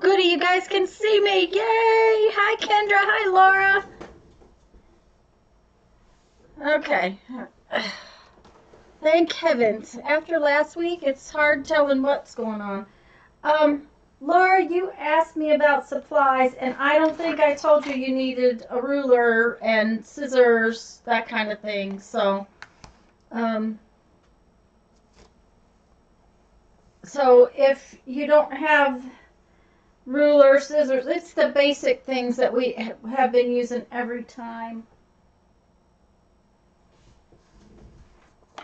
goody, you guys can see me. Yay! Hi, Kendra. Hi, Laura. Okay. Thank heavens. After last week, it's hard telling what's going on. Laura, you asked me about supplies, and I don't think I told you you needed a ruler and scissors, that kind of thing. So if you don't have ruler, scissors, it's the basic things that we have been using every time.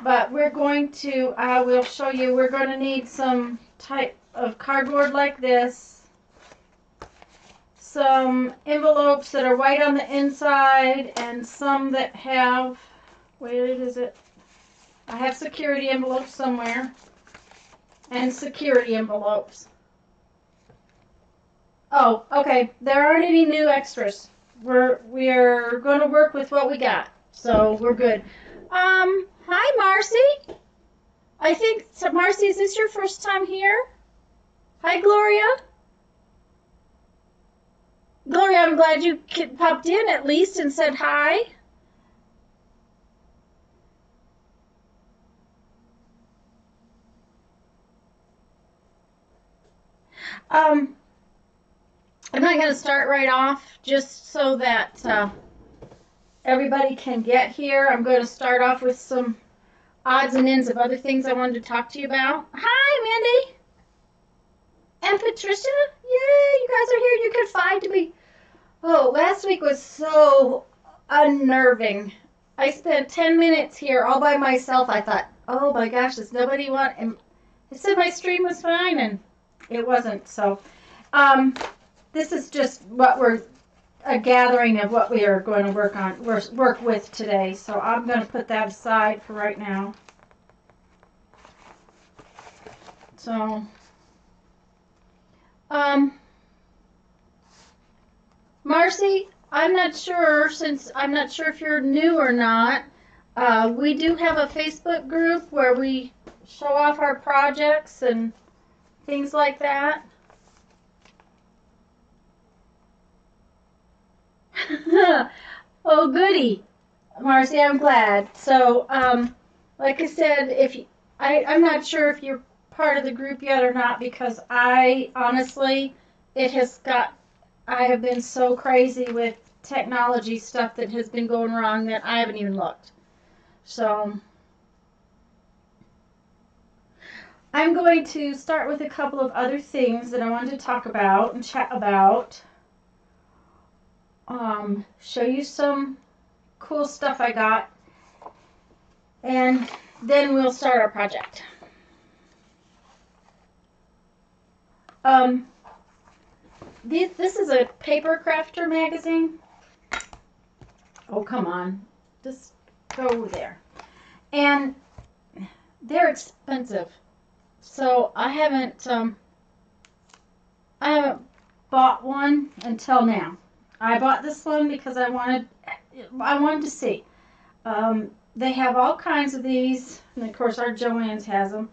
But we're going to, I will show you, we're going to need some type of cardboard like this, some envelopes that are white on the inside, and some that have, where is it? I have security envelopes somewhere, and security envelopes. Oh, okay, there aren't any new extras. We're going to work with what we got, so we're good. Hi, Marcy. I think, so Marcy, is this your first time here? Hi, Gloria. Gloria, I'm glad you popped in at least and said hi. I'm not going to start right off just so that everybody can get here. I'm going to start off with some odds and ends of other things I wanted to talk to you about. Hi, Mandy. And Patricia. Yay, you guys are here. You confide to me. Oh, last week was so unnerving. I spent 10 minutes here all by myself. I thought, oh my gosh, does nobody want... And it said my stream was fine, and it wasn't. So this is just what we're... a gathering of what we are going to work with today. So I'm going to put that aside for right now. So, Marcy, I'm not sure, since I'm not sure if you're new or not. We do have a Facebook group where we show off our projects and things like that. Oh, goody, Marcy, I'm glad. So, like I said, I'm not sure if you're part of the group yet or not, because I honestly, I have been so crazy with technology stuff that has been going wrong that I haven't even looked. So, I'm going to start with a couple of other things that I wanted to talk about and chat about. Show you some cool stuff I got, and then we'll start our project. This is a Paper Crafter magazine. Oh, come on. Just go there. And they're expensive. So I haven't bought one until now. I bought this one because I wanted to see. They have all kinds of these, and of course our Joann's has them.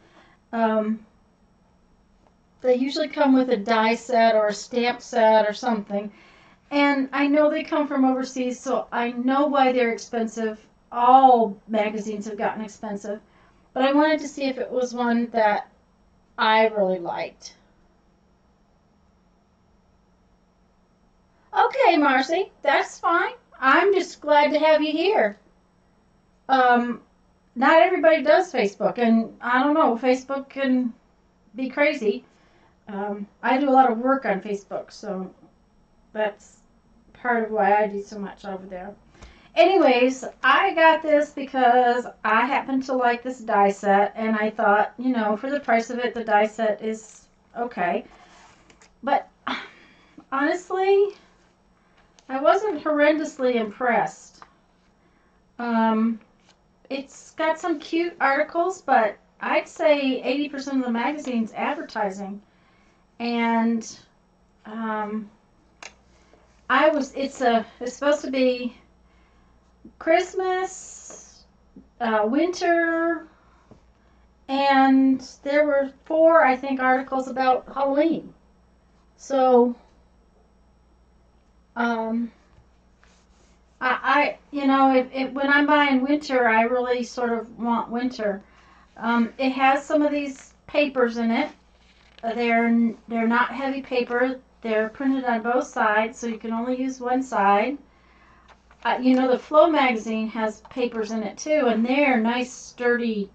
They usually come with a die set or a stamp set or something. And I know they come from overseas, so I know why they're expensive. All magazines have gotten expensive. But I wanted to see if it was one that I really liked. Okay, Marcy, that's fine. I'm just glad to have you here. Not everybody does Facebook, and I don't know, Facebook can be crazy. I do a lot of work on Facebook, so that's part of why I do so much over there. Anyways, I got this because I happen to like this die set, and I thought, you know, for the price of it, the die set is okay. But honestly, I wasn't horrendously impressed. It's got some cute articles, but I'd say 80% of the magazine's advertising. And it's supposed to be Christmas, winter, and there were 4, I think, articles about Halloween. So, you know, when I'm buying winter, I really sort of want winter. It has some of these papers in it. They're not heavy paper. They're printed on both sides, so you can only use one side. You know, the Flow magazine has papers in it too, and they're nice, sturdy,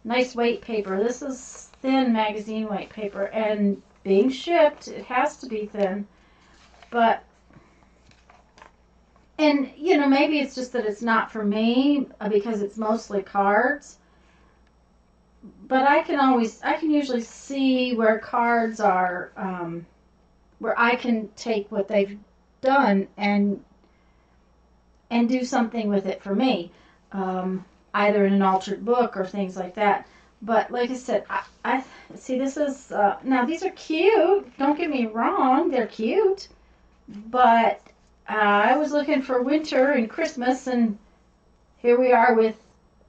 nice weight paper. This is thin magazine weight paper, and being shipped, it has to be thin. But, and you know, maybe it's just that it's not for me because it's mostly cards. But I can usually see where cards are, where I can take what they've done and do something with it for me, either in an altered book or things like that. But like I said, I see this is, now these are cute, don't get me wrong, they're cute, but I was looking for winter and Christmas, and here we are with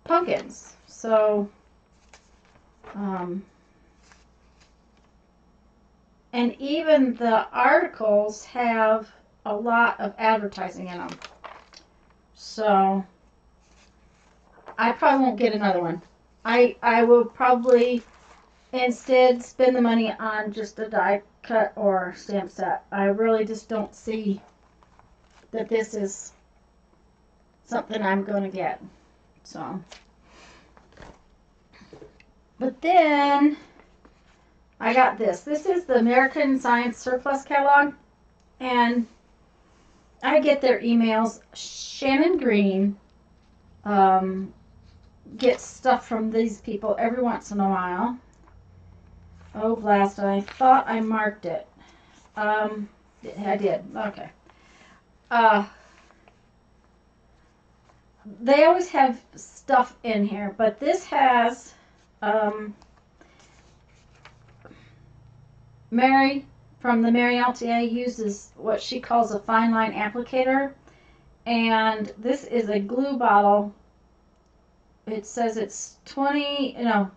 pumpkins. So, and even the articles have a lot of advertising in them. So, I probably won't get another one. I will probably instead spend the money on just a die cut or stamp set. I really just don't see that this is something I'm going to get. So, but then I got this. This is the American Science Surplus Catalog, and I get their emails. Shannon Green gets stuff from these people every once in a while. Oh, blast, I thought I marked it. I did. Okay. They always have stuff in here, but this has Mary from the Mary LTA uses what she calls a fine line applicator, and this is a glue bottle. It says it's 20, no,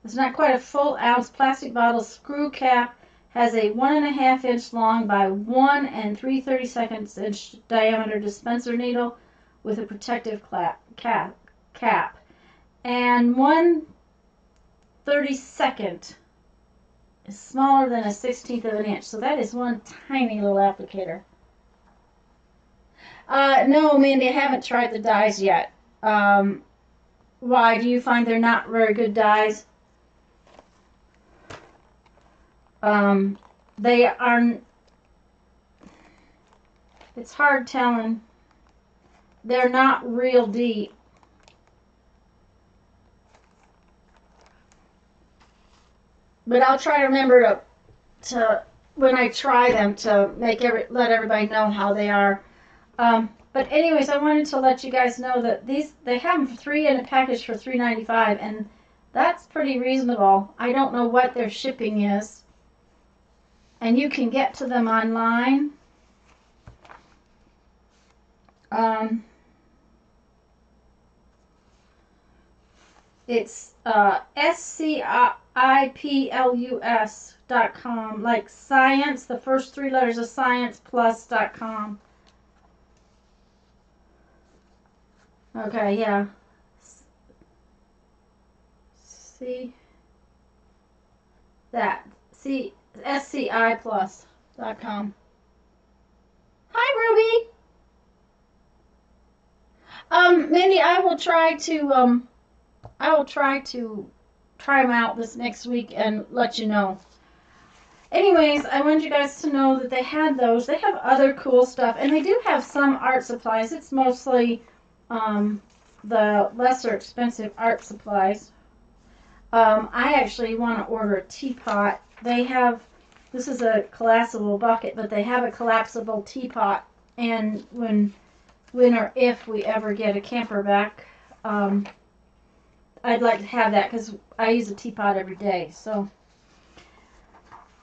it's not quite a full ounce plastic bottle. Screw cap has a 1.5 inch long by 1 3/32 inch diameter dispenser needle with a protective cap, and 1/32 is smaller than a 1/16 of an inch. So that is one tiny little applicator. No, Mandy, I haven't tried the dyes yet. Why? Do you find they're not very good dyes? They are, it's hard telling. They're not real deep. But I'll try to remember to when I try them to let everybody know how they are. But anyways, I wanted to let you guys know that they have them for 3 in a package for $3.95, and that's pretty reasonable. I don't know what their shipping is, and you can get to them online. It's SCIPLUS.com, like science, the first 3 letters of science, plus.com. Okay, yeah. See that. See SCIplus.com. Hi, Ruby. Mindy, I will try to try them out this next week and let you know. Anyways, I wanted you guys to know that they had those. They have other cool stuff, and they do have some art supplies. It's mostly the lesser expensive art supplies. I actually want to order a teapot. They have, this is a collapsible bucket, but they have a collapsible teapot, and when or if we ever get a camper back, I'd like to have that because I use a teapot every day. So,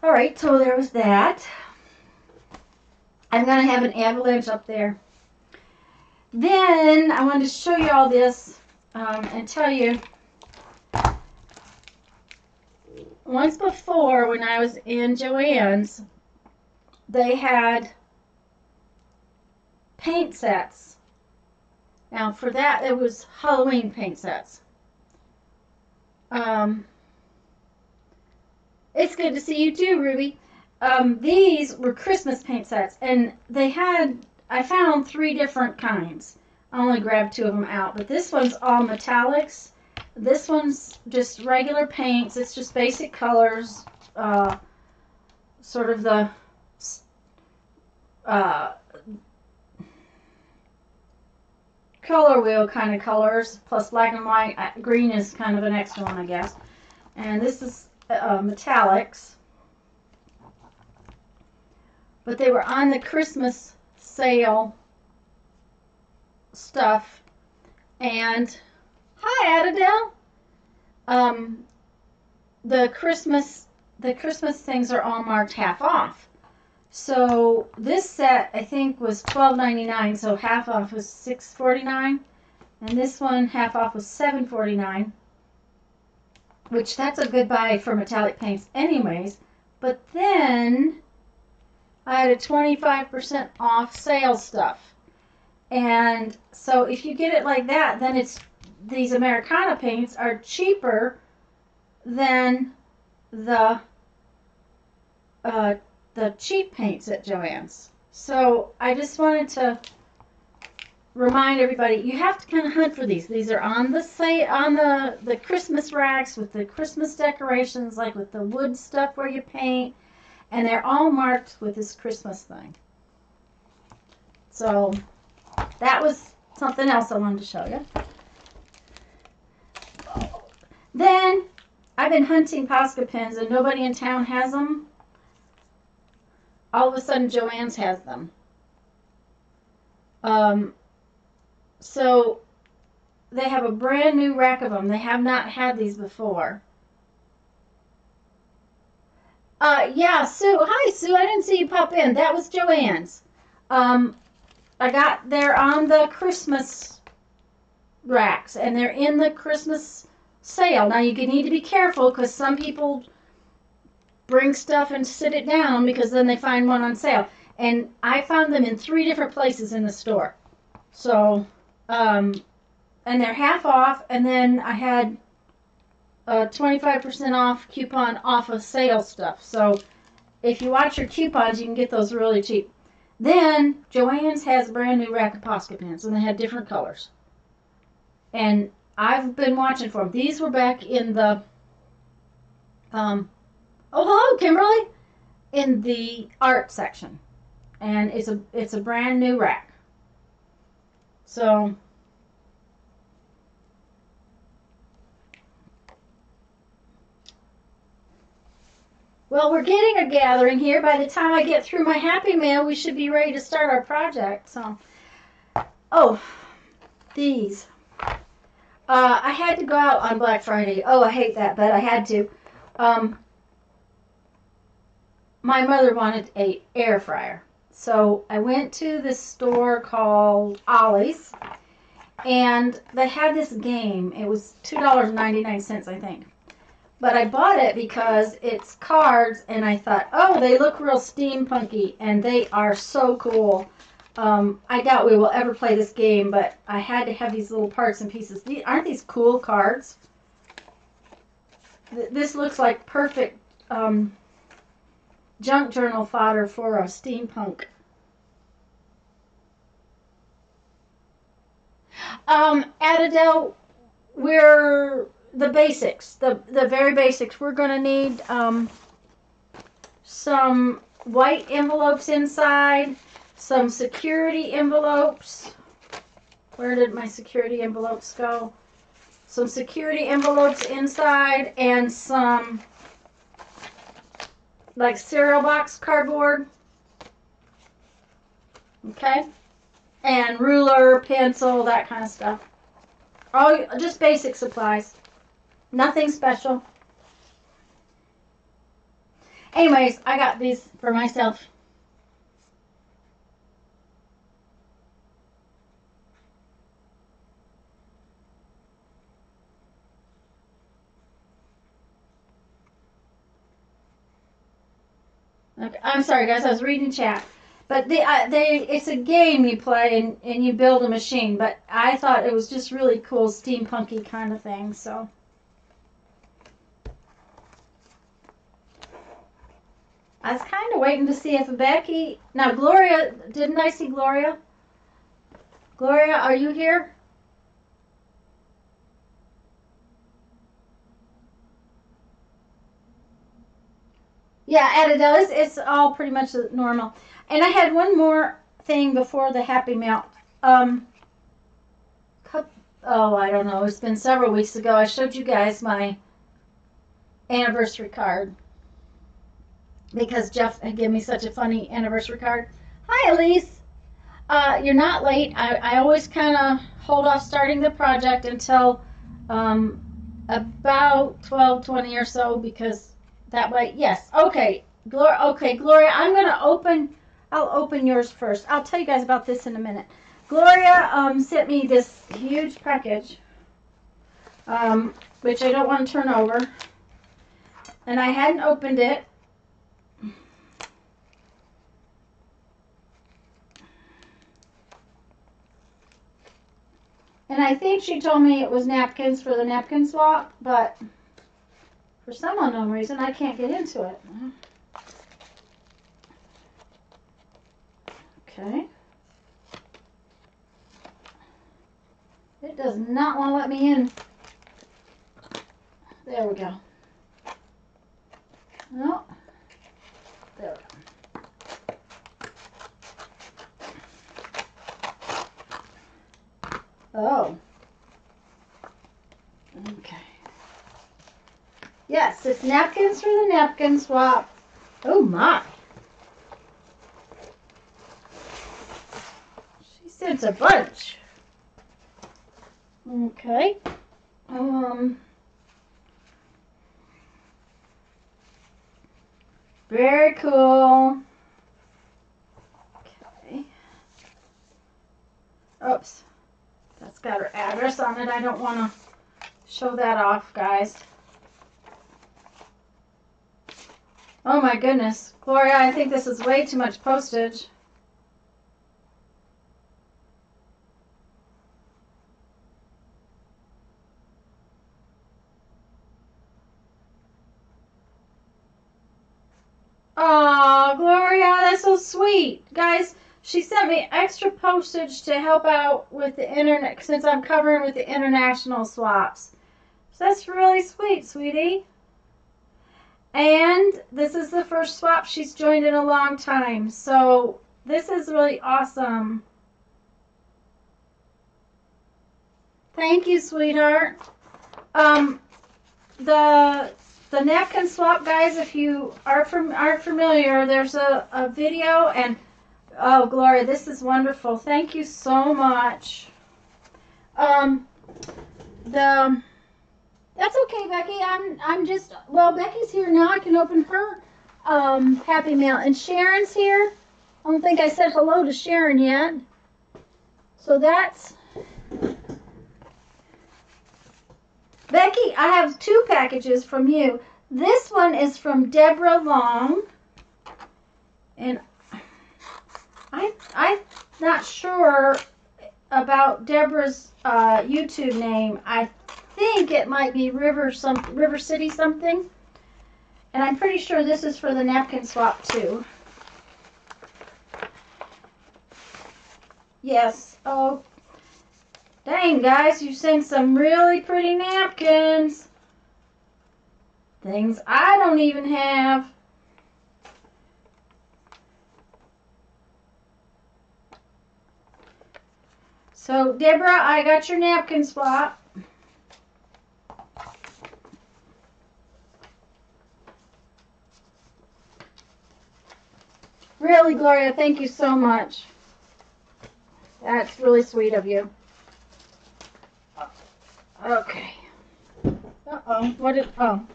all right, so there was that. I'm going to have an avalanche up there. Then I wanted to show you all this and tell you once before when I was in Joann's, they had paint sets. Now for that, it was Halloween paint sets. It's good to see you too, Ruby. These were Christmas paint sets, and they had, I found 3 different kinds. I only grabbed 2 of them out, but this one's all metallics. This one's just regular paints. It's just basic colors, sort of the color wheel kind of colors, plus black and white. Green is kind of an extra one, I guess. And this is metallics. But they were on the Christmas sale stuff. And hi, Adele. The Christmas things are all marked half off. So this set I think was $12.99, so half off was $6.49, and this one half off was $7.49, which that's a good buy for metallic paints anyways. But then I had a 25% off sale stuff. And so if you get it like that, then it's, these Americana paints are cheaper than the cheap paints at Joann's. So I just wanted to remind everybody, you have to kind of hunt for these. These are on the Christmas racks with the Christmas decorations, like with the wood stuff where you paint, and they're all marked with this Christmas thing. So that was something else I wanted to show you. Then I've been hunting Posca pins and nobody in town has them. All of a sudden Joann's has them. So they have a brand new rack of them. They have not had these before. Yeah, Sue. Hi, Sue. I didn't see you pop in. That was Joann's. They're on the Christmas racks, and they're in the Christmas sale. Now, you need to be careful, because some people bring stuff and sit it down, because then they find one on sale. And I found them in 3 different places in the store. So, and they're half off, and then I had a 25% off coupon off of sale stuff. So if you watch your coupons, you can get those really cheap. Then Joann's has a brand new rack of Posca pins, and they had different colors. And I've been watching for them. These were back in the oh, hello, Kimberly, in the art section, and it's a brand new rack. So well, we're getting a gathering here. By the time I get through my Happy Mail, we should be ready to start our project. So, oh, these. I had to go out on Black Friday. Oh, I hate that, but I had to. My mother wanted an air fryer. So I went to this store called Ollie's, and they had this game. It was $2.99, I think. But I bought it because it's cards, and I thought, oh, they look real steampunky, and they are so cool. I doubt we will ever play this game, but I had to have these little parts and pieces. Aren't these cool cards? This looks like perfect junk journal fodder for a steampunk. Adele, we're the basics, the very basics. We're going to need some white envelopes inside, some security envelopes. Where did my security envelopes go? Some security envelopes inside, and some like cereal box cardboard. Okay? And ruler, pencil, that kind of stuff. All just basic supplies. Nothing special. Anyways, I got these for myself. Okay, I'm sorry, guys. I was reading chat. But it's a game you play and you build a machine. But I thought it was just really cool, steampunky kind of thing. So I was kind of waiting to see if Becky. Now, Gloria, didn't I see Gloria? Gloria, are you here? Yeah, Adele, it's all pretty much normal. And I had one more thing before the Happy Meal. Um, I don't know. It's been several weeks ago. I showed you guys my anniversary card because Jeff had given me such a funny anniversary card. Hi, Elise. You're not late. I always kind of hold off starting the project until about 12:20 or so because that way, yes. Okay, Gloria, I'll open yours first. I'll tell you guys about this in a minute. Gloria sent me this huge package, which I don't want to turn over. And I hadn't opened it. And I think she told me it was napkins for the napkin swap, but for some unknown reason, I can't get into it. Okay. It does not want to let me in. There we go. No. There we go. Oh. Okay. Yes, it's napkins for the napkin swap. Oh my. She sent a bunch. Okay. Very cool. Okay. Oops. That's got her address on it. I don't want to show that off, guys. Oh my goodness. Gloria, I think this is way too much postage. Oh, Gloria, that's so sweet. Guys, she sent me extra postage to help out with the internet since I'm covering with the international swaps. So that's really sweet, sweetie. And this is the first swap she's joined in a long time. So this is really awesome. Thank you, sweetheart. The napkin swap, guys, if you aren't familiar, there's a video, and oh, Gloria, this is wonderful. Thank you so much. That's okay, Becky. Becky's here now. I can open her Happy Mail, and Sharon's here. I don't think I said hello to Sharon yet. So that's Becky, I have two packages from you. This one is from Deborah Long. And I'm not sure about Deborah's YouTube name. I think it might be River City something. And I'm pretty sure this is for the napkin swap too. Yes. Oh, dang, guys, you sent some really pretty napkins. Things I don't even have. So, Deborah, I got your napkin swap. Really, Gloria, thank you so much. That's really sweet of you. Okay. Uh-oh.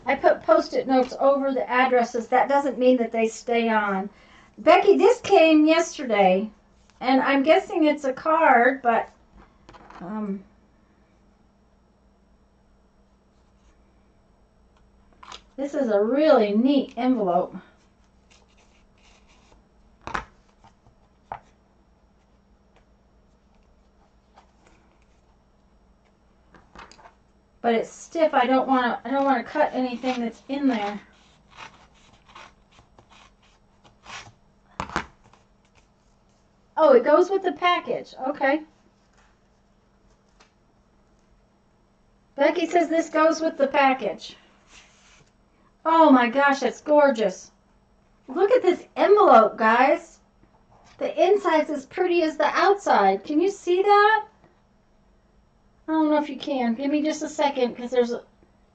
I put Post-it notes over the addresses. That doesn't mean that they stay on. Becky, this came yesterday, and I'm guessing it's a card, but This is a really neat envelope. But it's stiff. I don't want to cut anything that's in there. Oh, it goes with the package. Okay. Becky says this goes with the package. Oh my gosh, that's gorgeous. Look at this envelope, guys. The inside's as pretty as the outside. Can you see that? I don't know if you can. Give me just a second, because there's a...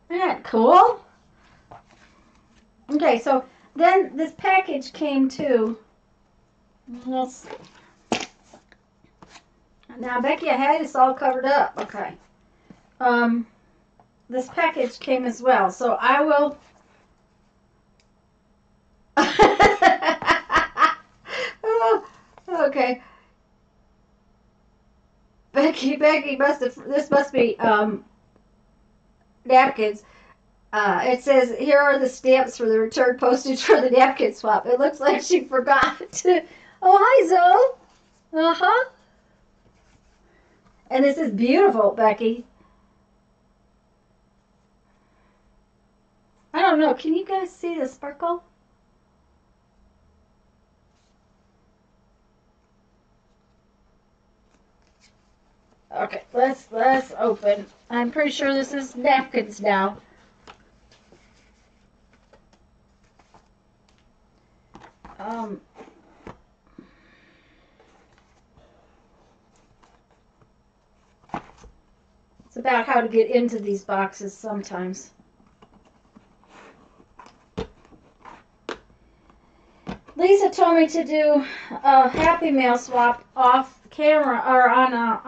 Isn't that cool? Okay, so then this package came too. Let's... Now, Becky, I had this all covered up. Okay. This package came as well, so I will... Oh, okay. Becky this must be napkins. It says, here are the stamps for the return postage for the napkin swap. It looks like she forgot. Oh, hi, Zoe. Uh-huh. And this is beautiful, Becky. I don't know. Can you guys see the sparkle? Okay, let's open. I'm pretty sure this is napkins now. It's about how to get into these boxes sometimes. Lisa told me to do a Happy Mail swap off camera or on a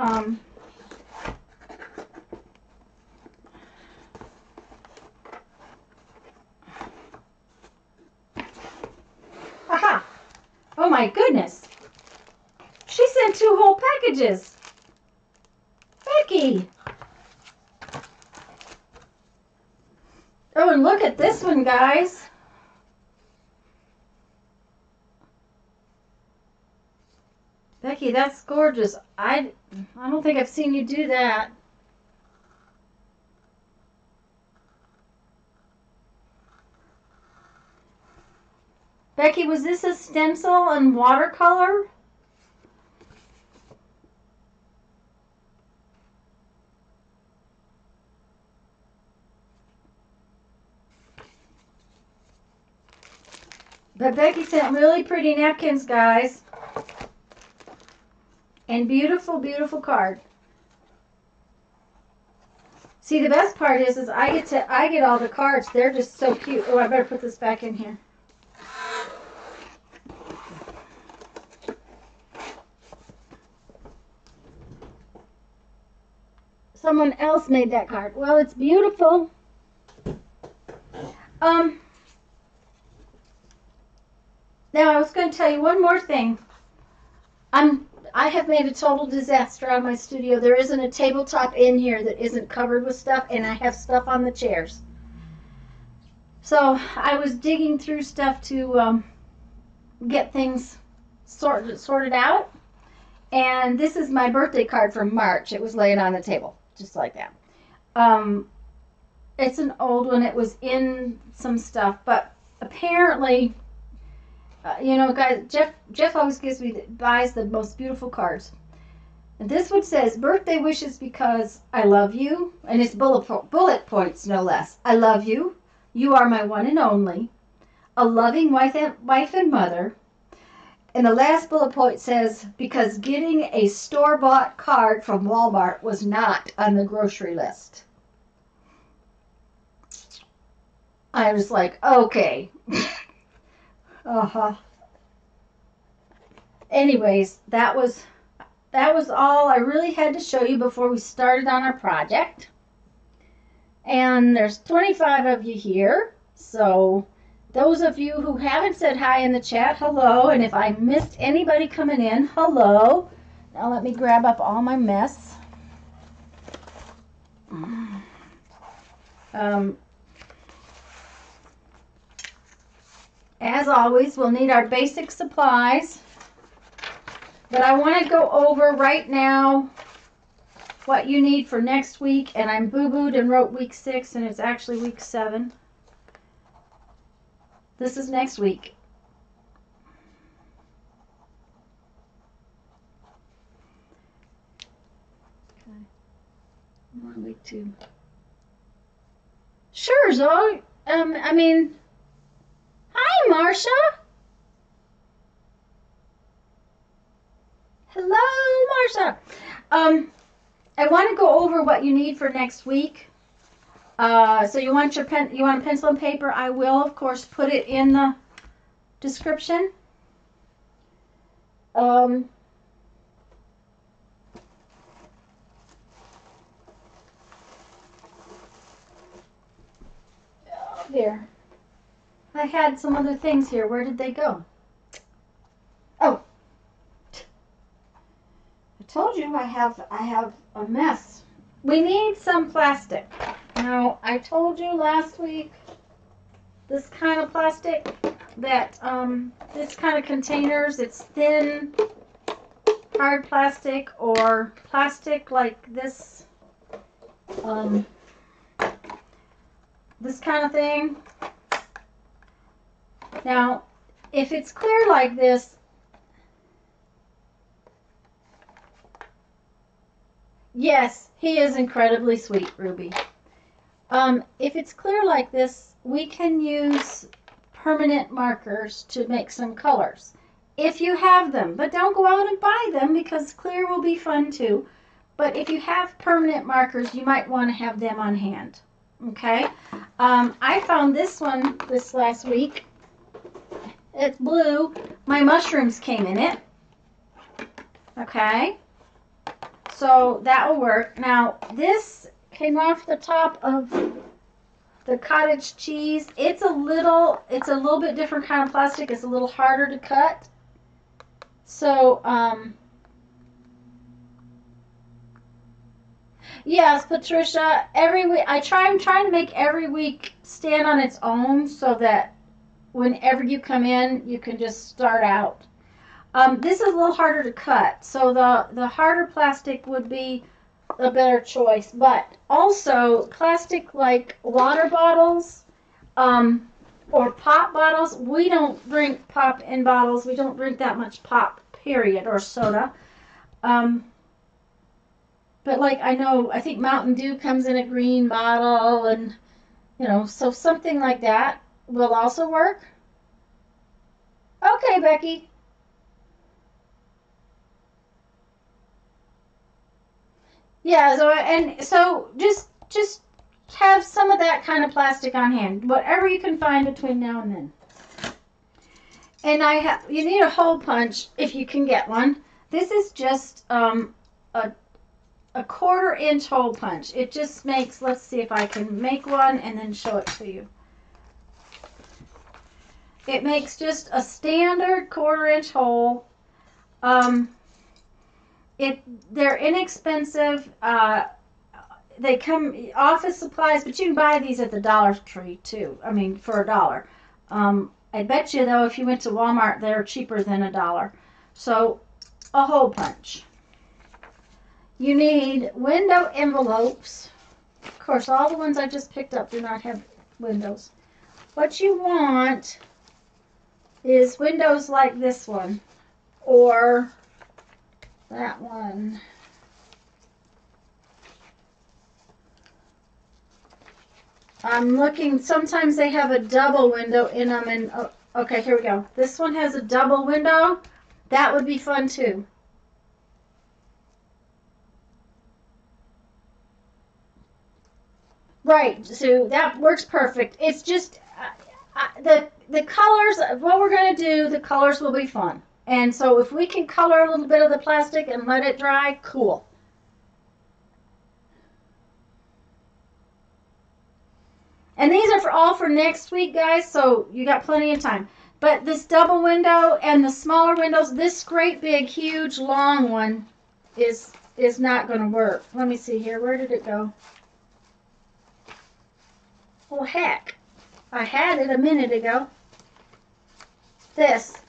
aha! Oh my goodness! She sent 2 whole packages. Becky. Oh, and look at this one, guys. Becky, that's gorgeous. I don't think I've seen you do that. Becky, was this a stencil and watercolor? But Becky sent really pretty napkins, guys. And beautiful, beautiful card. See, the best part is I get all the cards. They're just so cute. Oh, I better put this back in here. Someone else made that card. Well, it's beautiful. Now I was going to tell you one more thing. I have made a total disaster on my studio. There isn't a tabletop in here that isn't covered with stuff, and I have stuff on the chairs. So I was digging through stuff to get things sorted out. And this is my birthday card from March. It was laying on the table, just like that. It's an old one. It was in some stuff, but apparently... you know, guys, Jeff always buys the most beautiful cards. And this one says, birthday wishes because I love you. And it's bullet points, no less. I love you. You are my one and only. A loving wife and mother. And the last bullet point says, because getting a store-bought card from Walmart was not on the grocery list. I was like, okay. Anyways, that was all I really had to show you before we started on our project. And there's 25 of you here, so those of you who haven't said hi in the chat, hello. And if I missed anybody coming in, hello. Now let me grab up all my mess. As always, we'll need our basic supplies. But I want to go over right now what you need for next week. And I'm boo-booed and wrote week 6, and it's actually week 7. This is next week. Okay. I'm on week 2. Sure, Zoe. I mean, hi, Marcia. Hello, Marcia. I want to go over what you need for next week. So you want your pen, you want a pencil and paper? I will, of course, put it in the description. Oh, there. I had some other things here. Where did they go? Oh. I told you I have a mess. We need some plastic. Now, I told you last week this kind of plastic that this kind of containers, it's thin, hard plastic or plastic like this this kind of thing. Now, if it's clear like this, yes, he is incredibly sweet, Ruby. If it's clear like this, we can use permanent markers to make some colors. If you have them, but don't go out and buy them because clear will be fun too. But if you have permanent markers, you might want to have them on hand. Okay? I found this one this last week. It's blue. My mushrooms came in it. Okay? So that will work. Now, this came off the top of the cottage cheese. It's a little bit different kind of plastic. It's a little harder to cut. So, yes, Patricia, every week, I'm trying to make every week stand on its own so that whenever you come in, you can just start out. This is a little harder to cut, so the harder plastic would be a better choice. But also, plastic like water bottles or pop bottles, we don't drink pop in bottles. We don't drink that much pop, period, or soda. But like I think Mountain Dew comes in a green bottle, and so something like that will also work. Okay, Becky. Yeah, so just have some of that kind of plastic on hand, whatever you can find between now and then. And you need a hole punch if you can get one. This is just a 1/4-inch hole punch. It just makes, let's see if I can make one and then show it to you. It makes just a standard 1/4-inch hole. They're inexpensive. They come office supplies, but you can buy these at the Dollar Tree too. I mean, for $1. I bet you though, if you went to Walmart, they're cheaper than $1. So, a hole punch. You need window envelopes. Of course, all the ones I just picked up do not have windows. What you want is windows like this one or that one. I'm looking, sometimes they have a double window in them, and okay, here we go. This one has a double window. That would be fun too. Right, so that works perfect. It's just the colors, what we're going to do, the colors will be fun. And so if we can color a little bit of the plastic and let it dry, cool. And these are all for next week, guys, so you got plenty of time. But this double window and the smaller windows, this great big huge long one is not going to work. Let me see here. Where did it go? Oh, heck. I had it a minute ago. This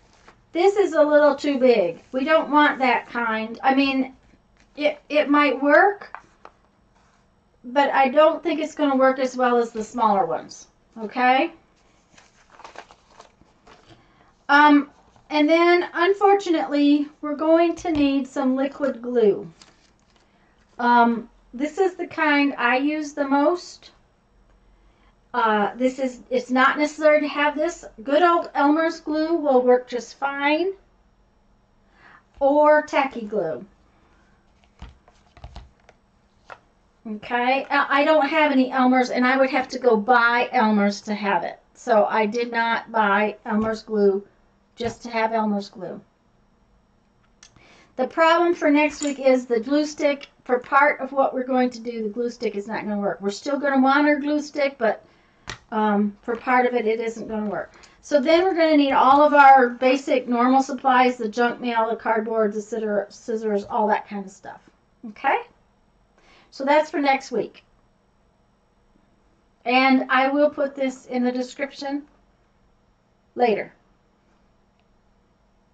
is a little too big. We don't want that kind. I mean, it might work, but I don't think it's going to work as well as the smaller ones. Okay? And then, unfortunately, we're going to need some liquid glue. This is the kind I use the most. It's not necessary to have this. Good old Elmer's glue will work just fine. Or tacky glue. Okay, I don't have any Elmer's, and I would have to go buy Elmer's to have it. So I did not buy Elmer's glue just to have Elmer's glue. The problem for next week is the glue stick. For part of what we're going to do, the glue stick is not going to work. We're still going to want our glue stick, but for part of it, it isn't going to work. So then we're going to need all of our basic normal supplies, the junk mail, the cardboard, the scissors, all that kind of stuff. Okay? So that's for next week. And I will put this in the description later.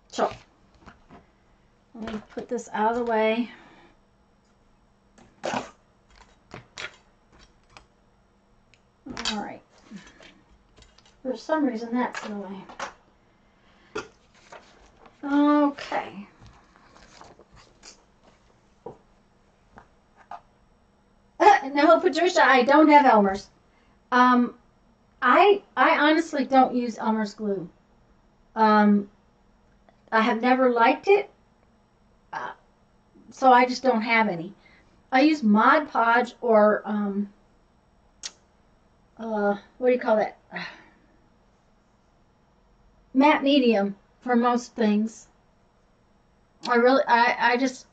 So, let me put this out of the way. All right. For some reason, that's in the way. Okay. No, Patricia, I don't have Elmer's. I honestly don't use Elmer's glue. I have never liked it, so I just don't have any. I use Mod Podge or what do you call that? Matte Medium for most things. I just,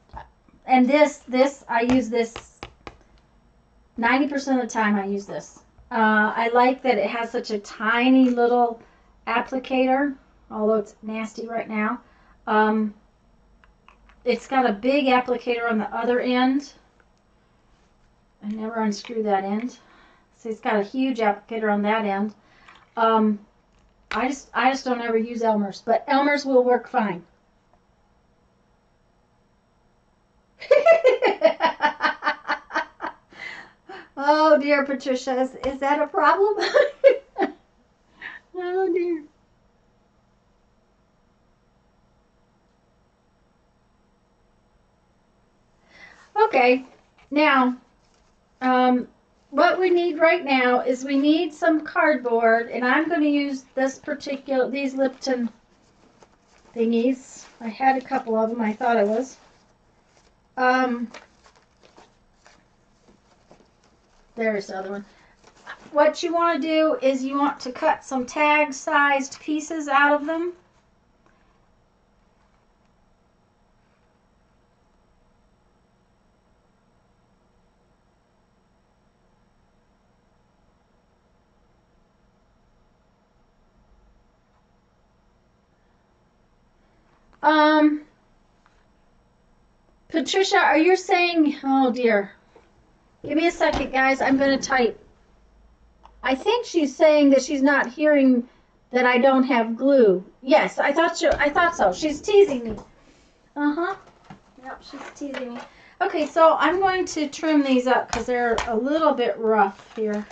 and this I use this 90% of the time. I use this. I like that it has such a tiny little applicator, although it's nasty right now. It's got a big applicator on the other end. I never unscrew that end. So it's got a huge applicator on that end. I just don't ever use Elmer's, but Elmer's will work fine. Oh dear, Patricia, is that a problem? Oh dear. Okay, now, what we need right now is we need some cardboard, and I'm going to use these Lipton thingies. I had a couple of them, I thought I was. There's the other one. What you want to do is you want to cut some tag-sized pieces out of them. Patricia, are you saying, oh dear, give me a second, guys, I'm going to type. I think she's saying that she's not hearing that I don't have glue. Yes, I thought so. She's teasing me. Uh-huh. Yep, she's teasing me. Okay, so I'm going to trim these up because they're a little bit rough here.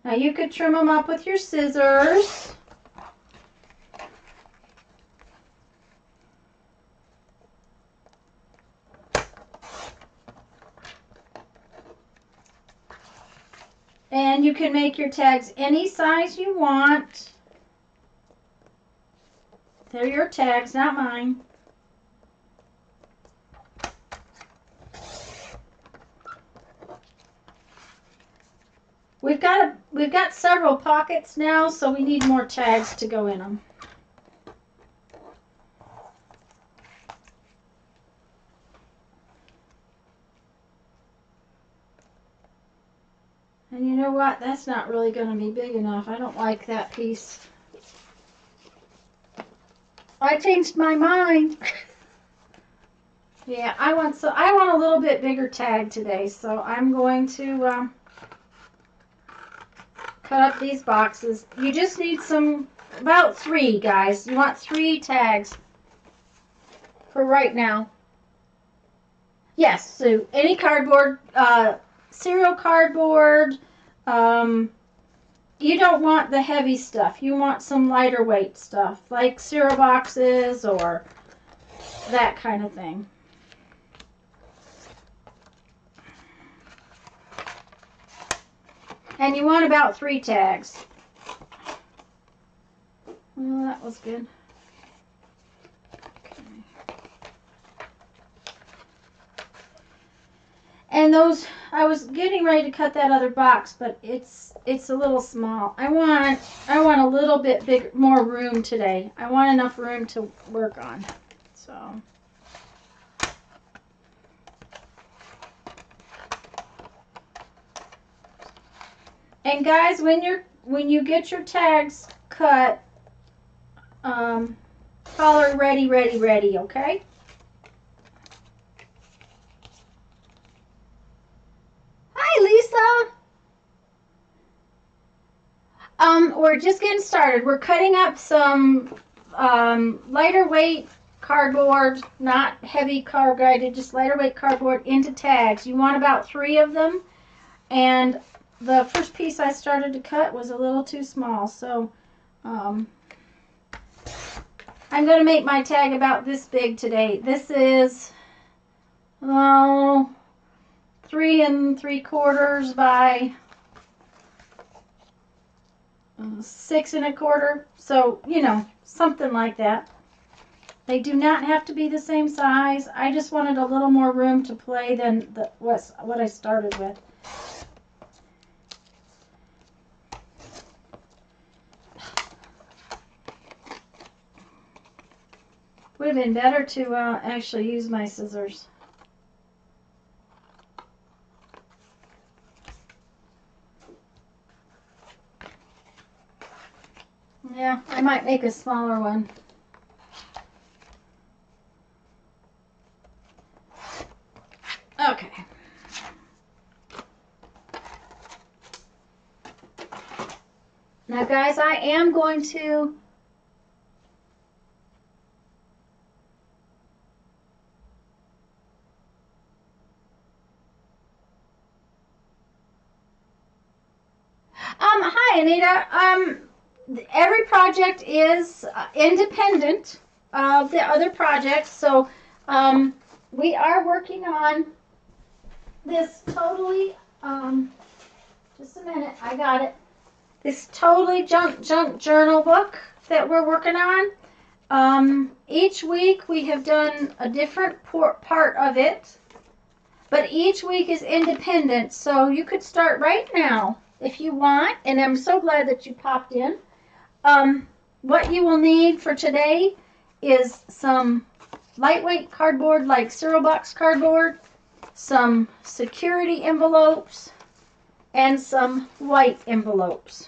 Now you could trim them up with your scissors. And you can make your tags any size you want. They're your tags, not mine. We've got several pockets now, so we need more tags to go in them. And you know what? That's not really going to be big enough. I don't like that piece. I changed my mind. Yeah, I want a little bit bigger tag today, so I'm going to cut up these boxes. You just need about 3, guys. You want 3 tags for right now. Yes, so any cardboard, cereal cardboard. You don't want the heavy stuff. You want some lighter weight stuff, like cereal boxes or that kind of thing. And you want about 3 tags. Well, that was good. Okay. And those, I was getting ready to cut that other box, but it's a little small. I want a little bit bigger, more room today. I want enough room to work on. So. And guys, when you get your tags cut, color ready, ready, ready, okay? Hi, Lisa. We're just getting started. We're cutting up some lighter weight cardboard, not heavy corrugated, just lighter weight cardboard into tags. You want about 3 of them, and the first piece I started to cut was a little too small, so I'm going to make my tag about this big today. This is 3 3/4 by 6 1/4, so you know, something like that. They do not have to be the same size. I just wanted a little more room to play than what I started with. Would have been better to actually use my scissors. Yeah, I might make a smaller one. Okay. Now guys, I am going to hi Anita. Every project is independent of the other projects, so we are working on this totally, just a minute, I got it, this totally junk journal book that we're working on. Each week we have done a different part of it, but each week is independent, so you could start right now if you want, and I'm so glad that you popped in. What you will need for today is some lightweight cardboard like cereal box cardboard, some security envelopes, and some white envelopes.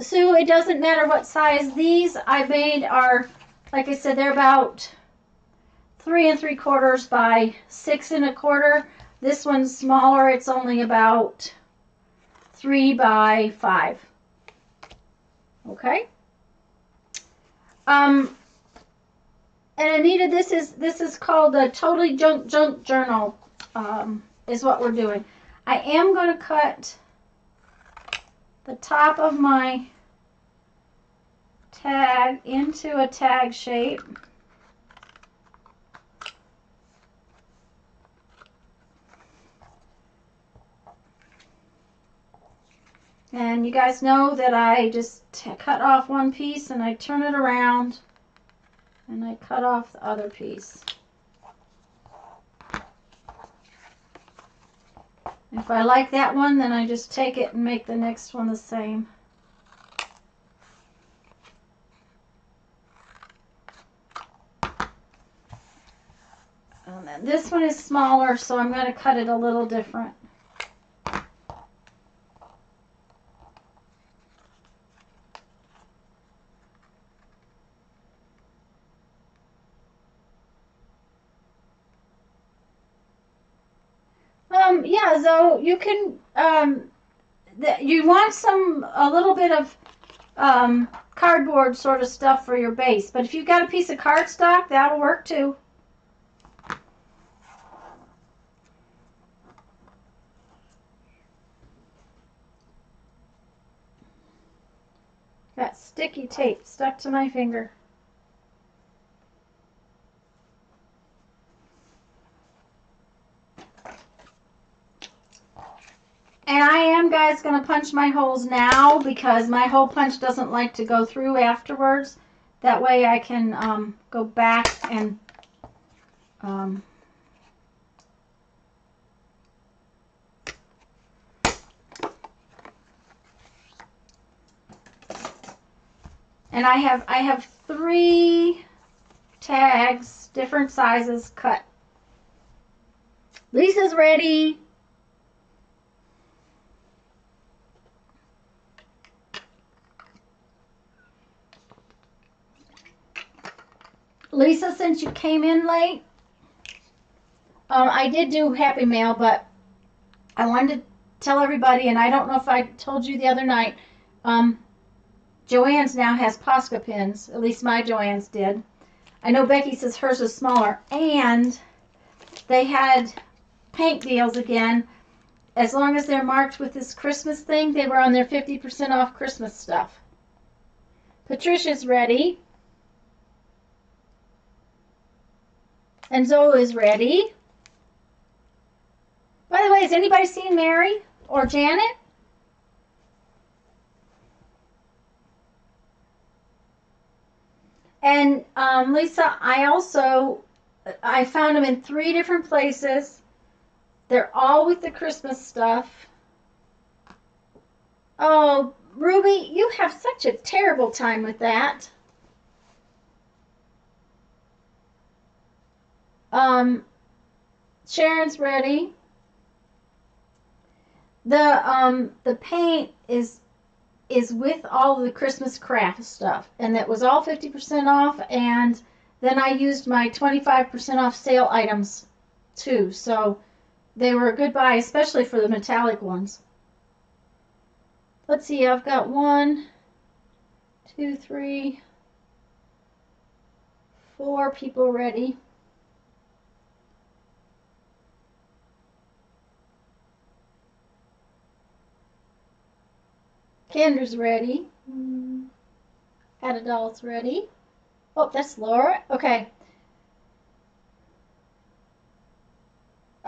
So it doesn't matter what size. These I made are, like I said, they're about 3 3/4 by 6 1/4. This one's smaller. It's only about 3 by 5. Okay. And Anita, this is called the Totally Junk Journal. Is what we're doing. I am going to cut the top of my tag into a tag shape. And you guys know that I just cut off one piece and I turn it around and I cut off the other piece. If I like that one, then I just take it and make the next one the same. And then this one is smaller, so I'm going to cut it a little different. yeah, so you can, you want a little bit of cardboard sort of stuff for your base. But if you've got a piece of cardstock, that'll work too. Got sticky tape stuck to my finger. And I am, guys, going to punch my holes now because my hole punch doesn't like to go through afterwards. That way I can go back and and I have 3 tags, different sizes cut. Lisa's ready. Lisa, since you came in late, I did do Happy Mail, but I wanted to tell everybody, and I don't know if I told you the other night, Joann's now has Posca pins. At least my Joann's did. I know Becky says hers is smaller. And they had paint deals again. As long as they're marked with this Christmas thing, they were on their 50% off Christmas stuff. Patricia's ready. And Zoe is ready. By the way, has anybody seen Mary or Janet? And Lisa, I found them in 3 different places. They're all with the Christmas stuff. Oh, Ruby, you have such a terrible time with that. Sharon's ready. The paint is with all of the Christmas craft stuff, and that was all 50% off, and then I used my 25% off sale items too, so they were a good buy, especially for the metallic ones. Let's see, I've got 1, 2, 3, 4 people ready. Kendra's ready. Adadol's ready. Oh, that's Laura. Okay.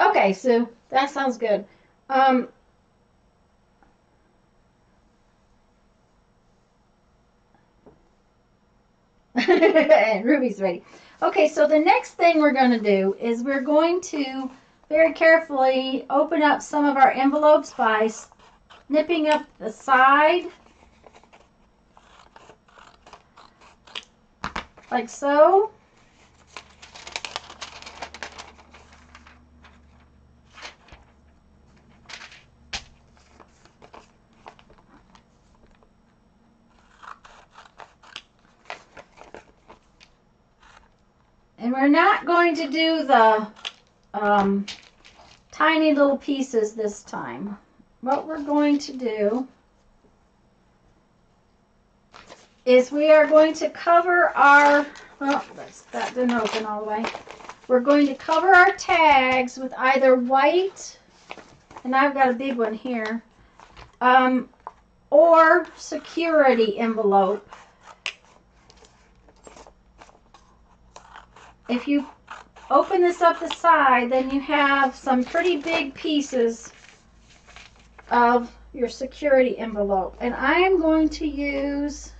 Okay, Sue. That sounds good. And Ruby's ready. Okay, so the next thing we're going to do is we're going to very carefully open up some of our envelopes by nipping up the side, like so. And we're not going to do the tiny little pieces this time. What we're going to do is we are going to cover our, well, that didn't open all the way. We're going to cover our tags with either white, and I've got a big one here, or security envelope. If you open this up the side, then you have some pretty big pieces of your security envelope. And I am going to use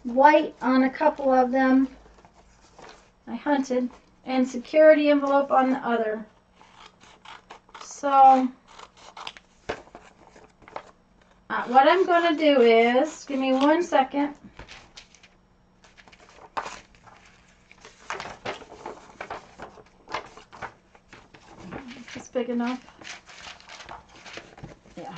white on a couple of them. I hunted. And security envelope on the other. So what I'm going to do is, give me 1 second. Big enough. Yeah.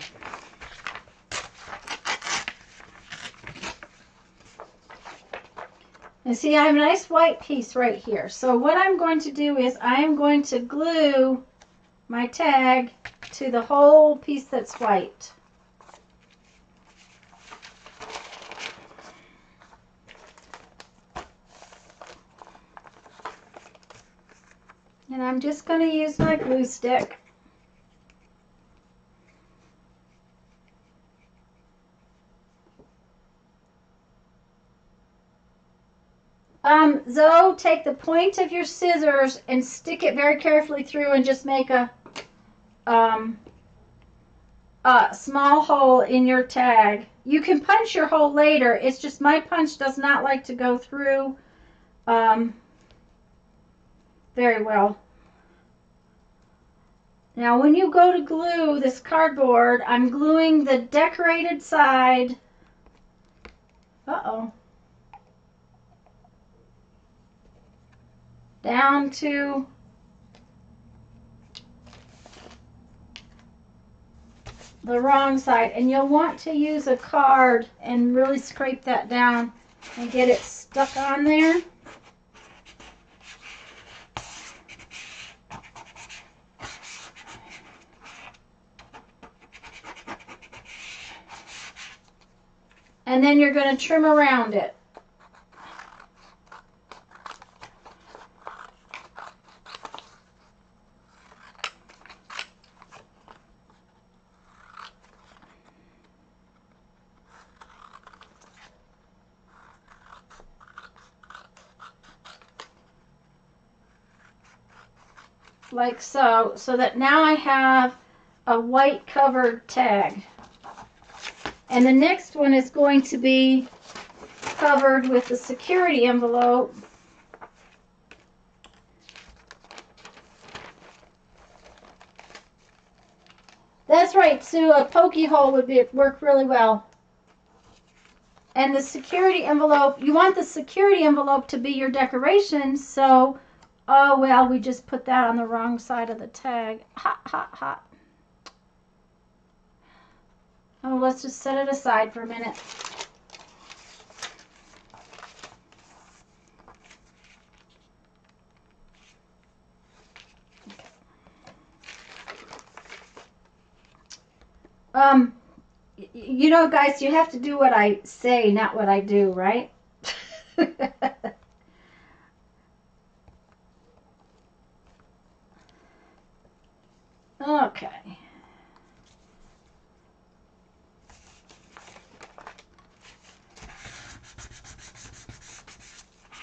And see, I have a nice white piece right here. So what I'm going to do is I am going to glue my tag to the whole piece that's white. And I'm just going to use my glue stick. Zoe, take the point of your scissors and stick it very carefully through and just make a small hole in your tag. You can punch your hole later. It's just my punch does not like to go through very well. Now when you go to glue this cardboard, I'm gluing the decorated side. Uh-oh. Down to the wrong side, and you'll want to use a card and really scrape that down and get it stuck on there. And then you're going to trim around it. Like so, so that now I have a white covered tag. And the next one is going to be covered with the security envelope. That's right, Sue, a pokey hole would work really well. And the security envelope, you want the security envelope to be your decoration, so, oh well, we just put that on the wrong side of the tag. Hot, hot, hot. Oh, let's just set it aside for a minute. You know, guys, you have to do what I say, not what I do, right? Okay.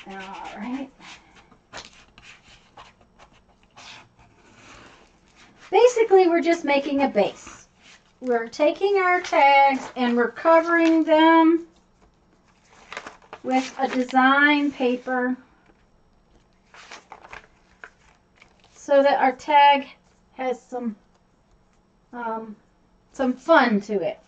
All right. Basically, we're just making a base. We're taking our tags and we're covering them with a design paper so that our tag has some fun to it.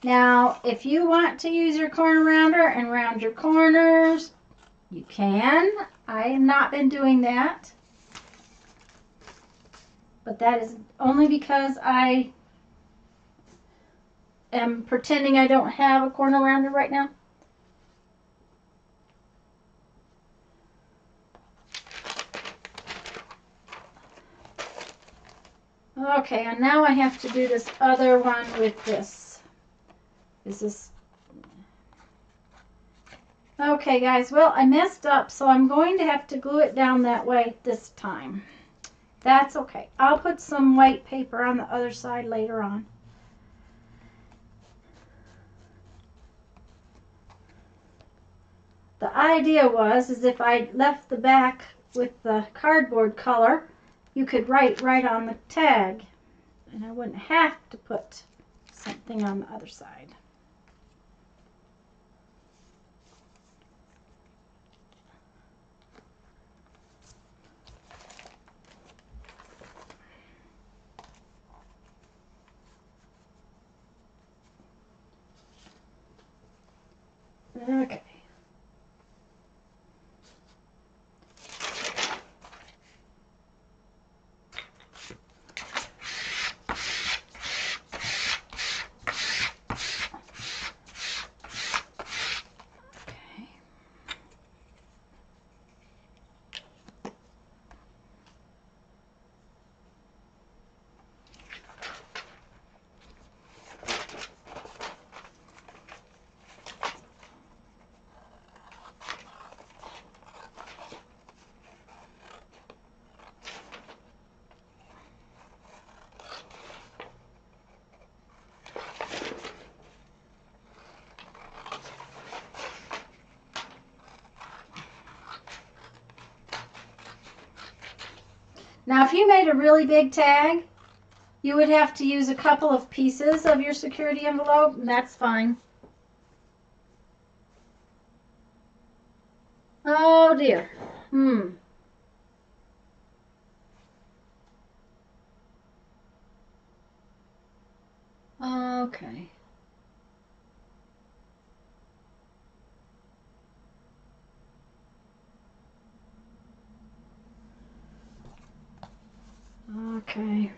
Now, if you want to use your corner rounder and round your corners, you can. I have not been doing that. But that is only because I am pretending I don't have a corner rounder right now. Okay, and now I have to do this other one with this. Is this... Okay, guys, well, I messed up, so I'm going to have to glue it down that way this time. That's okay. I'll put some white paper on the other side later on. The idea is if I left the back with the cardboard color, you could write right on the tag, and I wouldn't have to put something on the other side. Okay. Now, if you made a really big tag, you would have to use a couple of pieces of your security envelope, and that's fine. Oh dear. Okay. Okay.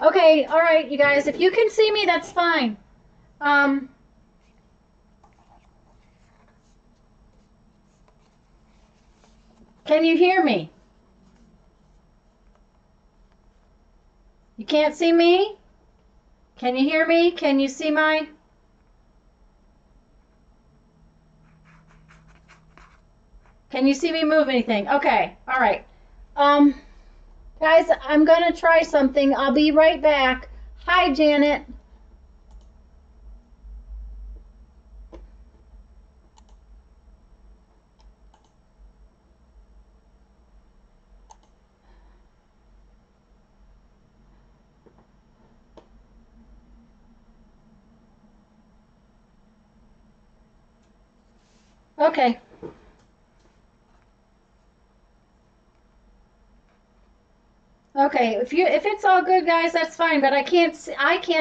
Okay, all right, you guys. If you can see me, that's fine. Can you hear me? You can't see me? Can you hear me? Can you see my... Can you see me move anything? Okay, all right. Guys, I'm gonna try something. I'll be right back. Hi, Janet. Okay. Okay, if it's all good, guys, that's fine. But I can't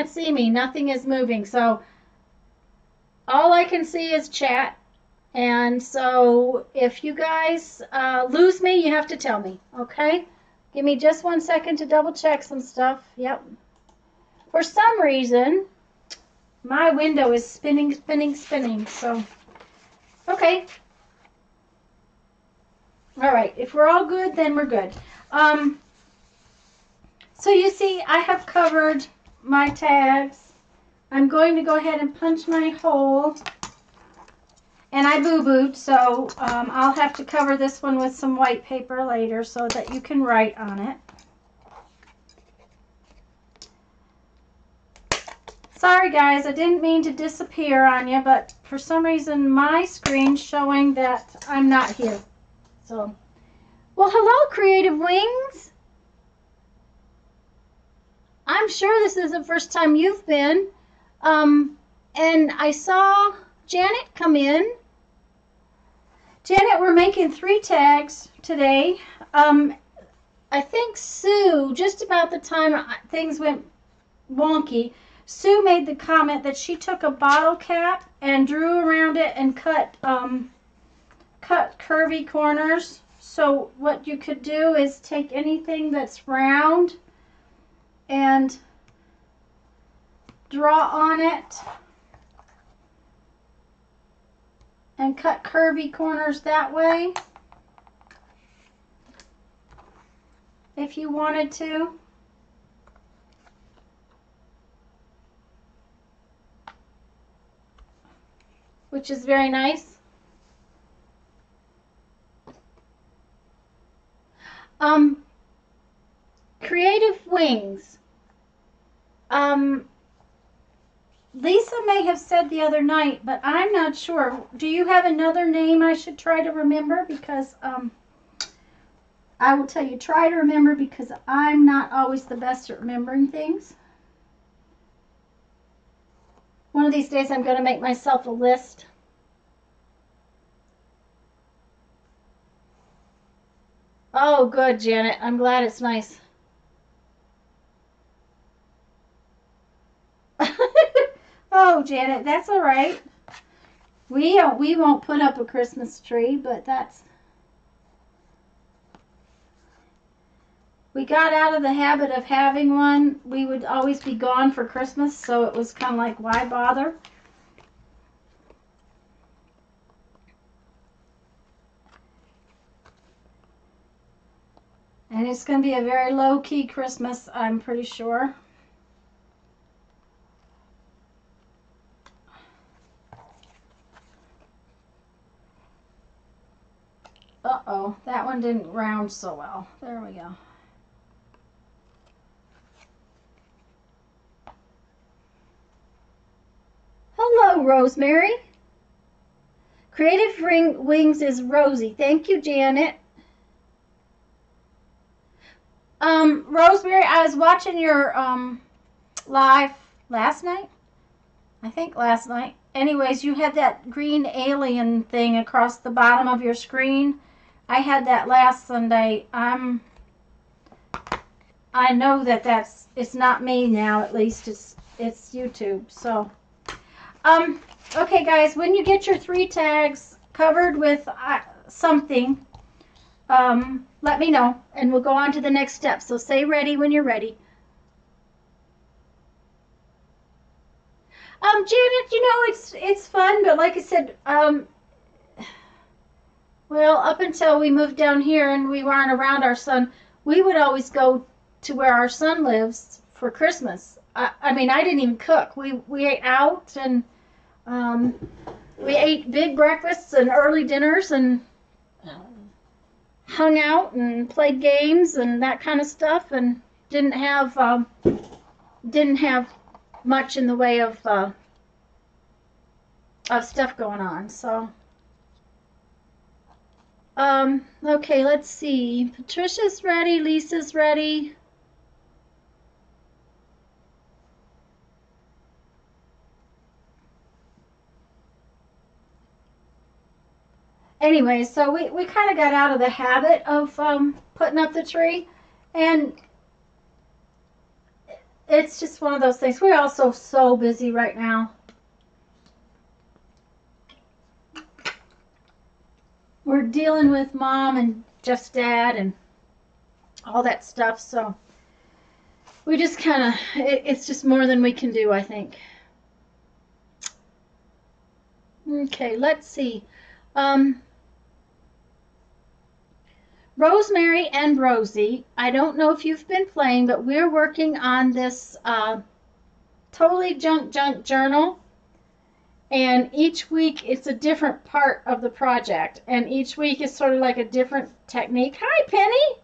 see me. Nothing is moving. So all I can see is chat. And so if you guys lose me, you have to tell me. Okay. Give me just 1 second to double check some stuff. Yep. For some reason, my window is spinning, spinning, spinning. So okay. All right. If we're all good, then we're good. So you see, I have covered my tags. I'm going to go ahead and punch my hole. And I boo-booed, so I'll have to cover this one with some white paper later so that you can write on it. Sorry guys, I didn't mean to disappear on you, but for some reason my screen's showing that I'm not here. So, well, hello Creative Wings. I'm sure this is the first time you've been. And I saw Janet come in. Janet, we're making 3 tags today. I think Sue, just about the time things went wonky, Sue made the comment that she took a bottle cap and drew around it and cut curvy corners. So what you could do is take anything that's round and draw on it and cut curvy corners that way if you wanted to. Which is very nice. Creative wings. Lisa may have said the other night, but I'm not sure. Do you have another name I should try to remember? Because I will tell you, try to remember, because I'm not always the best at remembering things. One of these days I'm going to make myself a list. Oh, good, Janet. I'm glad it's nice. Oh, Janet, that's all right. We won't put up a Christmas tree, but that's... We got out of the habit of having one. We would always be gone for Christmas, so it was kind of like, why bother? And it's going to be a very low-key Christmas, I'm pretty sure. Uh-oh, that one didn't round so well. There we go. Hello, Rosemary. Creative Wings is Rosie. Thank you, Janet. Rosemary, I was watching your live last night. I think last night. Anyways, you had that green alien thing across the bottom of your screen. I had that last Sunday. I know that it's not me now, at least it's YouTube. So okay guys, when you get your 3 tags covered with something, let me know and we'll go on to the next step. So say ready when you're ready. Janet, you know, it's fun, but like I said, well, up until we moved down here and we weren't around our son, we would always go to where our son lives for Christmas. I mean, I didn't even cook. We ate out, and we ate big breakfasts and early dinners and hung out and played games and that kind of stuff, and didn't have much in the way of stuff going on. So okay, let's see. Patricia's ready, Lisa's ready. Anyway, so we kind of got out of the habit of putting up the tree, and it's just one of those things. We're also so busy right now. We're dealing with Mom and Jeff's dad and all that stuff, so we just kind of, it's just more than we can do, I think. Okay, let's see. Rosemary and Rosie, I don't know if you've been playing, but we're working on this Totally Junk Journal. And each week it's a different part of the project. And each week is sort of like a different technique. Hi, Penny!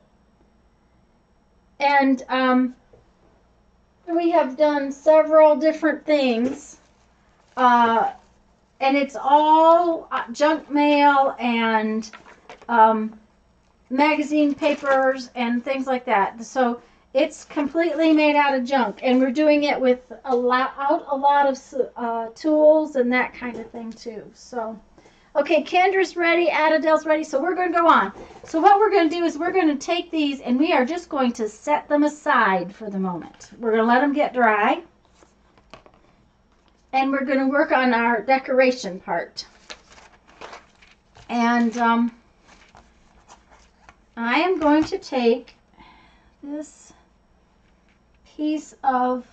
And we have done several different things. And it's all junk mail and magazine papers and things like that. So it's completely made out of junk, and we're doing it with a lot of tools and that kind of thing too. So okay, Kendra's ready, Adadale's ready, so we're going to go on. So what we're going to do is we're going to take these and we are just going to set them aside for the moment. We're going to let them get dry. and we're going to work on our decoration part. And I am going to take this piece of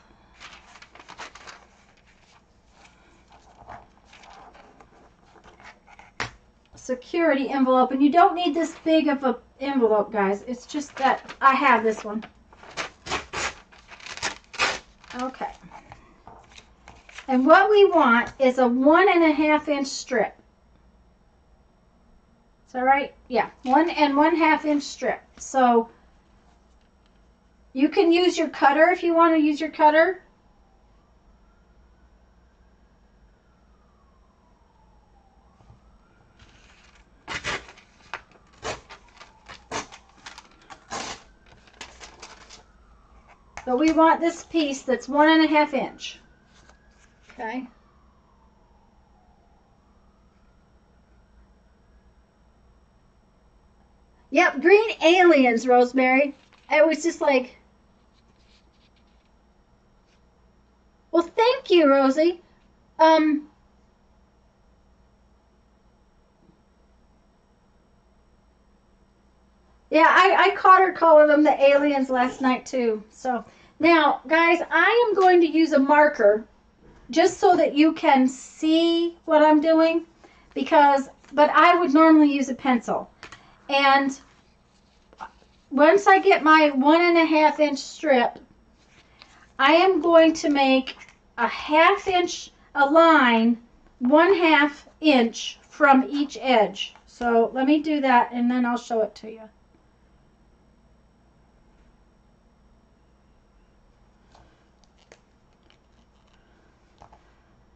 security envelope, and you don't need this big of an envelope, guys. It's just that I have this one. Okay. And what we want is a 1.5 inch strip. Is that right? Yeah, 1 1/2 inch strip. So you can use your cutter if you want to use your cutter. But we want this piece that's 1.5 inch. Okay. Yep, green aliens, Rosemary. It was just like, well, thank you, Rosie. Yeah, I caught her calling them the aliens last night too. So now, guys, I am going to use a marker just so that you can see what I'm doing, but I would normally use a pencil. And once I get my 1.5 inch strip, I am going to make a 1/2 inch, a line, 1/2 inch from each edge. So let me do that and then I'll show it to you.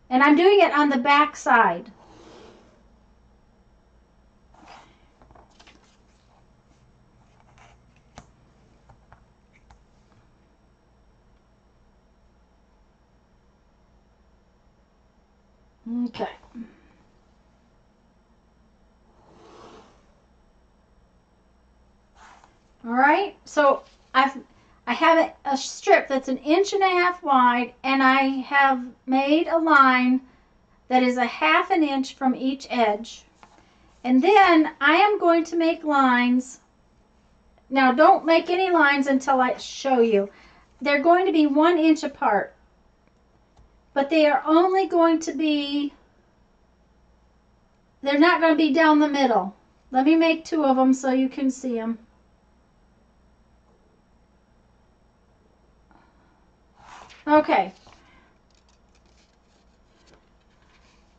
And I'm doing it on the back side. Okay. All right. So I have a strip that's 1.5 inches wide, and I have made a line that is 1/2 inch from each edge. And then I am going to make lines. Now, don't make any lines until I show you. They're going to be 1 inch apart, but they are only going to be, they're not going to be down the middle. Let me make 2 of them so you can see them. Okay.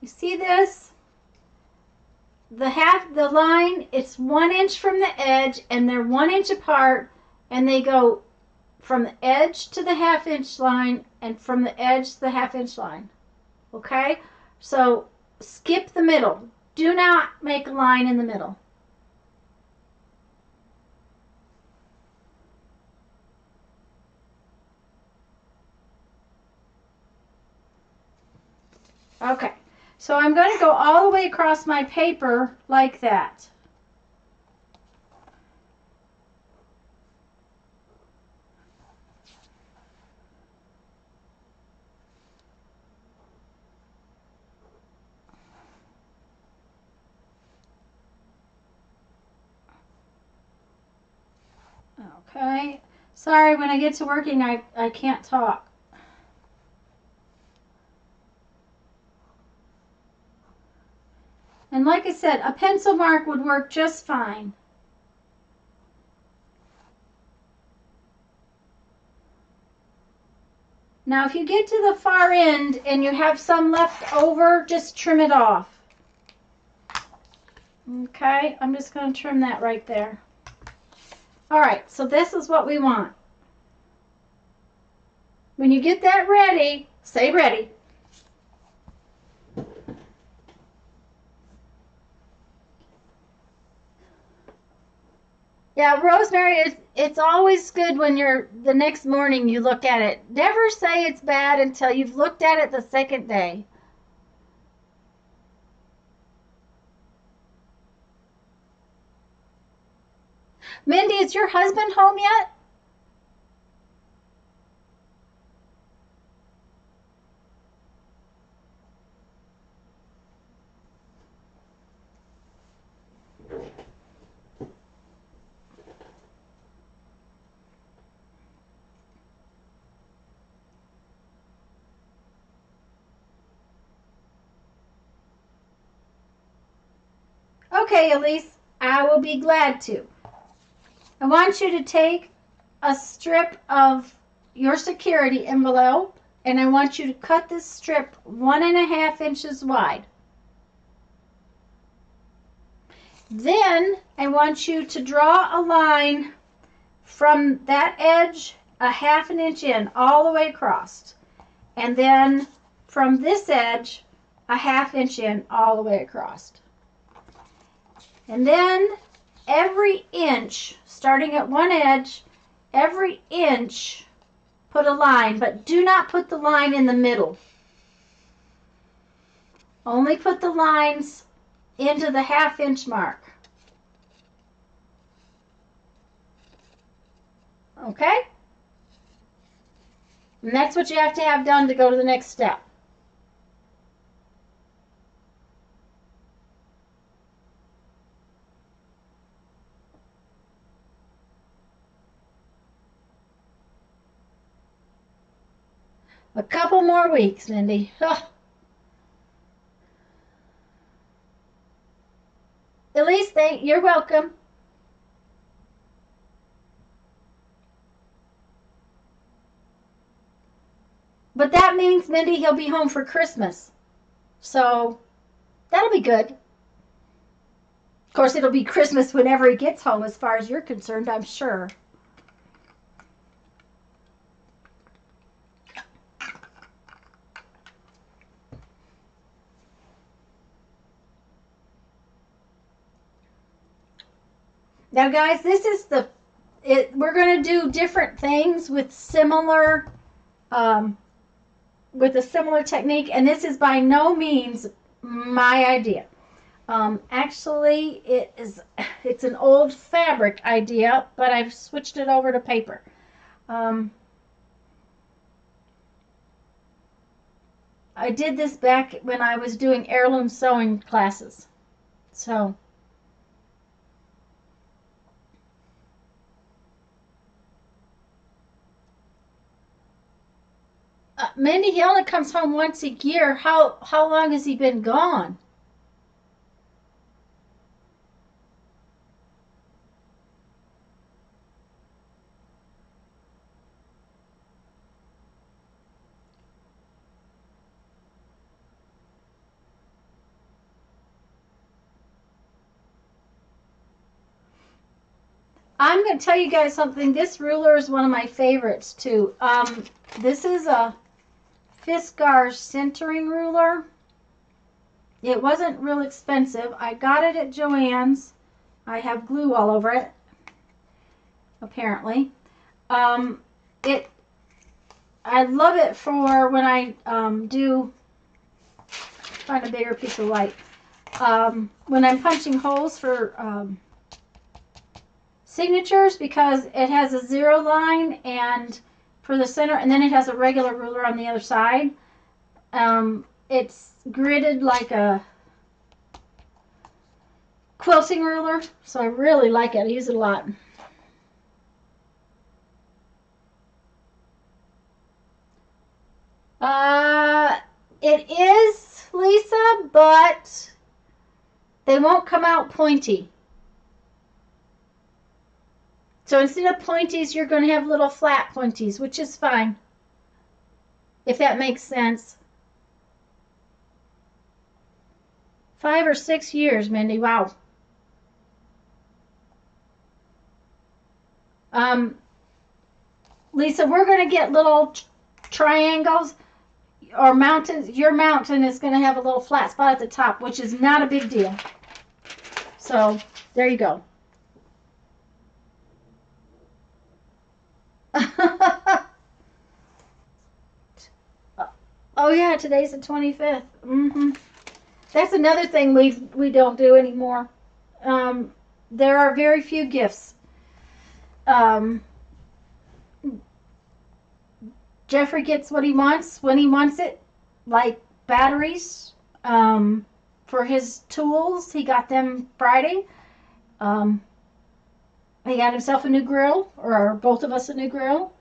You see this? The line, it's 1 inch from the edge, and they're 1 inch apart, and they go from the edge to the 1/2 inch line, and from the edge to the 1/2 inch line. Okay? So skip the middle. Do not make a line in the middle. Okay. So I'm going to go all the way across my paper like that. Okay. Sorry, when I get to working, I can't talk. And like I said, a pencil mark would work just fine. Now, if you get to the far end and you have some left over, just trim it off. Okay, I'm just going to trim that right there. All right, so this is what we want. When you get that ready, say ready. Yeah, Rosemary, it's always good when the next morning you look at it. Never say it's bad until you've looked at it the second day. Mindy, is your husband home yet? Okay, Elise, I will be glad to. I want you to take a strip of your security envelope, and I want you to cut this strip 1.5 inches wide. Then I want you to draw a line from that edge 1/2 inch in all the way across, and then from this edge 1/2 inch in all the way across. And then every inch, starting at one edge, every inch, put a line, but do not put the line in the middle. Only put the lines into the 1/2 inch mark. Okay? And that's what you have to have done to go to the next step. A couple more weeks, Mindy. Oh. Elise, you're welcome. But that means, Mindy, he'll be home for Christmas. So that'll be good. Of course, it'll be Christmas whenever he gets home, as far as you're concerned, I'm sure. Now, guys, this is we're going to do different things with a similar technique, and this is by no means my idea. Actually, it's an old fabric idea, but I've switched it over to paper. I did this back when I was doing heirloom sewing classes. So Mindy, he only comes home once a year. How long has he been gone? I'm going to tell you guys something. This ruler is one of my favorites, too. This is a Fiskars centering ruler. It wasn't real expensive. I got it at Joann's. I have glue all over it, apparently. I love it for when I find a bigger piece of light. When I'm punching holes for signatures, because it has a 0 line and for the center, and then it has a regular ruler on the other side. It's gridded like a quilting ruler, so I really like it. I use it a lot. It is, Lisa, but they won't come out pointy. So instead of pointies, you're going to have little flat pointies, which is fine, if that makes sense. 5 or 6 years, Mindy. Wow. Lisa, we're going to get little triangles or mountains. Your mountain is going to have a little flat spot at the top, which is not a big deal. So there you go. Oh yeah, today's the 25th. That's another thing we don't do anymore. There are very few gifts. Jeffrey gets what he wants when he wants it, like batteries for his tools. He got them Friday. He got himself a new grill, or both of us a new grill.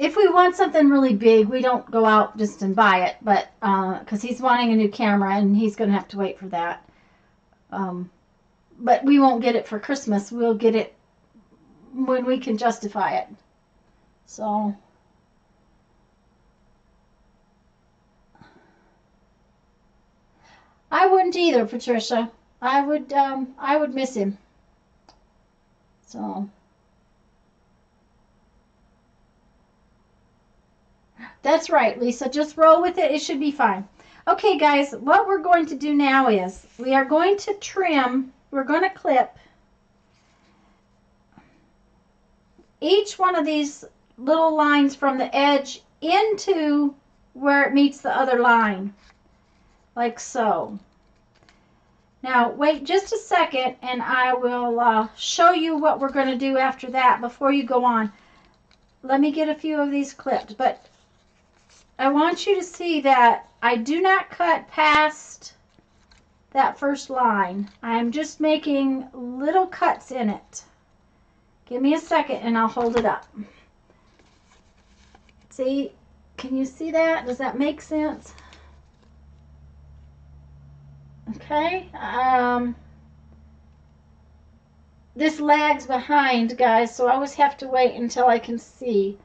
if we want something really big, we don't go out just and buy it, but because he's wanting a new camera and he's going to have to wait for that. But we won't get it for Christmas. We'll get it when we can justify it. So I wouldn't either, Patricia. I would miss him. So that's right, Lisa. Just roll with it. It should be fine. Okay, guys, what we're going to do now is we are going to trim. We're going to clip each one of these little lines from the edge into where it meets the other line, like so. Now, wait just a second, and I will show you what we're going to do after that before you go on. Let me get a few of these clipped, but I want you to see that I do not cut past that first line. I'm just making little cuts in it. Give me a second and I'll hold it up. See, can you see that? Does that make sense? Okay. This lags behind, guys, so I always have to wait until I can see.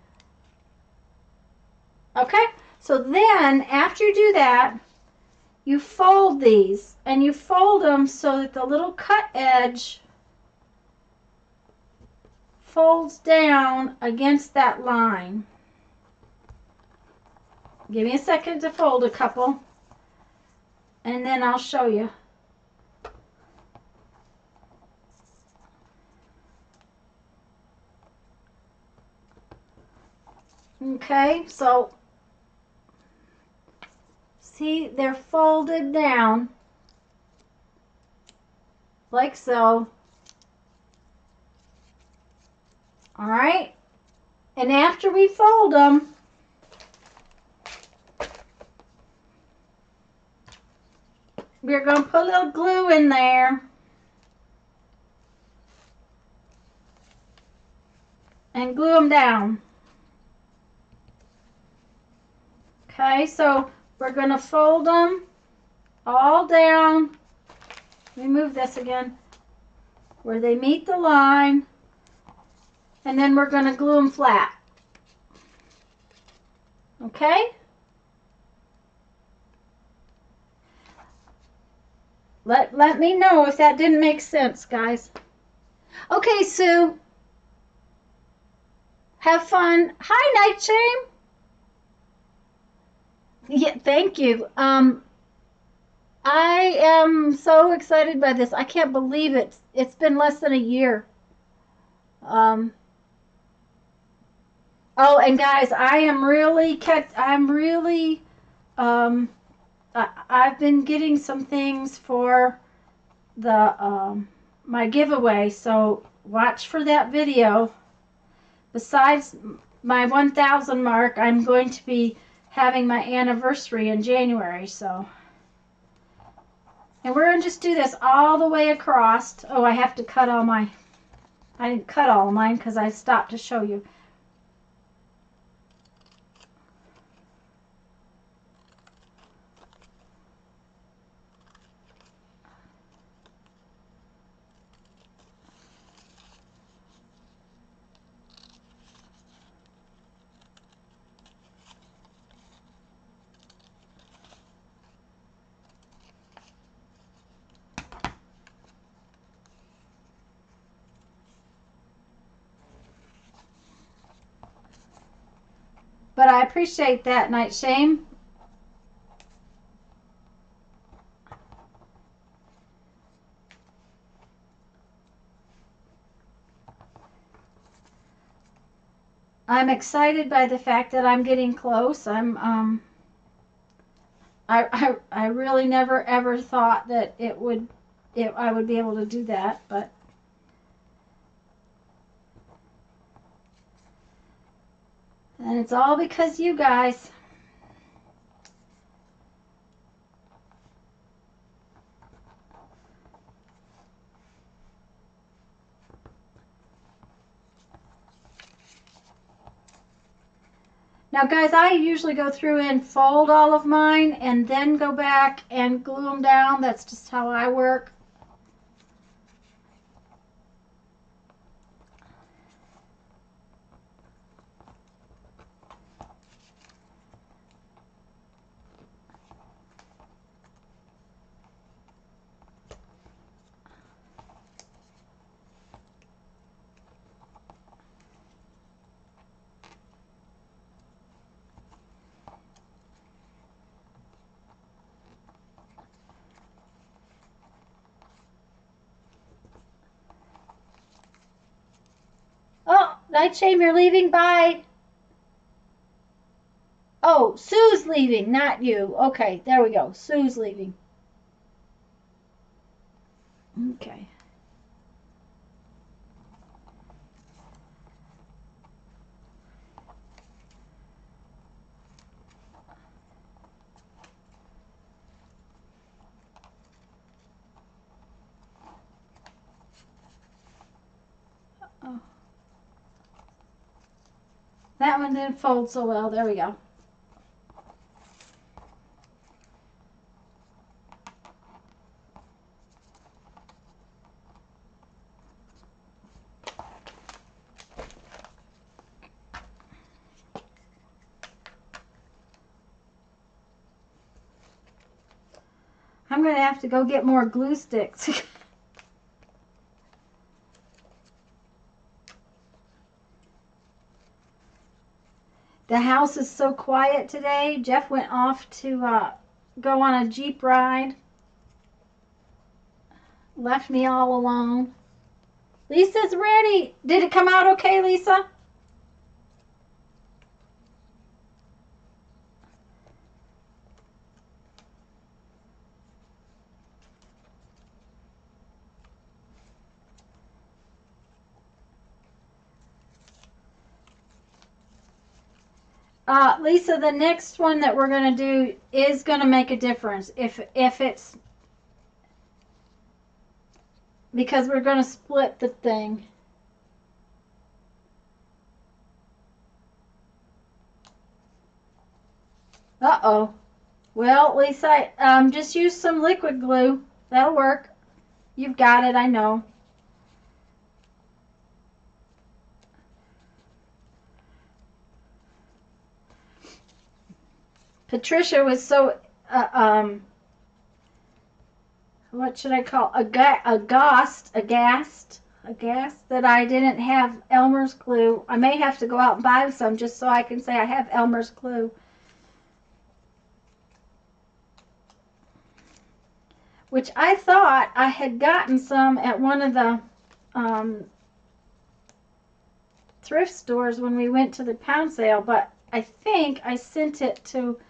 Okay, so then after you do that, you fold these, and you fold them so that the little cut edge folds down against that line. Give me a second to fold a couple, and then I'll show you. Okay, so see, they're folded down like so. All right, and after we fold them, we're going to put a little glue in there and glue them down. Okay, so we're going to fold them all down. Let me move this again. Where they meet the line. And then we're going to glue them flat. Okay? Let me know if that didn't make sense, guys. Okay, Sue. Have fun. Hi, Nightshame. Yeah, thank you. I am so excited by this. I can't believe it. It's been less than a year. Oh, and guys, I've been getting some things for the my giveaway, so watch for that video. Besides my 1,000 mark, I'm going to be having my anniversary in January, so. And we're going to just do this all the way across. Oh, I have to cut all my, I didn't cut all of mine because I stopped to show you. But I appreciate that, Nightshame. I'm excited by the fact that I'm getting close. I really never ever thought that I would be able to do that, but and it's all because you guys. Now guys, I usually go through and fold all of mine and then go back and glue them down. That's just how I work. Oh, Nightshade, you're leaving. Bye. Oh, Sue's leaving, not you. Okay, there we go. Sue's leaving. Okay. Oh. That one didn't fold so well. There we go. I'm going to have to go get more glue sticks. The house is so quiet today. Jeff went off to go on a Jeep ride. Left me all alone. Lisa's ready. Did it come out okay, Lisa? Lisa, the next one that we're going to do is going to make a difference. If it's... Because we're going to split the thing. Uh-oh. Well, Lisa, just use some liquid glue. That'll work. You've got it, I know. Patricia was so, what should I call, aghast that I didn't have Elmer's glue. I may have to go out and buy some just so I can say I have Elmer's glue. Which I thought I had gotten some at one of the thrift stores when we went to the pound sale, but I think I sent it to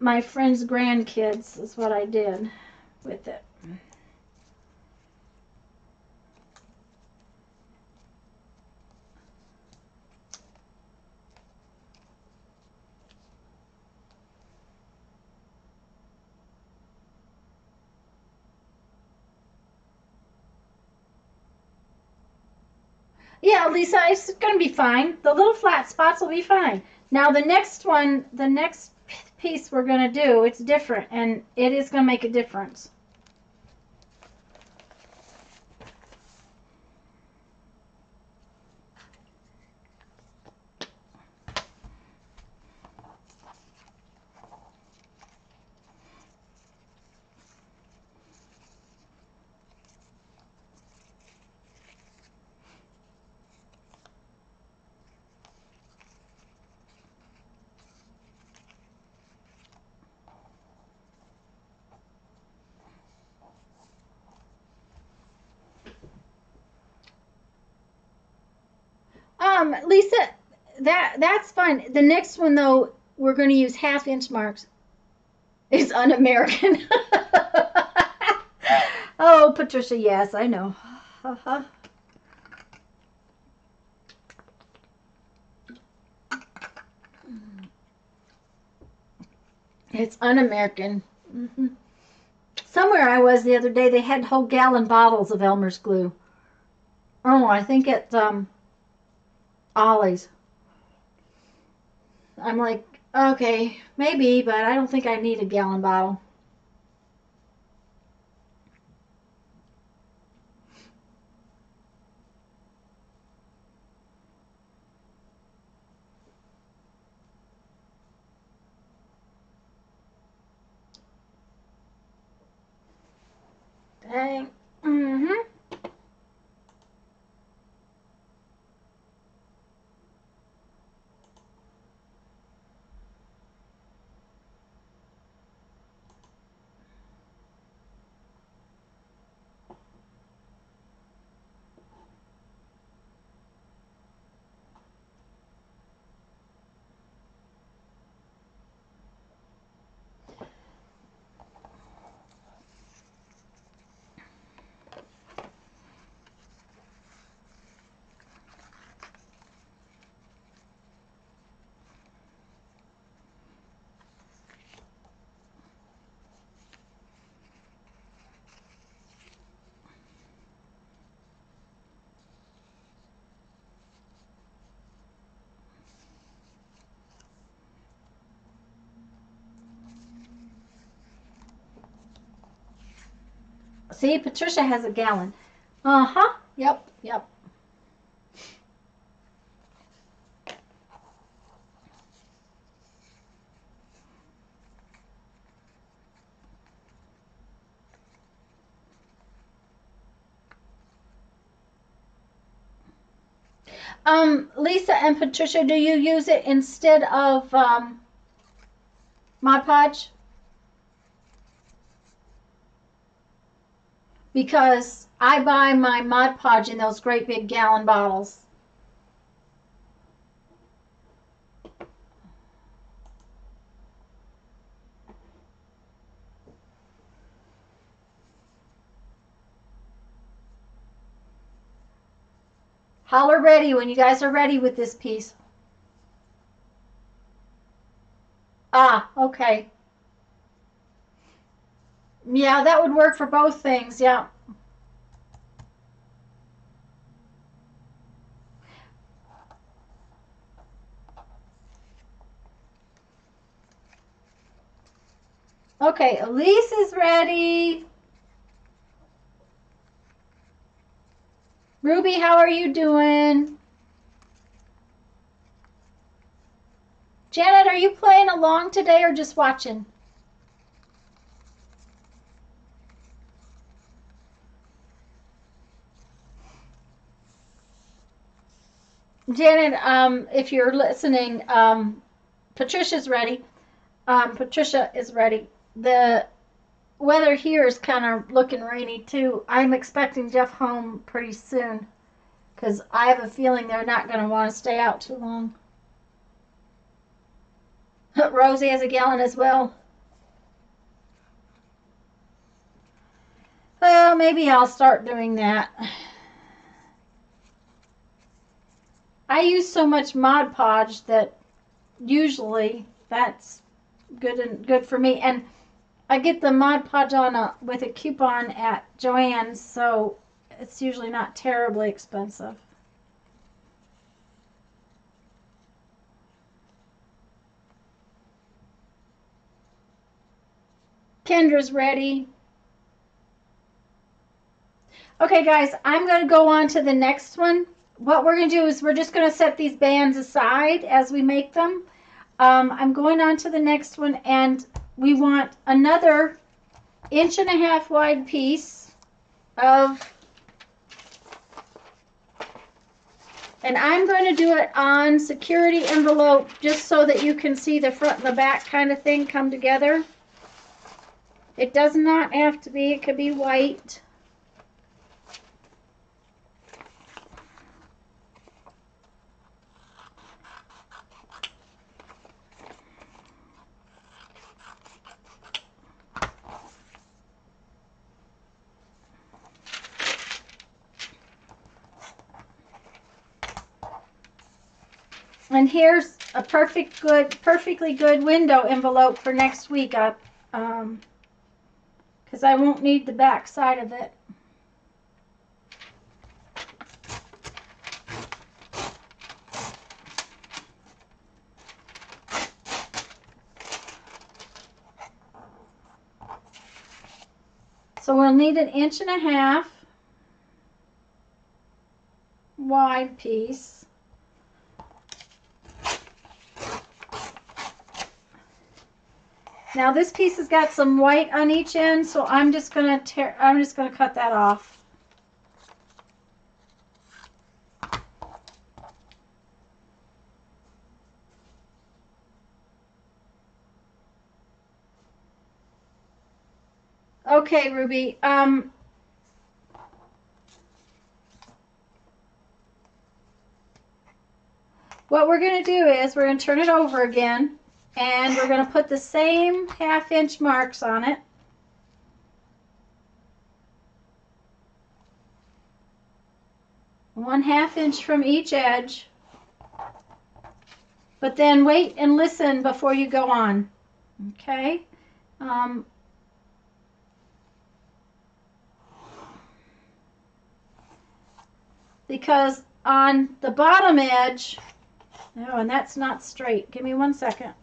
my friend's grandkids is what I did with it. Yeah, Lisa, it's going to be fine. The little flat spots will be fine. Now the next one, the next piece we're going to do, it's different, and it is going to make a difference. Lisa, that's fine. The next one though, we're going to use 1/2 inch marks. It's un-American. Oh, Patricia, yes, I know. It's un-American. Somewhere I was the other day, they had whole gallon bottles of Elmer's glue. Oh, I think it's Ollie's. I'm like, okay, maybe, but I don't think I need a gallon bottle. Dang. Mm-hmm. See, Patricia has a gallon. Uh-huh. Yep, yep. Lisa and Patricia, do you use it instead of Mod Podge? Because I buy my Mod Podge in those great big gallon bottles. Holler ready when you guys are ready with this piece. Ah, okay. Yeah, that would work for both things, yeah. Okay, Elise is ready. Ruby, how are you doing? Janet, are you playing along today or just watching? Janet, if you're listening, Patricia's ready. Patricia is ready. The weather here is kind of looking rainy too. I'm expecting Jeff home pretty soon because I have a feeling they're not going to want to stay out too long. Rosie has a gallon as well. Well, maybe I'll start doing that. I use so much Mod Podge that usually that's good for me. And I get the Mod Podge on with a coupon at Joann's, so it's usually not terribly expensive. Kendra's ready. Okay, guys, I'm going to go on to the next one. What we're going to do is we're just going to set these bands aside as we make them. I'm going on to the next one, and we want another 1.5 inch wide piece of, and I'm going to do it on security envelope just so that you can see the front and the back kind of thing come together. It does not have to be, it could be white. And here's a perfectly good window envelope for next week up, because I won't need the back side of it. So we'll need an 1.5 inch wide piece. Now this piece has got some white on each end, so I'm just gonna cut that off. Okay, Ruby. What we're going to do is we're going to turn it over again, and we're going to put the same 1/2 inch marks on it. One 1/2 inch from each edge. But then wait and listen before you go on. Okay? Because on the bottom edge, oh, and that's not straight. Give me 1 second.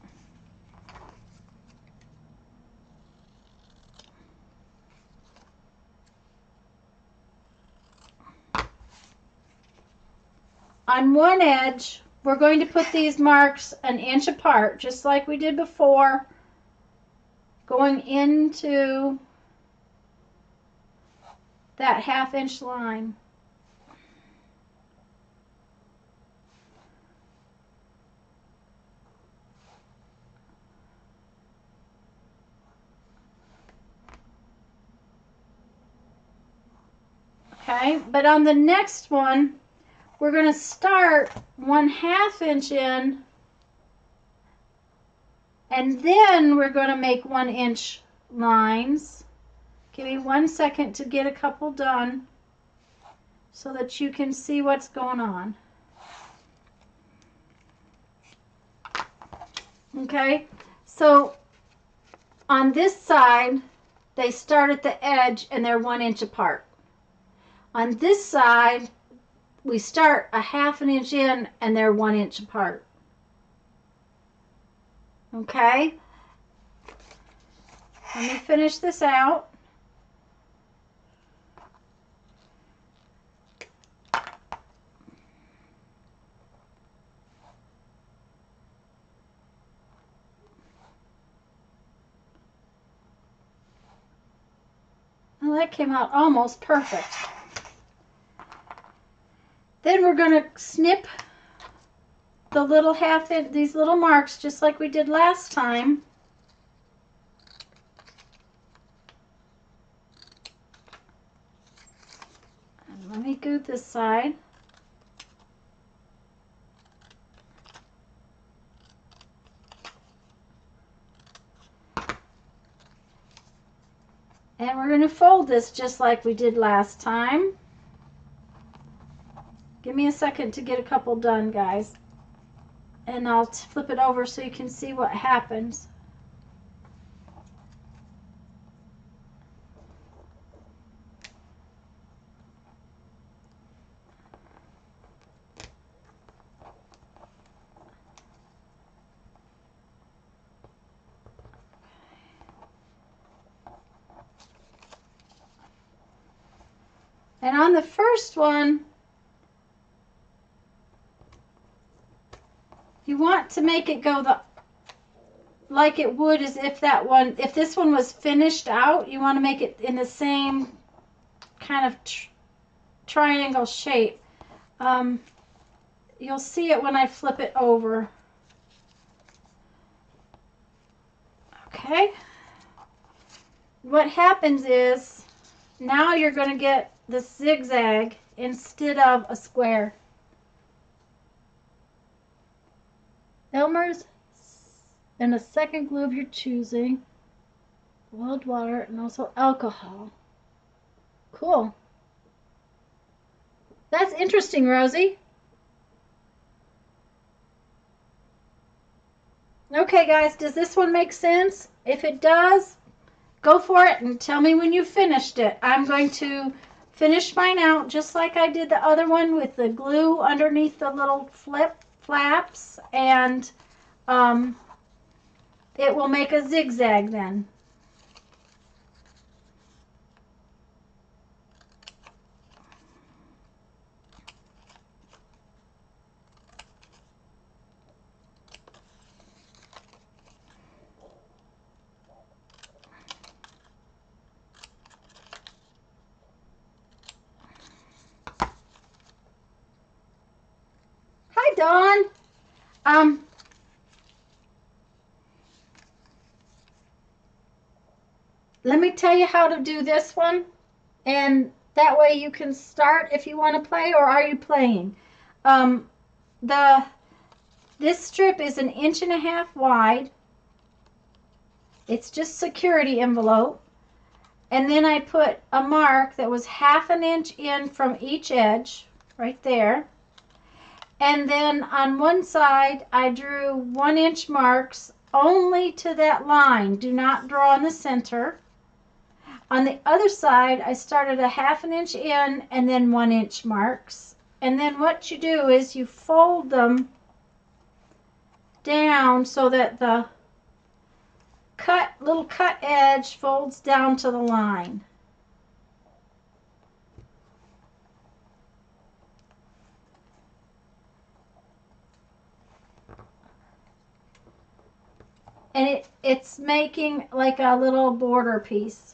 On one edge, we're going to put these marks 1 inch apart, just like we did before, going into that 1/2 inch line. Okay, but on the next one, we're going to start 1/2 inch in, and then we're going to make 1 inch lines. Give me 1 second to get a couple done so that you can see what's going on. Okay, so on this side, they start at the edge and they're 1 inch apart. On this side, we start 1/2 inch in and they're 1 inch apart. Okay, let me finish this out. Well, that came out almost perfect. Then we're going to snip the little these little marks just like we did last time. And let me go this side. And we're going to fold this just like we did last time. Give me a second to get a couple done, guys. And I'll flip it over so you can see what happens. And on the first one, you want to make it go like it would as if if this one was finished out, you want to make it in the same kind of triangle shape. You'll see it when I flip it over. Okay. What happens is now you're going to get the zigzag instead of a square. Elmer's and a second glue of your choosing, boiled water, and also alcohol. Cool. That's interesting, Rosie. Okay, guys, does this one make sense? If it does, go for it and tell me when you finished it. I'm going to finish mine out just like I did the other one with the glue underneath the little flaps, and it will make a zigzag then. Dawn. Let me tell you how to do this one, and that way you can start if you want to play, or are you playing? This strip is 1.5 inches wide. It's just security envelope. And then I put a mark that was 1/2 inch in from each edge, right there. And then on one side, I drew 1-inch marks only to that line. Do not draw in the center. On the other side, I started 1/2 inch in and then 1-inch marks. And then what you do is you fold them down so that the little cut edge folds down to the line. And it's making like a little border piece.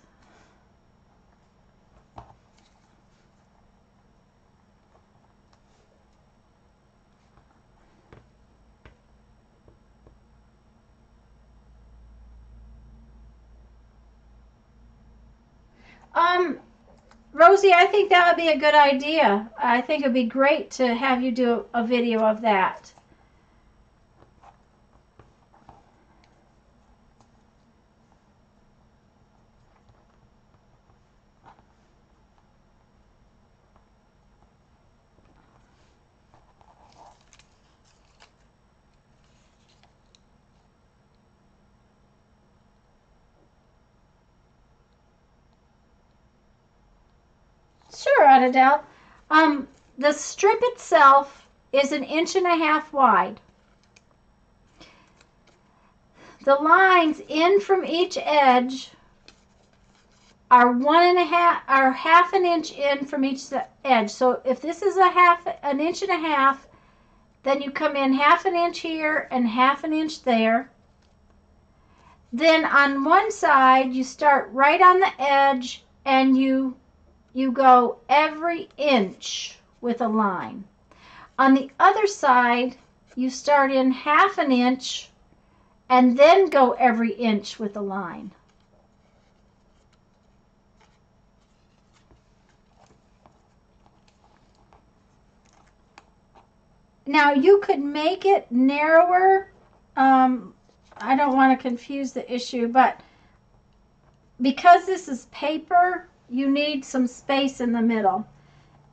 Rosie, I think that would be a good idea. I think it would be great to have you do a video of that. Sure, Adele. The strip itself is 1.5 inches wide. The lines in from each edge are 1.5 inch in from each edge. So if this is 1.5 inches, then you come in 1/2 inch here and 1/2 inch there. Then on one side, you start right on the edge and you go every inch with a line. On the other side, you start in 1/2 inch and then go every inch with a line. Now you could make it narrower. I don't want to confuse the issue, but because this is paper, you need some space in the middle.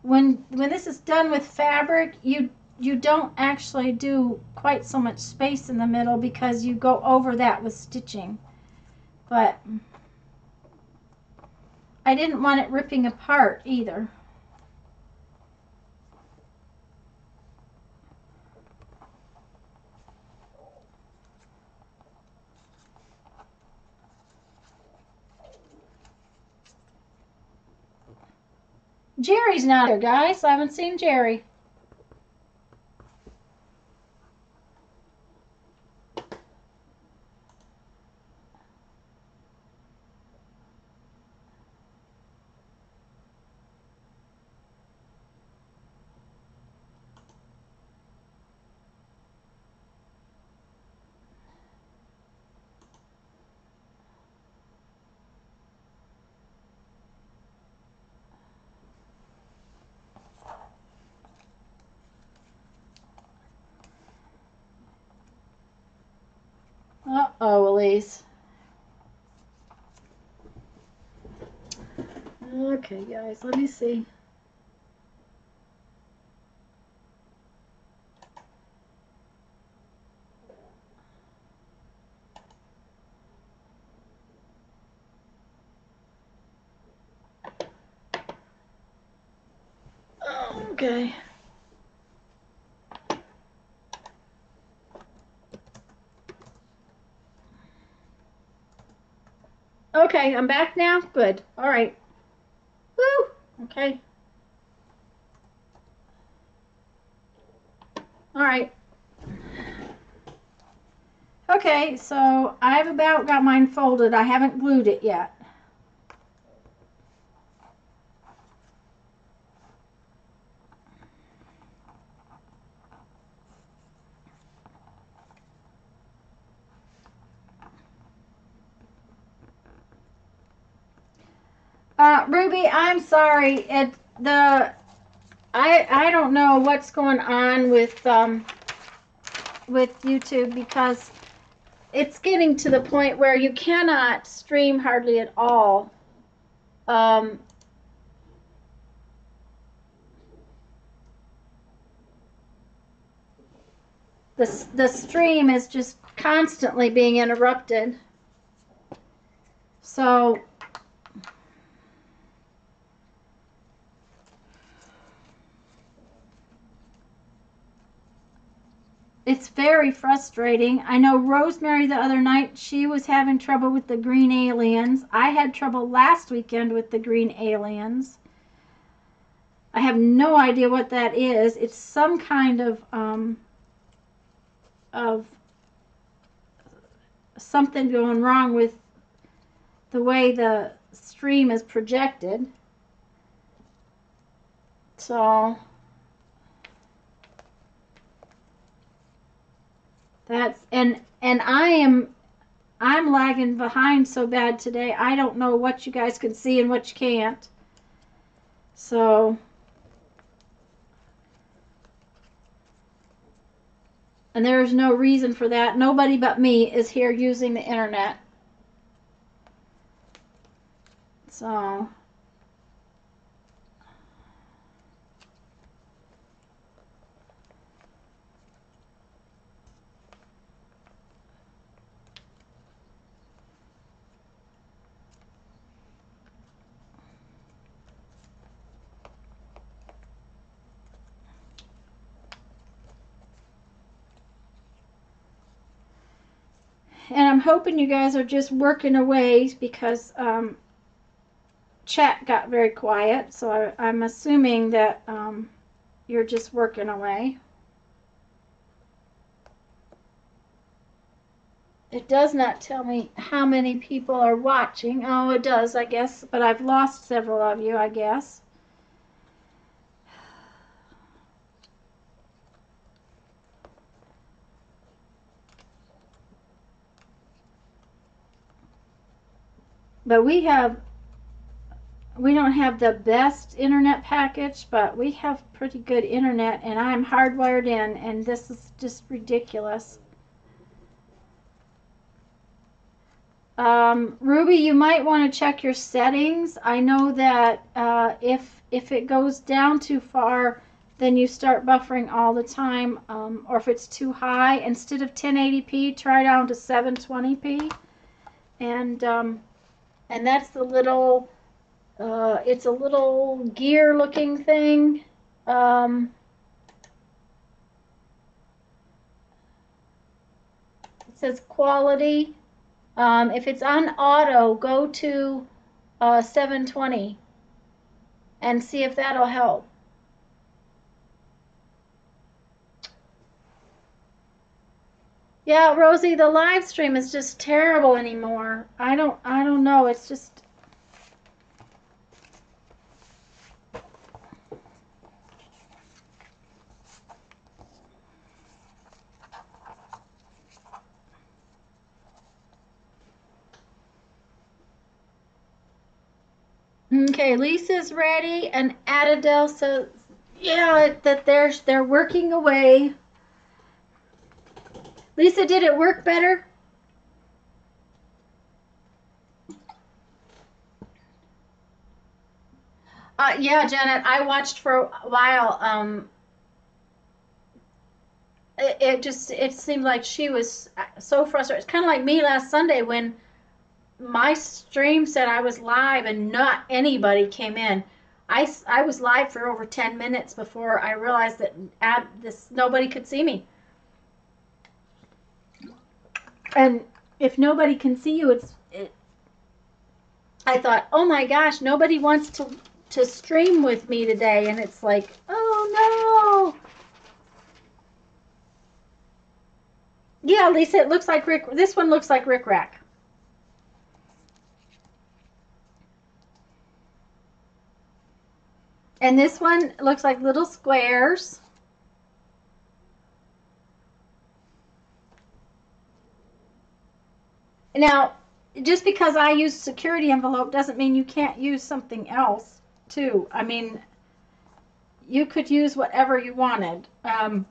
When this is done with fabric, you don't actually do quite so much space in the middle because you go over that with stitching. But I didn't want it ripping apart either. Jerry's not here, guys. I haven't seen Jerry. Uh-oh, Elise. Okay, guys, let me see. Okay. Okay, I'm back now. Good. All right. Woo! Okay. All right. Okay, so I've about got mine folded. I haven't glued it yet. Ruby, I'm sorry. I don't know what's going on with YouTube, because it's getting to the point where you cannot stream hardly at all. The stream is just constantly being interrupted. So it's very frustrating. I know Rosemary the other night, she was having trouble with the green aliens. I had trouble last weekend with the green aliens. I have no idea what that is. It's some kind of something going wrong with the way the stream is projected. So that's and I'm lagging behind so bad today. I don't know what you guys can see and what you can't. So and there's no reason for that. Nobody but me is here using the internet. So and I'm hoping you guys are just working away, because chat got very quiet, so I'm assuming that you're just working away. It does not tell me how many people are watching. Oh, it does, I guess, but I've lost several of you, I guess. But we don't have the best internet package, but we have pretty good internet, and I'm hardwired in, and this is just ridiculous. Ruby, you might want to check your settings. I know that if it goes down too far, then you start buffering all the time, or if it's too high, instead of 1080p, try down to 720p, and that's the little, it's a little gear looking thing. It says quality. If it's on auto, go to 720 and see if that'll help. Yeah, Rosie, the live stream is just terrible anymore. I don't know. It's just okay. Lisa's ready, and Adadel says, yeah, that they're working away. Lisa, did it work better? Yeah, Janet, I watched for a while. It seemed like she was so frustrated. It's kind of like me last Sunday when my stream said I was live and not anybody came in. I was live for over 10 minutes before I realized that nobody could see me. And if nobody can see you, I thought, oh my gosh, nobody wants to stream with me today, and it's like, oh no. Yeah, Lisa, it looks like Rick. This one looks like Rick Rack. And this one looks like little squares. Now, just because I use security envelope doesn't mean you can't use something else too. I mean, you could use whatever you wanted. No,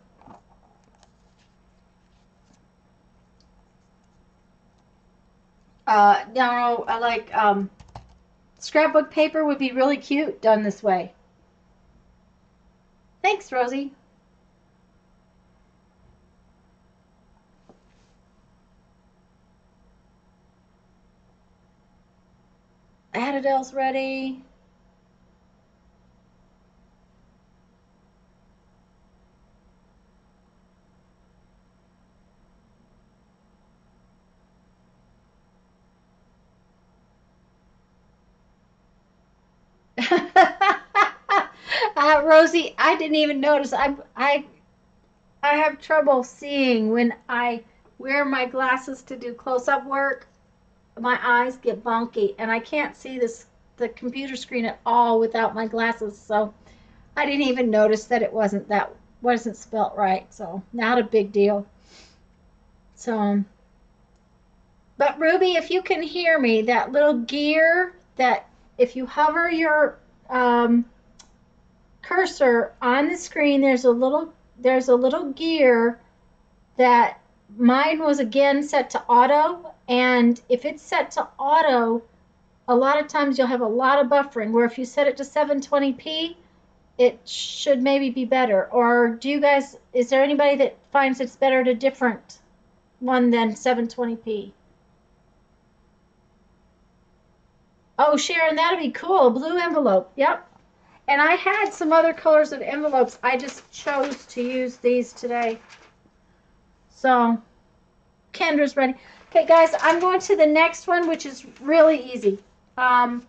I like scrapbook paper would be really cute done this way. Thanks, Rosie. Adele's ready. Rosie, I didn't even notice. I have trouble seeing when I wear my glasses to do close-up work. My eyes get bonky, and I can't see the computer screen at all without my glasses. So I didn't even notice that it wasn't spelt right. So not a big deal. So, but Ruby, if you can hear me, that little gear that if you hover your cursor on the screen, there's a little gear that mine was again set to auto, and if it's set to auto, a lot of times you'll have a lot of buffering, where if you set it to 720p, it should maybe be better. Or do you guys, is there anybody that finds it's better to different one than 720p? Oh, Sharon, that'd be cool. Blue envelope. Yep. And I had some other colors of envelopes. I just chose to use these today. So, Kendra's ready. Okay, guys, I'm going to the next one, which is really easy. What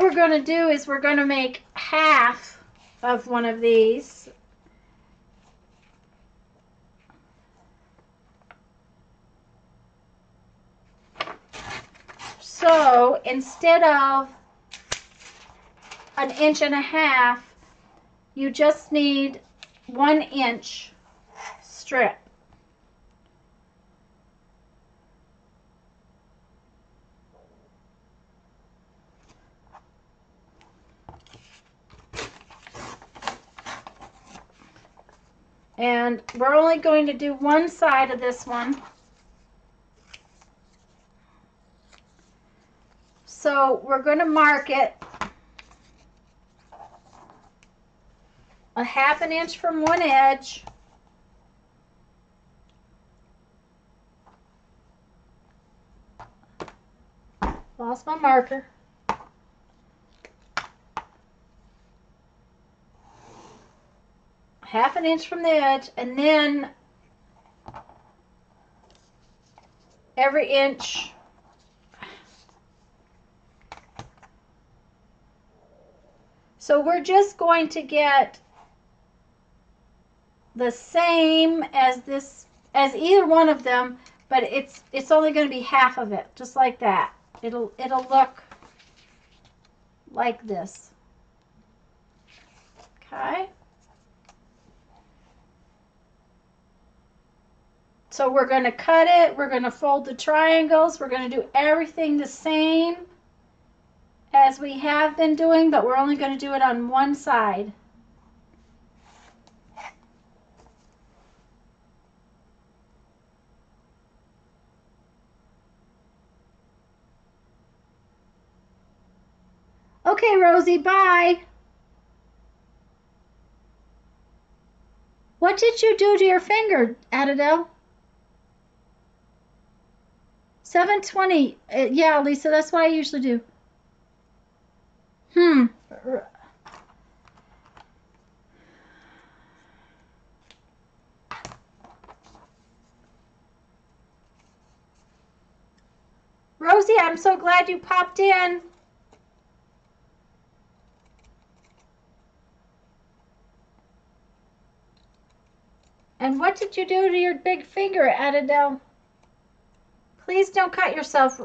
we're going to do is we're going to make half of one of these. So, instead of 1.5 inches, you just need 1 inch strip. And we're only going to do one side of this one. So we're going to mark it 1/2 inch from one edge. Lost my marker. Half an inch from the edge, and then every inch so we're just going to get the same as this, as either one of them, but it's only going to be half of it, just like that. It'll look like this. Okay. So we're going to cut it, we're going to fold the triangles, we're going to do everything the same as we have been doing, but we're only going to do it on one side. Okay, Rosie, bye. What did you do to your finger, Adele? 720. Yeah, Lisa, that's what I usually do. Rosie, I'm so glad you popped in. And what did you do to your big finger, Adele? Please don't cut yourself.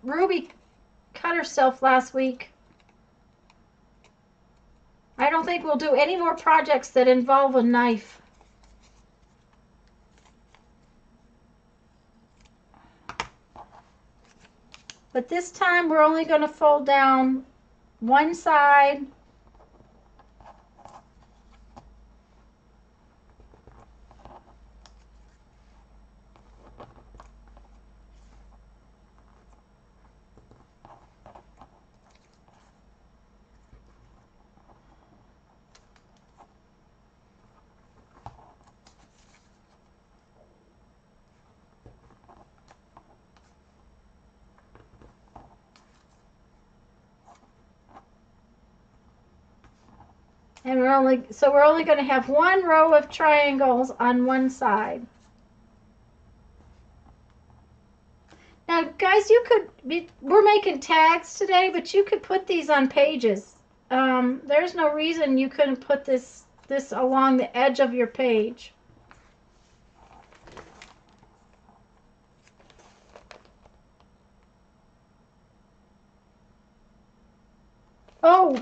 Ruby cut herself last week. I don't think we'll do any more projects that involve a knife. But this time we're only going to fold down one side. And we're only going to have one row of triangles on one side. Now, guys, we're making tags today, but you could put these on pages. There's no reason you couldn't put this along the edge of your page. Oh,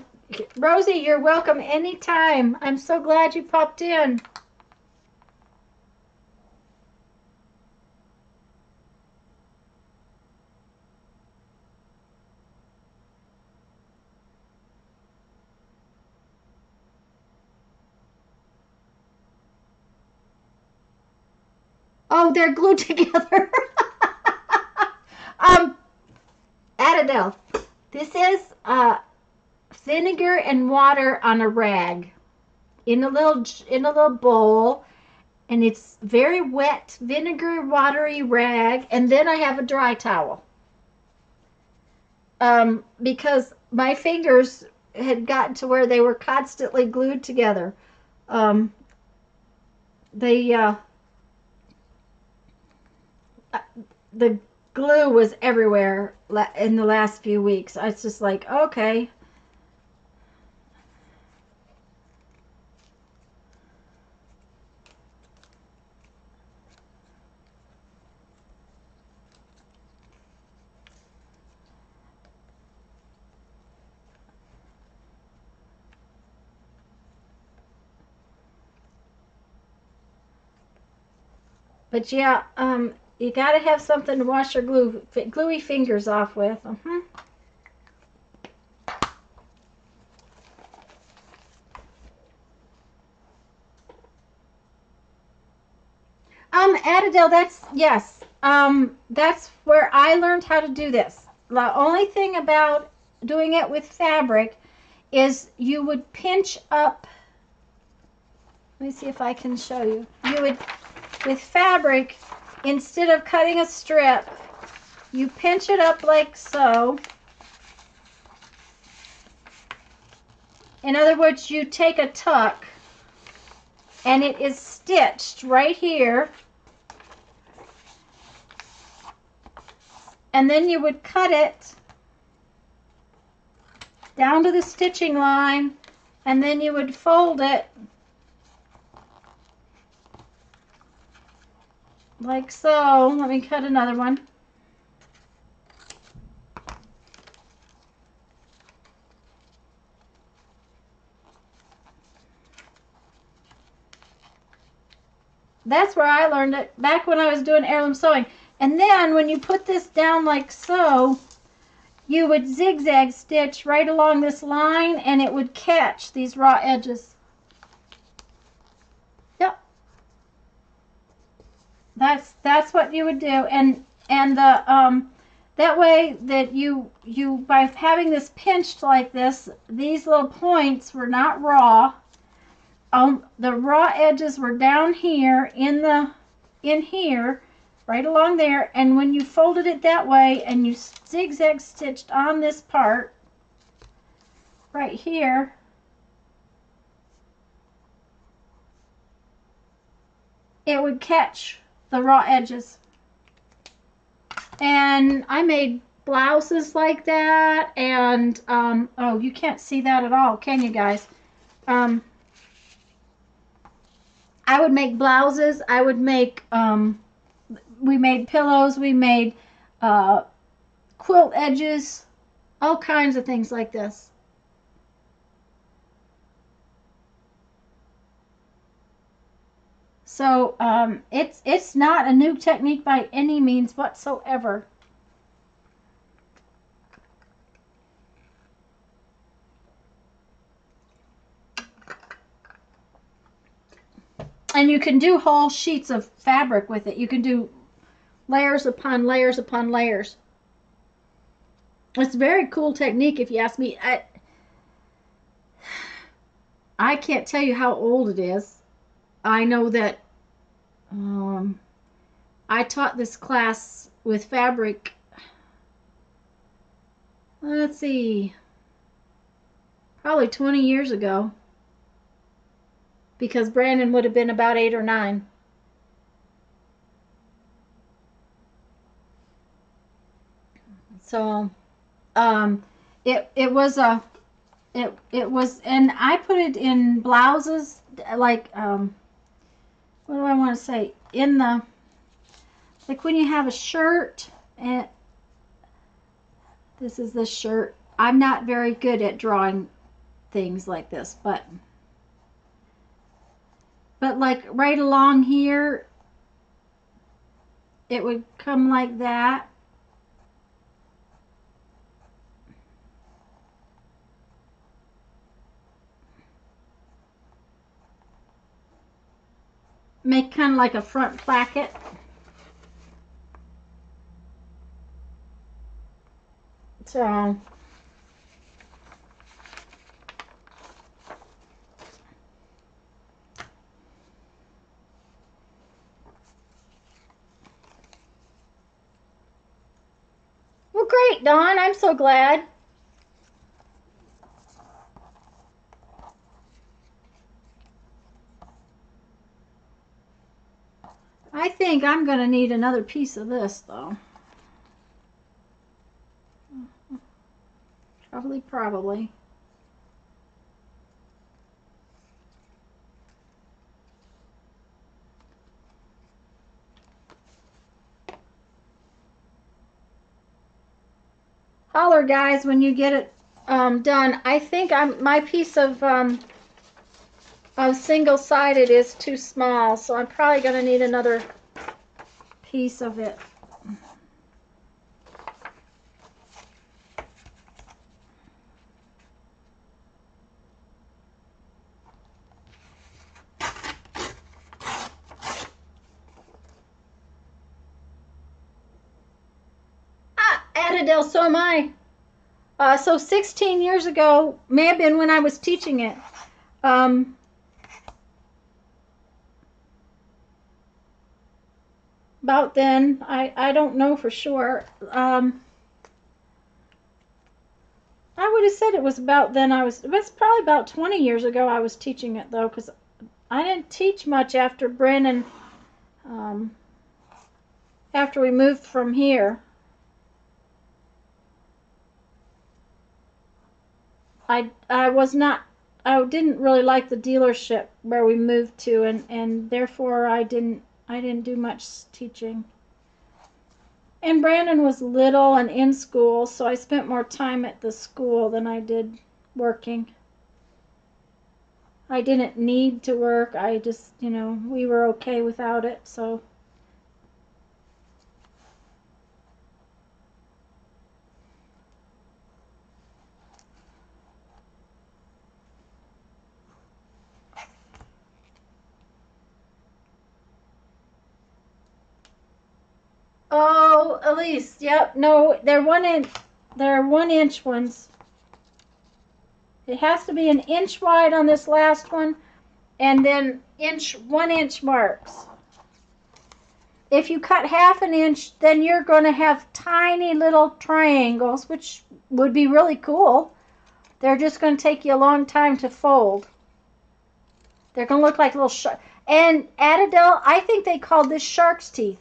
Rosie, you're welcome anytime. I'm so glad you popped in. Oh, they're glued together. Adele, this is vinegar and water on a rag in a little bowl, and it's very wet, vinegar watery rag, and then I have a dry towel. Because my fingers had gotten to where they were constantly glued together. The glue was everywhere in the last few weeks. I was just like, okay. But yeah, you got to have something to wash your gluey fingers off with. Adele, yes. That's where I learned how to do this. The only thing about doing it with fabric is you would pinch up. Let me see if I can show you. You would, with fabric, instead of cutting a strip, you pinch it up like so. In other words, you take a tuck, and it is stitched right here. And then you would cut it down to the stitching line, and then you would fold it like so. Let me cut another one. That's where I learned it, back when I was doing heirloom sewing. And then when you put this down like so, you would zigzag stitch right along this line, and it would catch these raw edges. Yep. That's what you would do. And that way that you by having this pinched like this, these little points were not raw. The raw edges were down here in here, right along there, and when you folded it that way and you zigzag stitched on this part right here, it would catch the raw edges. And I made blouses like that, and oh, you can't see that at all, can you guys? I would make blouses. I would make, we made pillows. We made quilt edges. All kinds of things like this. So it's not a new technique by any means whatsoever. And you can do whole sheets of fabric with it. You can do layers upon layers upon layers. It's a very cool technique if you ask me. I can't tell you how old it is. I know that I taught this class with fabric, let's see, probably 20 years ago, because Brandon would have been about 8 or 9. So it was a it was, and I put it in blouses, like what do I want to say, in the, like when you have a shirt, and this is the shirt. I'm not very good at drawing things like this, but like right along here, it would come like that. Make kind of like a front placket. So well, great, Dawn. I'm so glad. I think I'm going to need another piece of this, though. Probably. Holler, guys, when you get it done. I think my piece of single-sided is too small, so I'm probably going to need another piece of it. Adele, so am I. So 16 years ago, may have been when I was teaching it. About then, I don't know for sure. I would have said it was about then. It was probably about 20 years ago I was teaching it, though, because I didn't teach much after Brennan, after we moved from here. I didn't really like the dealership where we moved to, and therefore I didn't do much teaching. And Brandon was little and in school, so I spent more time at the school than I did working. I didn't need to work. I just, we were okay without it, so. Oh, Elise, yep, no, they're 1-inch ones. It has to be an inch wide on this last one, and then 1-inch marks. If you cut half an inch, then you're going to have tiny little triangles, which would be really cool. They're just going to take you a long time to fold. They're going to look like little sharks. And Adele, I think they called this shark's teeth,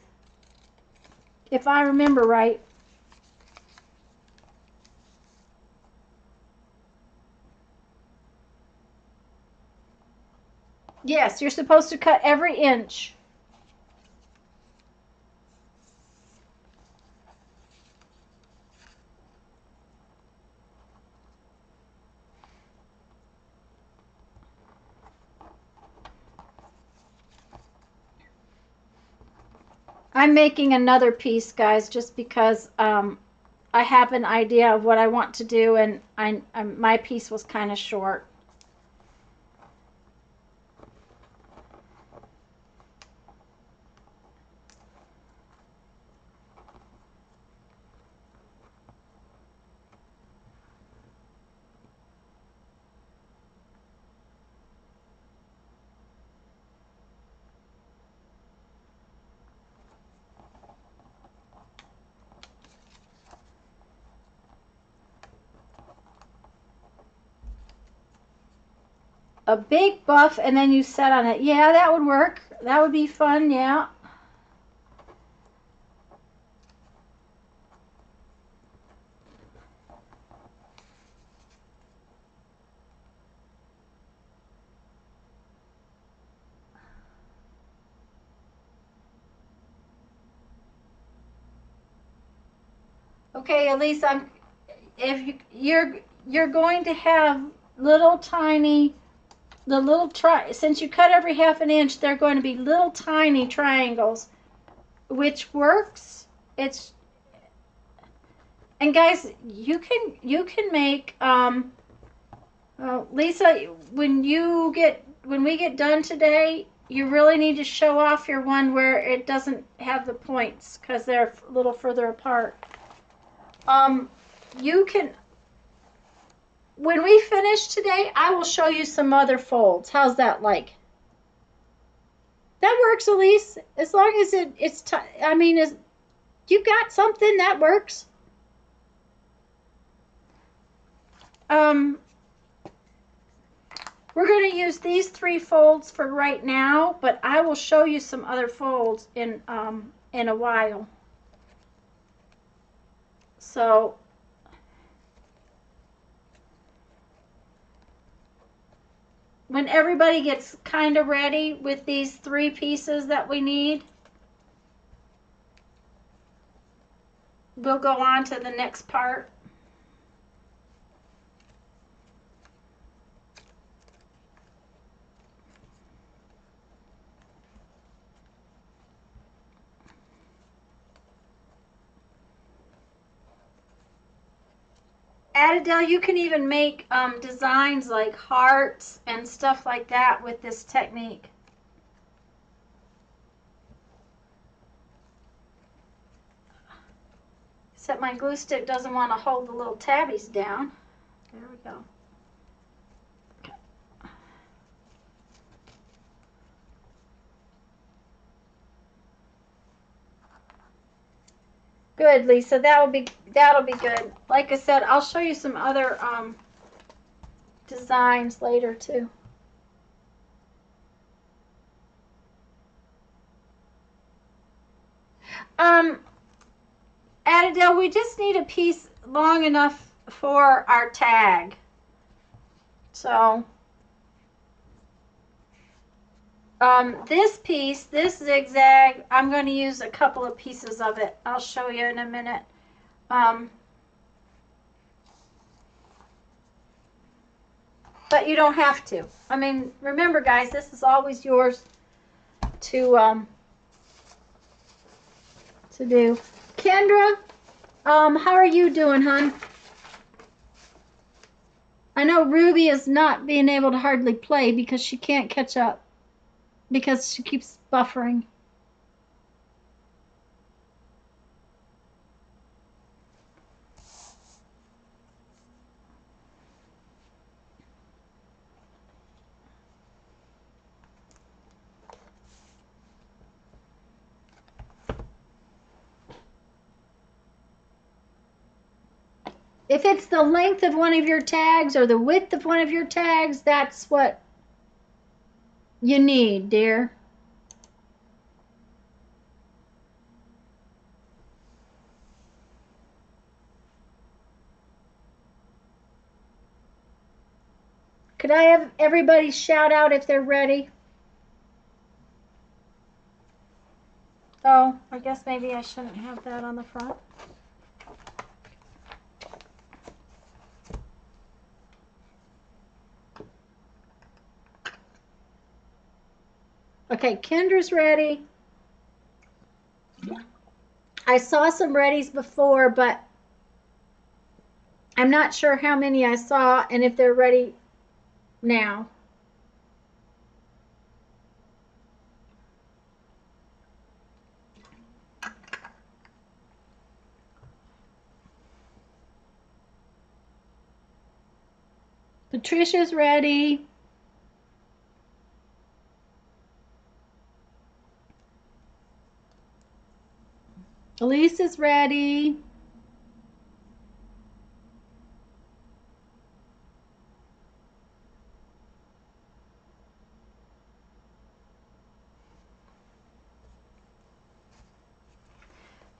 if I remember right. Yes, you're supposed to cut every inch. I'm making another piece, guys, just because I have an idea of what I want to do, and my piece was kind of short. a big buff and then you set on it. Yeah, that would work. That would be fun, yeah. Okay, Elise, if you're going to have little tiny, since you cut every half an inch, they're going to be little tiny triangles, which works. And guys, you can make Lisa, when we get done today, you really need to show off your one where it doesn't have the points because they're a little further apart. You can, when we finish today, I will show you some other folds. How's that like? That works, Elise. As long as I mean, you got something that works. We're going to use these 3 folds for right now, but I will show you some other folds in a while. So when everybody gets kind of ready with these 3 pieces that we need, we'll go on to the next part. Adele, you can even make designs like hearts and stuff like that with this technique. Except my glue stick doesn't want to hold the little tabbies down. There we go. Good, Lisa. That'll be good. Like I said, I'll show you some other designs later too. Adele, we just need a piece long enough for our tag. So this piece, this zigzag, I'm going to use a couple of pieces of it. I'll show you in a minute. But you don't have to. I mean, remember, guys, this is always yours to do. Kendra, how are you doing, hon? I know Ruby is not being able to hardly play because she can't catch up because she keeps buffering. If it's the length of one of your tags or the width of one of your tags, that's what you need, dear. Could I have everybody shout out if they're ready? Oh, I guess maybe I shouldn't have that on the front. Okay, Kendra's ready. I saw some readies before, but I'm not sure how many I saw and if they're ready now. Patricia's ready. Elise is ready.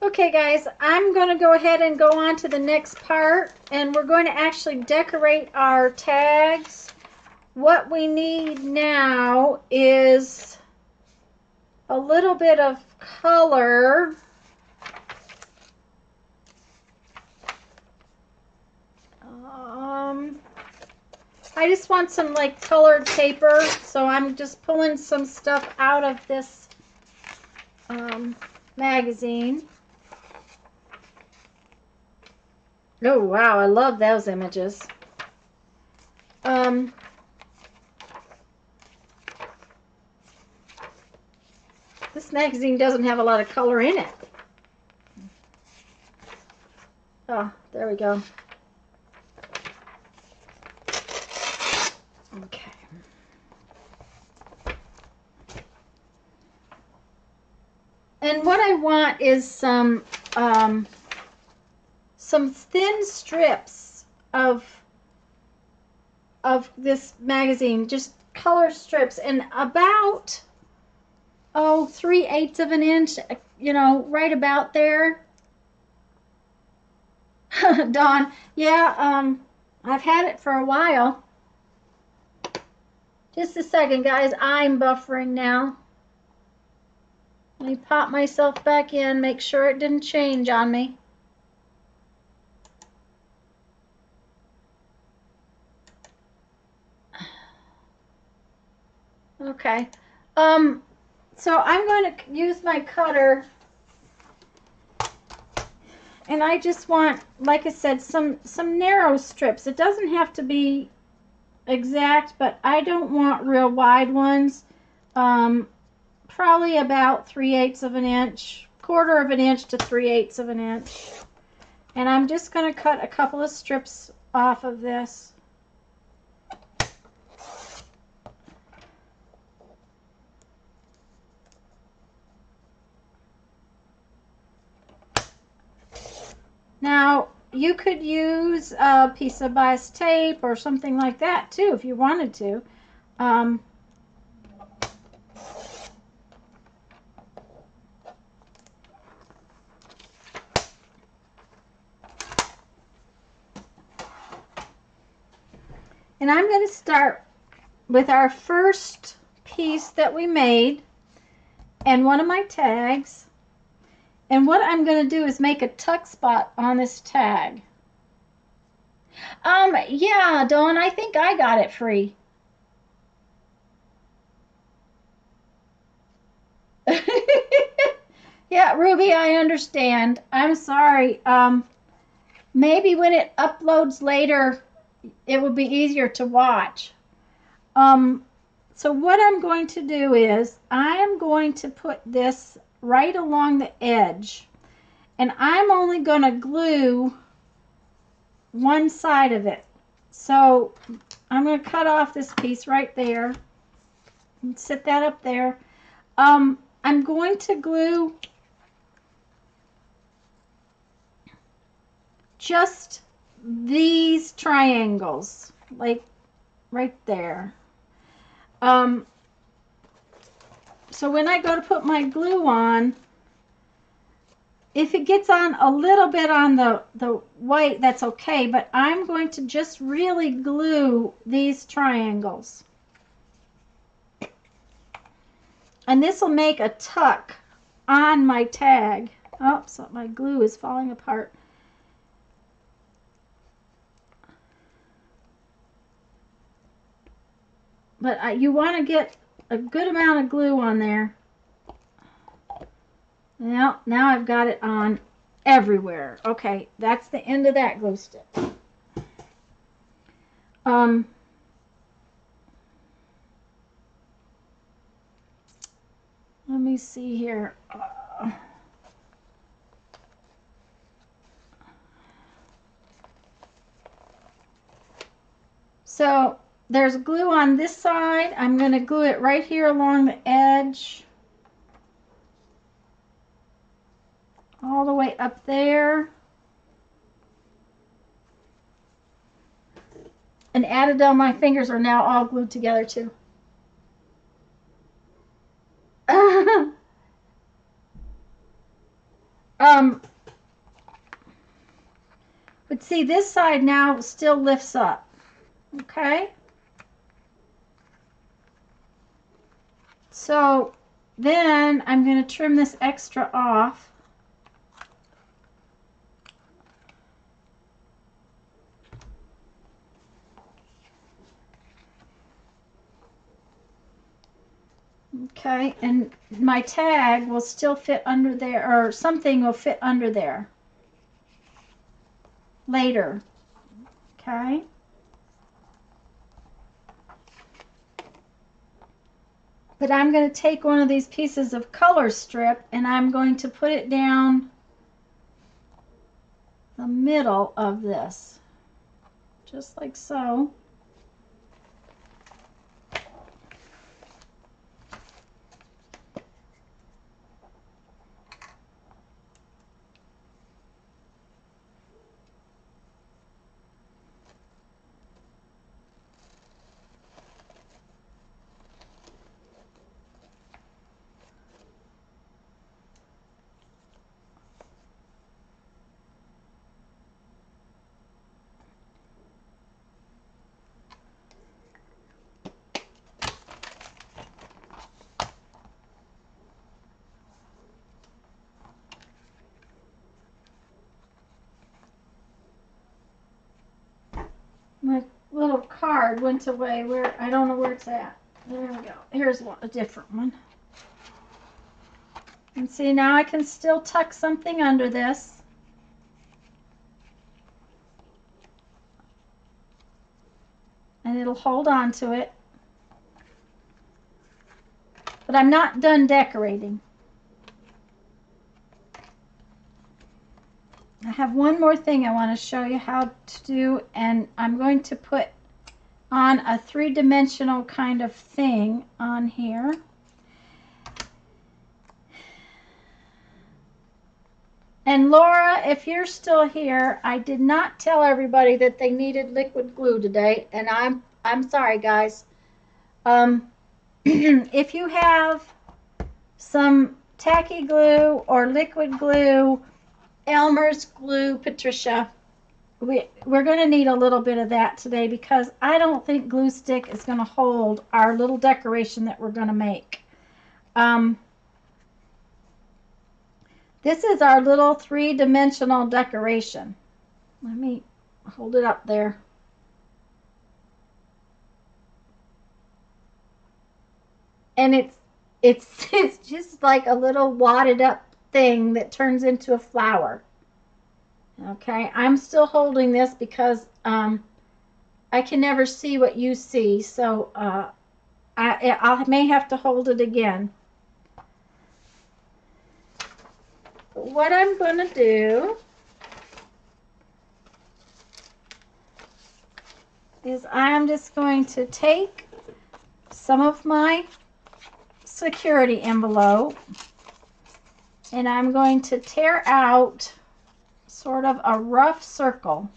Okay guys, I'm going to go ahead and go on to the next part, and we're going to actually decorate our tags. What we need now is a little bit of color. I just want some like colored paper, so I'm just pulling some stuff out of this magazine. Oh wow, I love those images. This magazine doesn't have a lot of color in it. Oh, there we go. Okay. And what I want is some thin strips of this magazine, just color strips, and about 3/8 of an inch, you know, right about there. Dawn, yeah, I've had it for a while. Just a second, guys. I'm buffering now. Let me pop myself back in, make sure it didn't change on me. Okay. So I'm going to use my cutter, and I just want, like I said, some narrow strips. It doesn't have to be exact, but I don't want real wide ones. Probably about 3/8 of an inch, 1/4 of an inch to 3/8 of an inch. And I'm just going to cut a couple of strips off of this. Now, you could use a piece of bias tape or something like that too if you wanted to. And I'm going to start with our first piece that we made and one of my tags. And what I'm going to do is make a tuck spot on this tag. Yeah, Dawn, I think I got it free. Yeah, Ruby, I understand. I'm sorry. Maybe when it uploads later, it will be easier to watch. So what I'm going to do is I am going to put this right along the edge, and I'm only going to glue one side of it. So I'm going to cut off this piece right there and set that up there. I'm going to glue just these triangles, like right there. So when I go to put my glue on, if it gets on a little bit on the white, that's okay, but I'm going to just really glue these triangles. And this will make a tuck on my tag. Oh, so my glue is falling apart. But you want to get a good amount of glue on there. Now I've got it on everywhere. Okay, that's the end of that glue stick. Let me see here. So there's glue on this side. I'm going to glue it right here along the edge. All the way up there. And Adadel, my fingers are now all glued together too. But see, this side now still lifts up, okay? So then I'm going to trim this extra off. Okay, and my tag will still fit under there, or something will fit under there later, okay? But I'm going to take one of these pieces of color strip and I'm going to put it down the middle of this, just like so. My little card went away. Where, I don't know where it's at. There we go. Here's one, a different one. And see, now I can still tuck something under this. And it'll hold on to it. But I'm not done decorating. I have one more thing I want to show you how to do, and I'm going to put on a three-dimensional kind of thing on here. And Laura, if you're still here, I did not tell everybody that they needed liquid glue today, and I'm sorry, guys. If you have some tacky glue or liquid glue, Elmer's glue, Patricia, we're going to need a little bit of that today because I don't think glue stick is going to hold our little decoration that we're going to make. This is our little three-dimensional decoration. Let me hold it up there. And it's just like a little wadded up thing that turns into a flower. Okay, I'm still holding this because I can never see what you see, so I may have to hold it again. But what I'm going to do is I'm just going to take some of my security envelope and I'm going to tear out sort of a rough circle.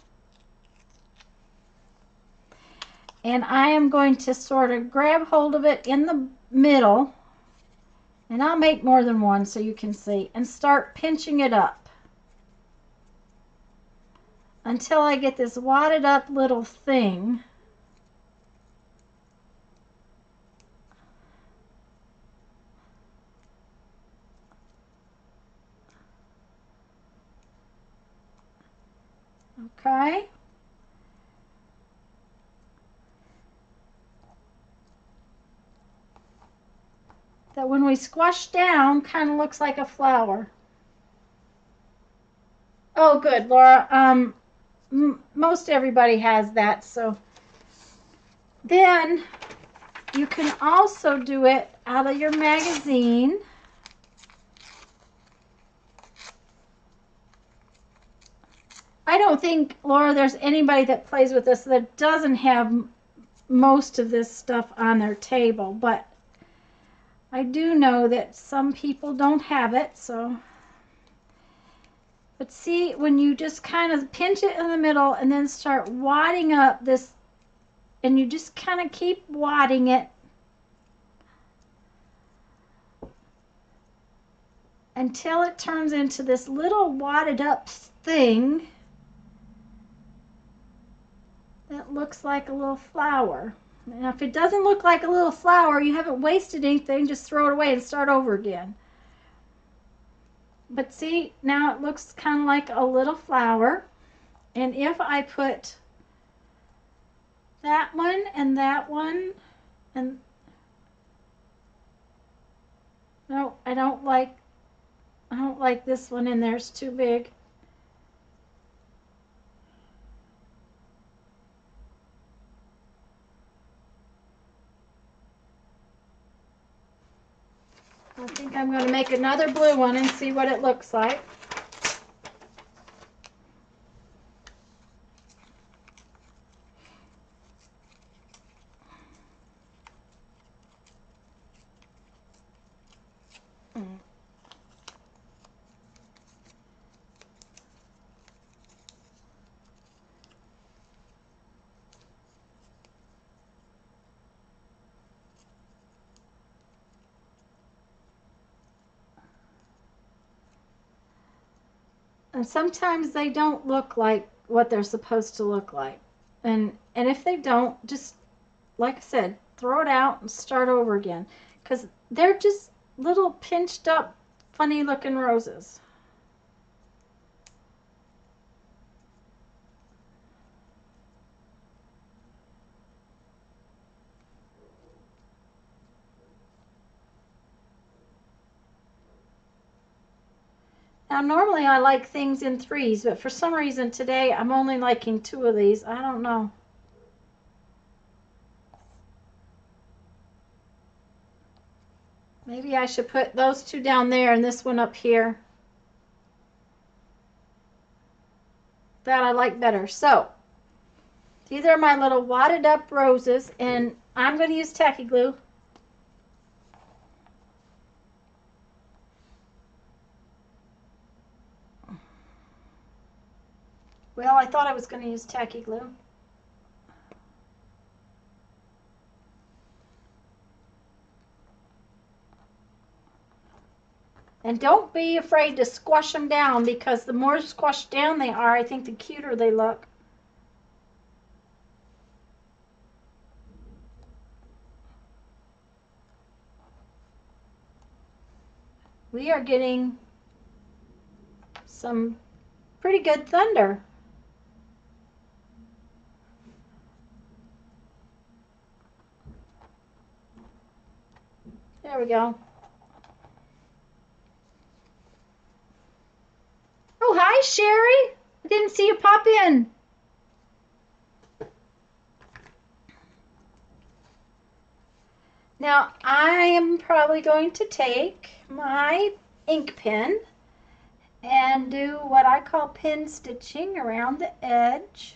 And I am going to sort of grab hold of it in the middle, and I'll make more than one so you can see, and start pinching it up until I get this wadded up little thing. Okay. That when we squash down, kind of looks like a flower. Oh, good, Laura. Most everybody has that, so then you can also do it out of your magazine. I don't think, Laura, there's anybody that plays with this that doesn't have most of this stuff on their table, but I do know that some people don't have it, so. But see, when you just kind of pinch it in the middle and then start wadding up this, and you just kind of keep wadding it until it turns into this little wadded up thing. it looks like a little flower. Now, if it doesn't look like a little flower, you haven't wasted anything, just throw it away and start over again. But see, now it looks kind of like a little flower. And if I put that one and no, I don't like this one in there, it's too big. I think I'm going to make another blue one and see what it looks like. And sometimes they don't look like what they're supposed to look like. And if they don't, just, like I said, throw it out and start over again. Because they're just little pinched up, funny looking roses. Now, normally I like things in threes, but for some reason today I'm only liking two of these. I don't know. Maybe I should put those two down there and this one up here. That I like better. So, these are my little wadded up roses, and I'm going to use tacky glue. Well, I thought I was going to use tacky glue. And don't be afraid to squash them down, because the more squashed down they are, I think the cuter they look. We are getting some pretty good thunder. There we go. Oh, hi, Sherry. I didn't see you pop in. Now, I am probably going to take my ink pen and do what I call pin stitching around the edge.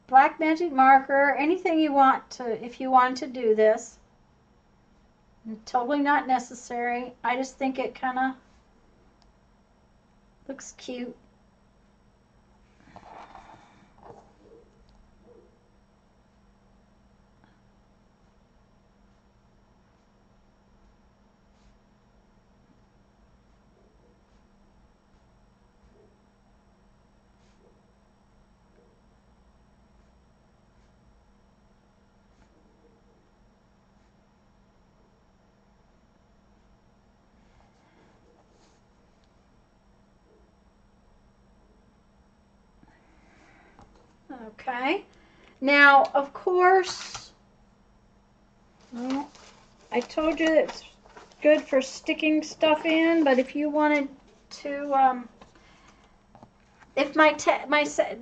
Black magic marker, anything you want to, if you want to do this. Totally not necessary. I just think it kind of looks cute. Okay, now of course, well, I told you it's good for sticking stuff in, but if you wanted to, if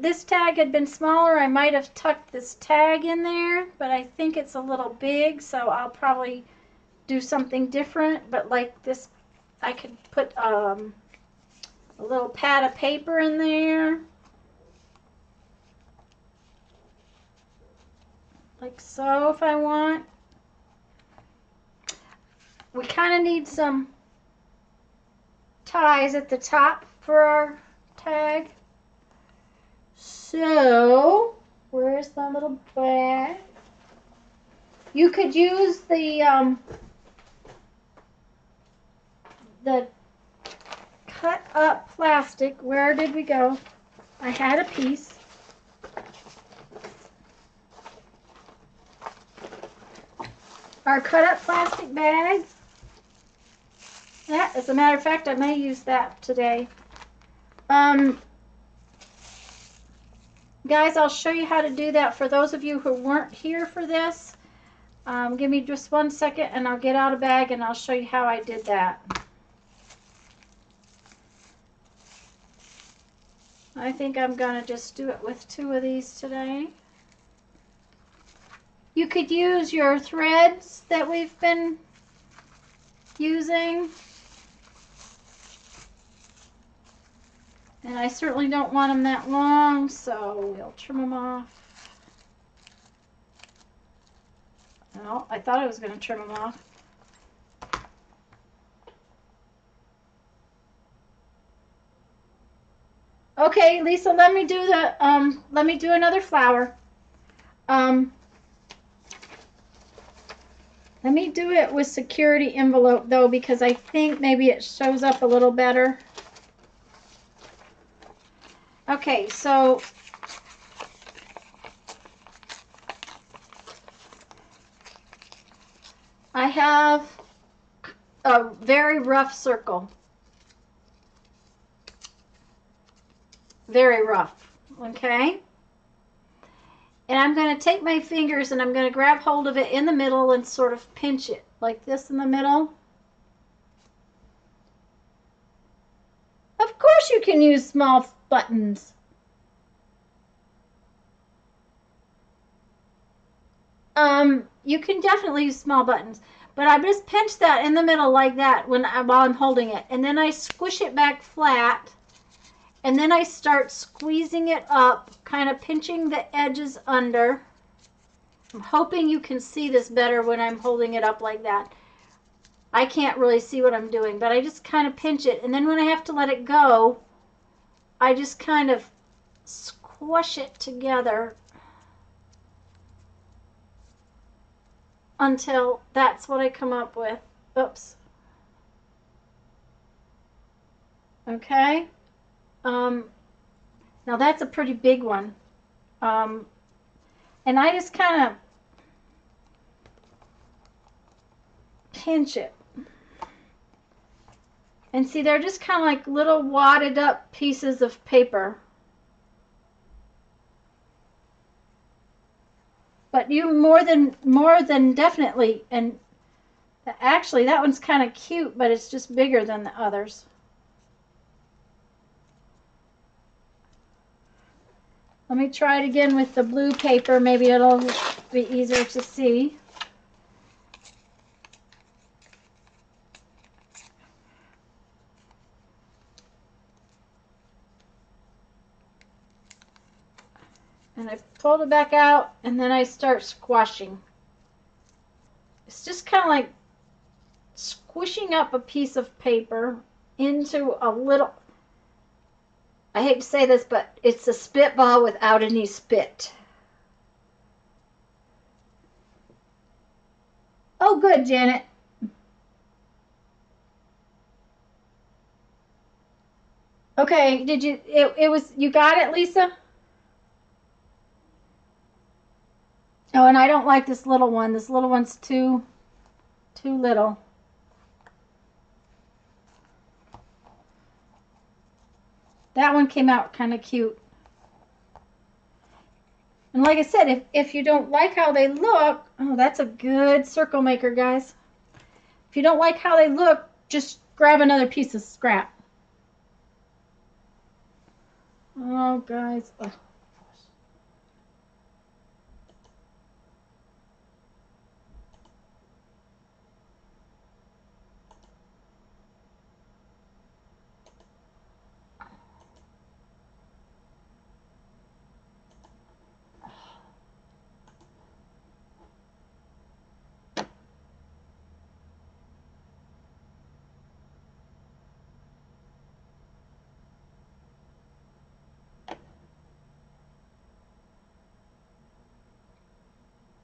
this tag had been smaller, I might have tucked this tag in there, but I think it's a little big, so I'll probably do something different. But like this I could put a little pad of paper in there. Like so if I want. We kind of need some ties at the top for our tag. So, where's the little bag? You could use the cut up plastic. Where did we go? I had a piece. Our cut up plastic bag. Yeah, as a matter of fact, I may use that today. Guys, I'll show you how to do that for those of you who weren't here for this. Give me just 1 second and I'll get out a bag and I'll show you how I did that. I think I'm going to just do it with 2 of these today. You could use your threads that we've been using. And I certainly don't want them that long, so we'll trim them off. No, I thought I was going to trim them off. Okay, Lisa, let me do the let me do another flower. Let me do it with security envelope though, because I think maybe it shows up a little better. Okay, so I have a very rough circle. Very rough, okay? And I'm going to take my fingers and I'm going to grab hold of it in the middle and sort of pinch it like this in the middle. Of course you can use small buttons. You can definitely use small buttons, but I just pinch that in the middle like that while I'm holding it, and then I squish it back flat, and then I start squeezing it up, kind of pinching the edges under. I'm hoping you can see this better when I'm holding it up like that. I can't really see what I'm doing, but I just kind of pinch it, and then when I have to let it go, I just kind of squish it together until that's what I come up with. Oops. Okay. Now that's a pretty big one. And I just kind of pinch it. And see, they're just kind of like little wadded up pieces of paper. But you more than definitely, and actually that one's kind of cute, but it's just bigger than the others. Let me try it again with the blue paper. Maybe it'll be easier to see. And I pulled it back out, and then I start squashing. It's just kind of like squishing up a piece of paper into a little, I hate to say this, but it's a spitball without any spit. Oh, good, Janet. Okay, did you, it was, you got it, Lisa? Oh, and I don't like this little one. This little one's too little. That one came out kind of cute. And like I said, if you don't like how they look, oh, that's a good circle maker, guys. If you don't like how they look, just grab another piece of scrap. Oh, guys. Ugh.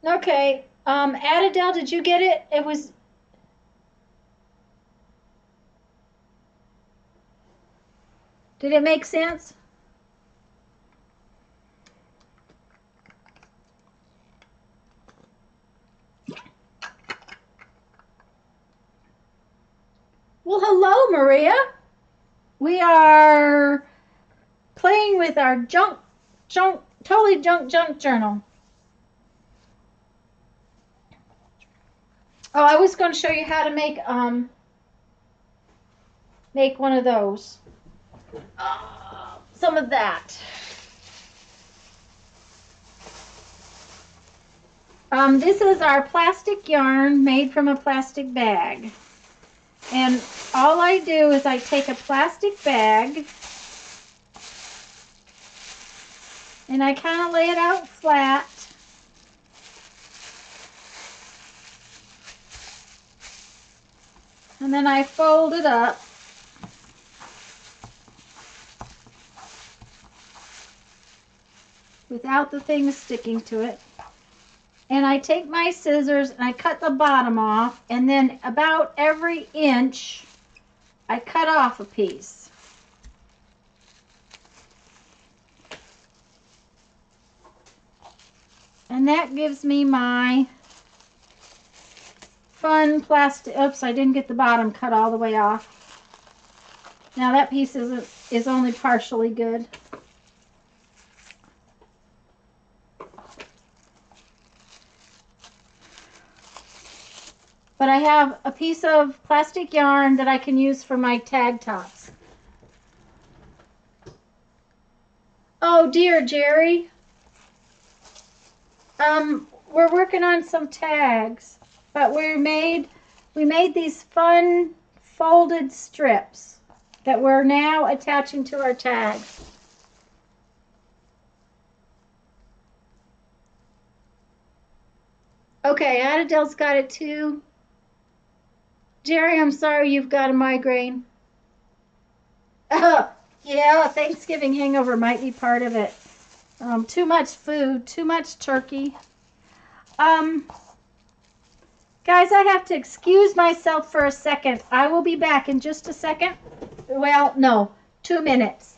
Okay, Adele, did you get it? Did it make sense? Well, hello, Maria. We are playing with our totally junk journal. Oh, I was going to show you how to make one of those. Some of that. This is our plastic yarn made from a plastic bag. And all I do is I take a plastic bag and I kind of lay it out flat. And then I fold it up. Without the things sticking to it. And I take my scissors and I cut the bottom off, and then about every inch I cut off a piece. And that gives me my fun plastic. Oops, I didn't get the bottom cut all the way off. Now that piece is only partially good. But I have a piece of plastic yarn that I can use for my tag tops. Oh dear, Jerry. We're working on some tags, but we made these fun folded strips that we're now attaching to our tags. Okay, Adele's got it too. Jerry, I'm sorry you've got a migraine. Yeah, Thanksgiving hangover might be part of it. Too much food, too much turkey. Guys, I have to excuse myself for a second. I will be back in just a second. Well, no, 2 minutes.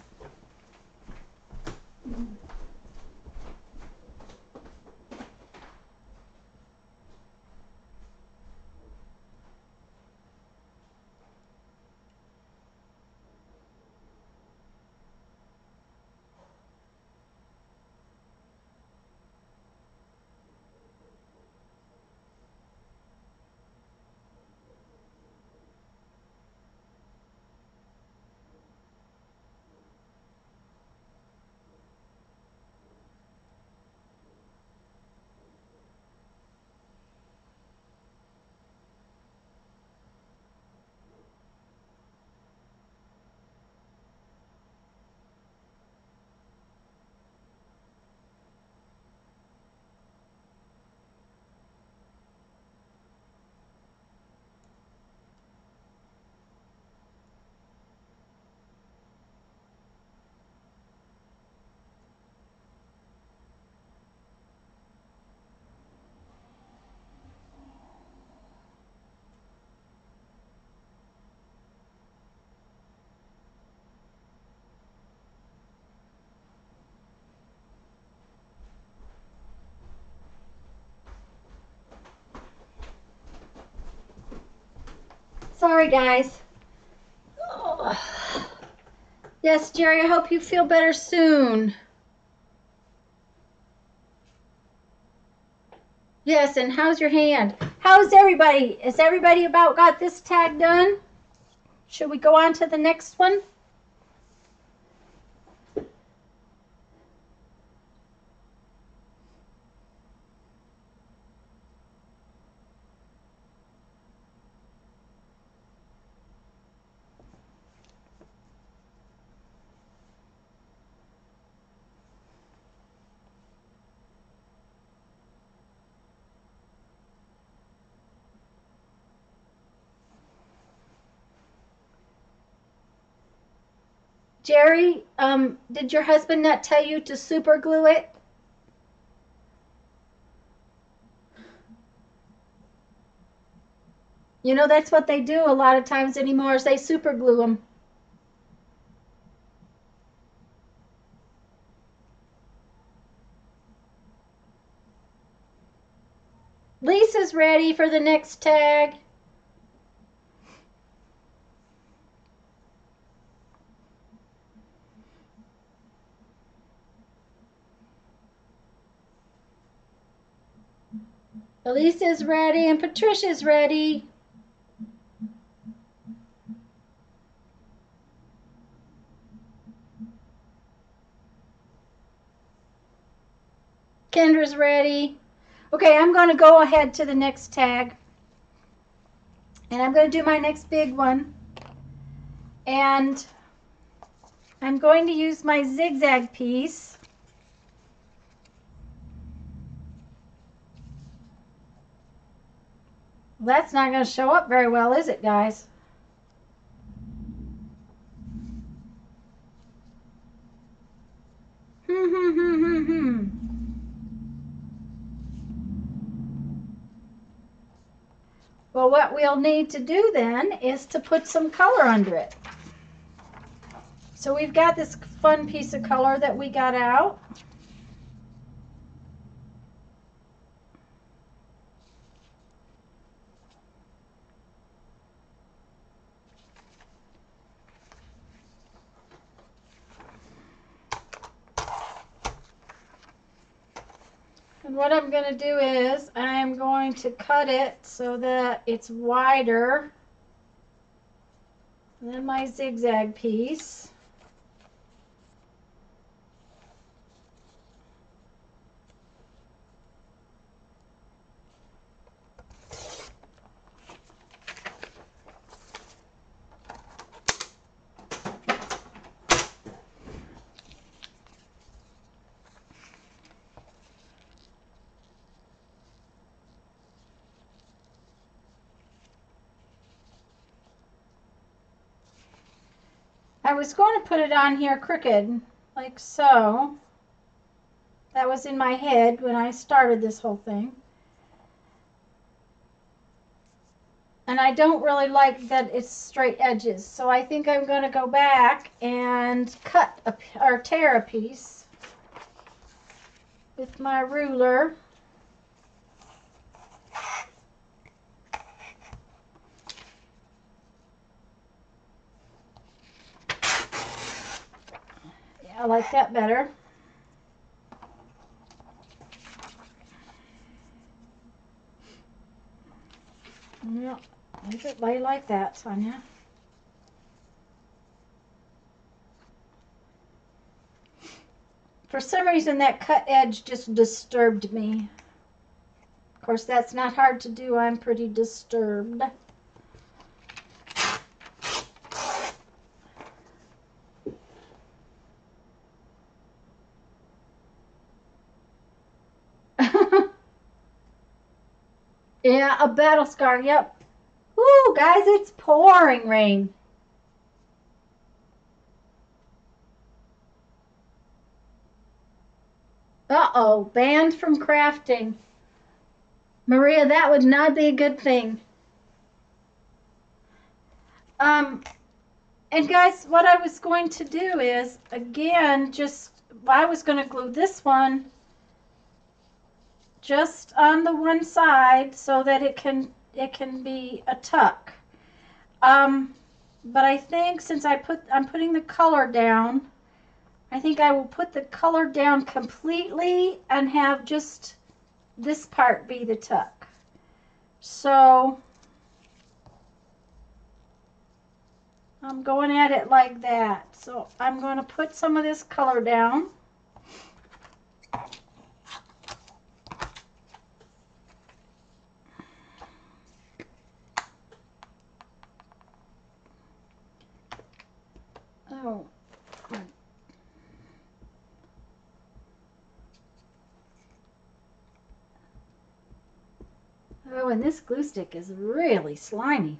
Sorry, guys. Oh. Yes, Jerry, I hope you feel better soon. Yes, and how's your hand? How's everybody? Is everybody about got this tag done? Should we go on to the next one? Jerry, did your husband not tell you to super glue it? You know, that's what they do a lot of times anymore is they super glue them. Lisa's ready for the next tag. Elisa's ready and Patricia's ready. Kendra's ready. Okay, I'm going to go ahead to the next tag. And I'm going to do my next big one. And I'm going to use my zigzag piece. That's not going to show up very well, is it, guys? Well, what we'll need to do then is to put some color under it. So we've got this fun piece of color that we got out. And what I'm going to do is I'm going to cut it so that it's wider than my zigzag piece. I was going to put it on here crooked, like so. That was in my head when I started this whole thing. And I don't really like that it's straight edges, so I think I'm going to go back and cut or tear a piece with my ruler. Yeah, I like that better. Yeah, leave it lay like that, Sonia. For some reason, that cut edge just disturbed me. Of course, that's not hard to do. I'm pretty disturbed. Yeah, a battle scar, yep. Woo, guys, it's pouring rain. Uh-oh, banned from crafting. Maria, that would not be a good thing. And guys, what I was going to do is, again, I was going to glue this one just on the one side so that it can be a tuck. But I think since I'm putting the color down, I think I will put the color down completely and have just this part be the tuck. So I'm going at it like that. So I'm going to put some of this color down. Oh. Oh, and this glue stick is really slimy.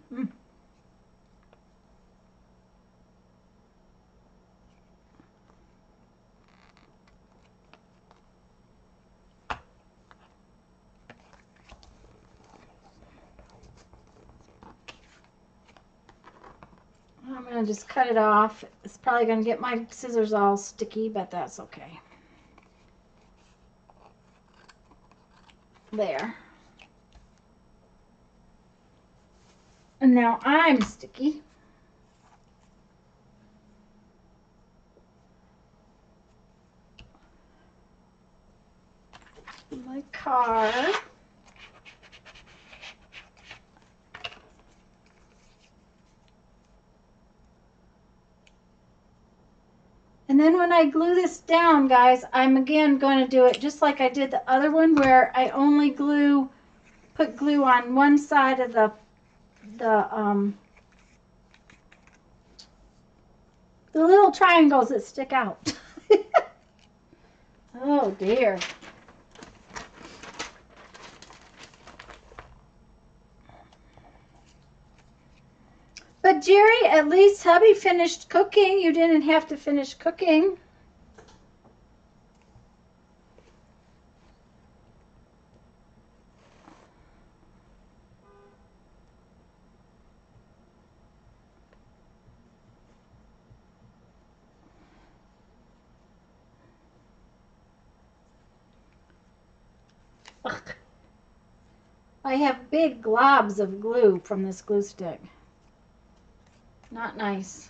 I'm going to just cut it off. It's probably going to get my scissors all sticky, but that's okay. There. And now I'm sticky. My car. And then when I glue this down, guys, I'm again going to do it just like I did the other one, where I only put glue on one side of the little triangles that stick out. Oh dear. But Jerry, at least hubby finished cooking. You didn't have to finish cooking. Ugh. I have big globs of glue from this glue stick. Not nice.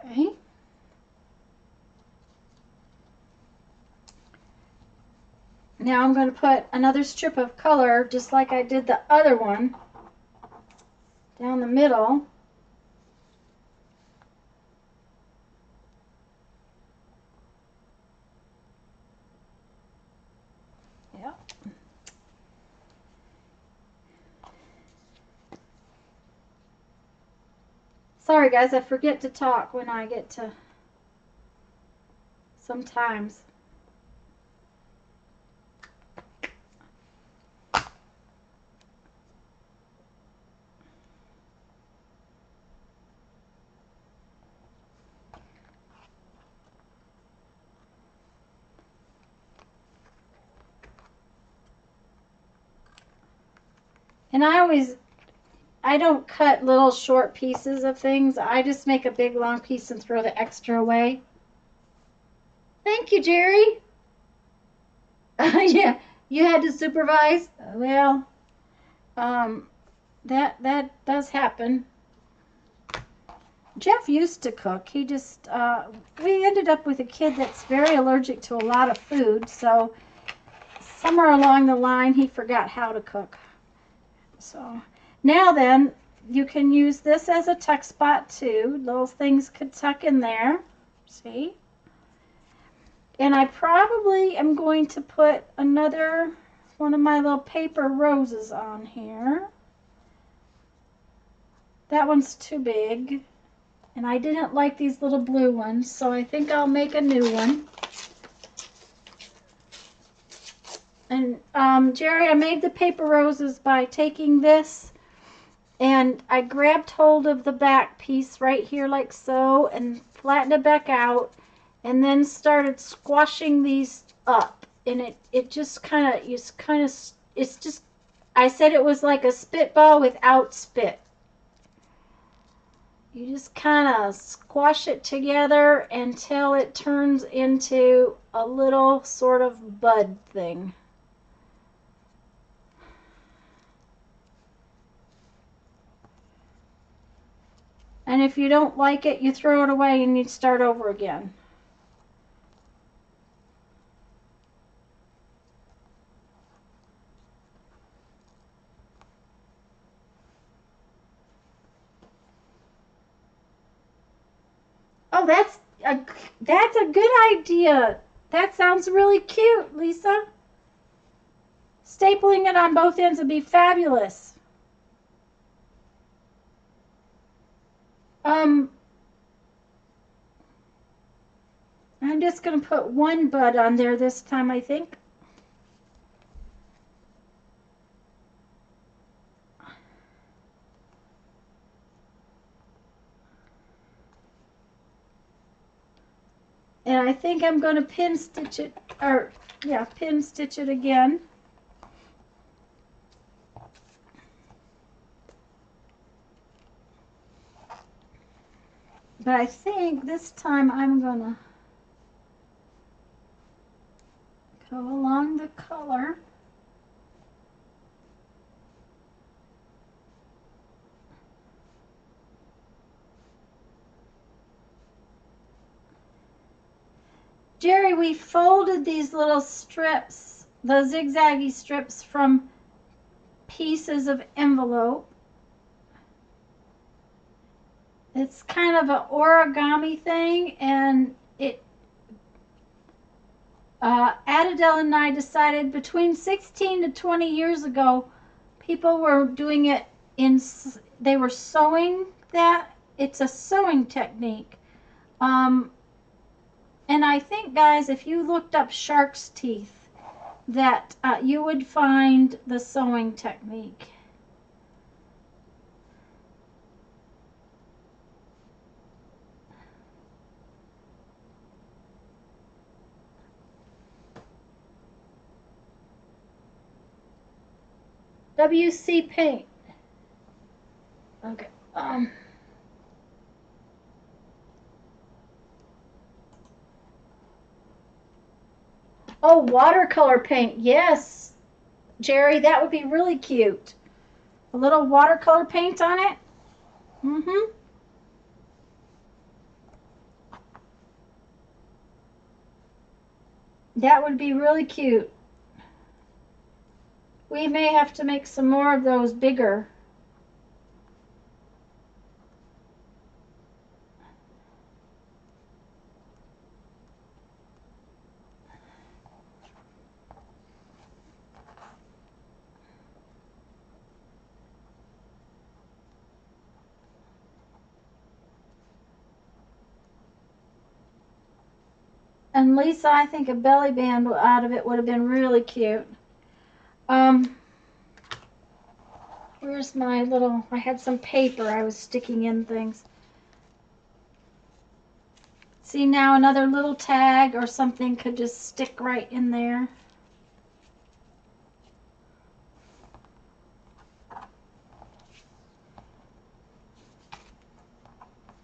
Okay. Now I'm going to put another strip of color, just like I did the other one, down the middle. Yep. Sorry guys, I forget to talk when I get to sometimes. And I don't cut little short pieces of things. I just make a big long piece and throw the extra away. Thank you, Jerry. Yeah, you had to supervise. Well, that does happen. Jeff used to cook. He just we ended up with a kid that's very allergic to a lot of food, so somewhere along the line he forgot how to cook. So now then, you can use this as a tuck spot too. Little things could tuck in there. See? And I probably am going to put another one of my little paper roses on here. That one's too big. And I didn't like these little blue ones, so I think I'll make a new one. And Jerry, I made the paper roses by taking this and I grabbed hold of the back piece right here like so and flattened it back out and then started squashing these up. And it just kind of, it's just, I said it was like a spitball without spit. You just kind of squash it together until it turns into a little sort of bud thing. And if you don't like it, you throw it away and you start over again. Oh, that's a good idea. That sounds really cute, Lisa. Stapling it on both ends would be fabulous. I'm just going to put one bud on there this time, I think. And I think I'm going to pin stitch it, or yeah, pin stitch it again. But I think this time I'm going to go along the color. Jerry, we folded these little strips, the zigzaggy strips, from pieces of envelope. It's kind of an origami thing, and it Adele and I decided between 16 to 20 years ago, people were doing it they were sewing that. It's a sewing technique. And I think, guys, if you looked up shark's teeth, that you would find the sewing technique. WC paint. Okay. Oh, watercolor paint. Yes, Jerry, that would be really cute. A little watercolor paint on it. Mm-hmm. That would be really cute. We may have to make some more of those bigger. And Lisa, I think a belly band out of it would have been really cute. Where's my little, I had some paper I was sticking in things. See, now another little tag or something could just stick right in there.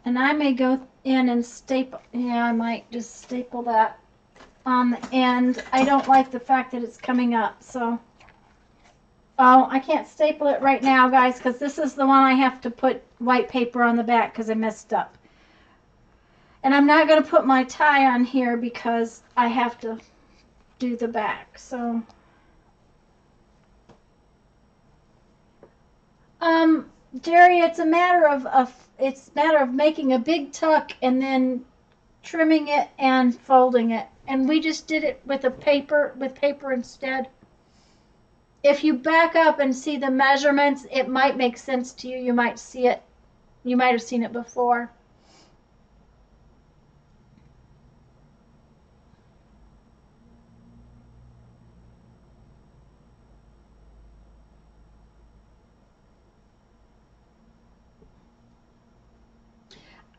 And I may go in and staple, yeah, I might just staple that on the end. I don't like the fact that it's coming up, so. Oh, I can't staple it right now, guys, because this is the one I have to put white paper on the back because I messed up. And I'm not going to put my tie on here because I have to do the back, so. Jerry, it's a matter of making a big tuck and then trimming it and folding it. And we just did it with paper instead. If you back up and see the measurements, it might make sense to you. You might see it. You might have seen it before.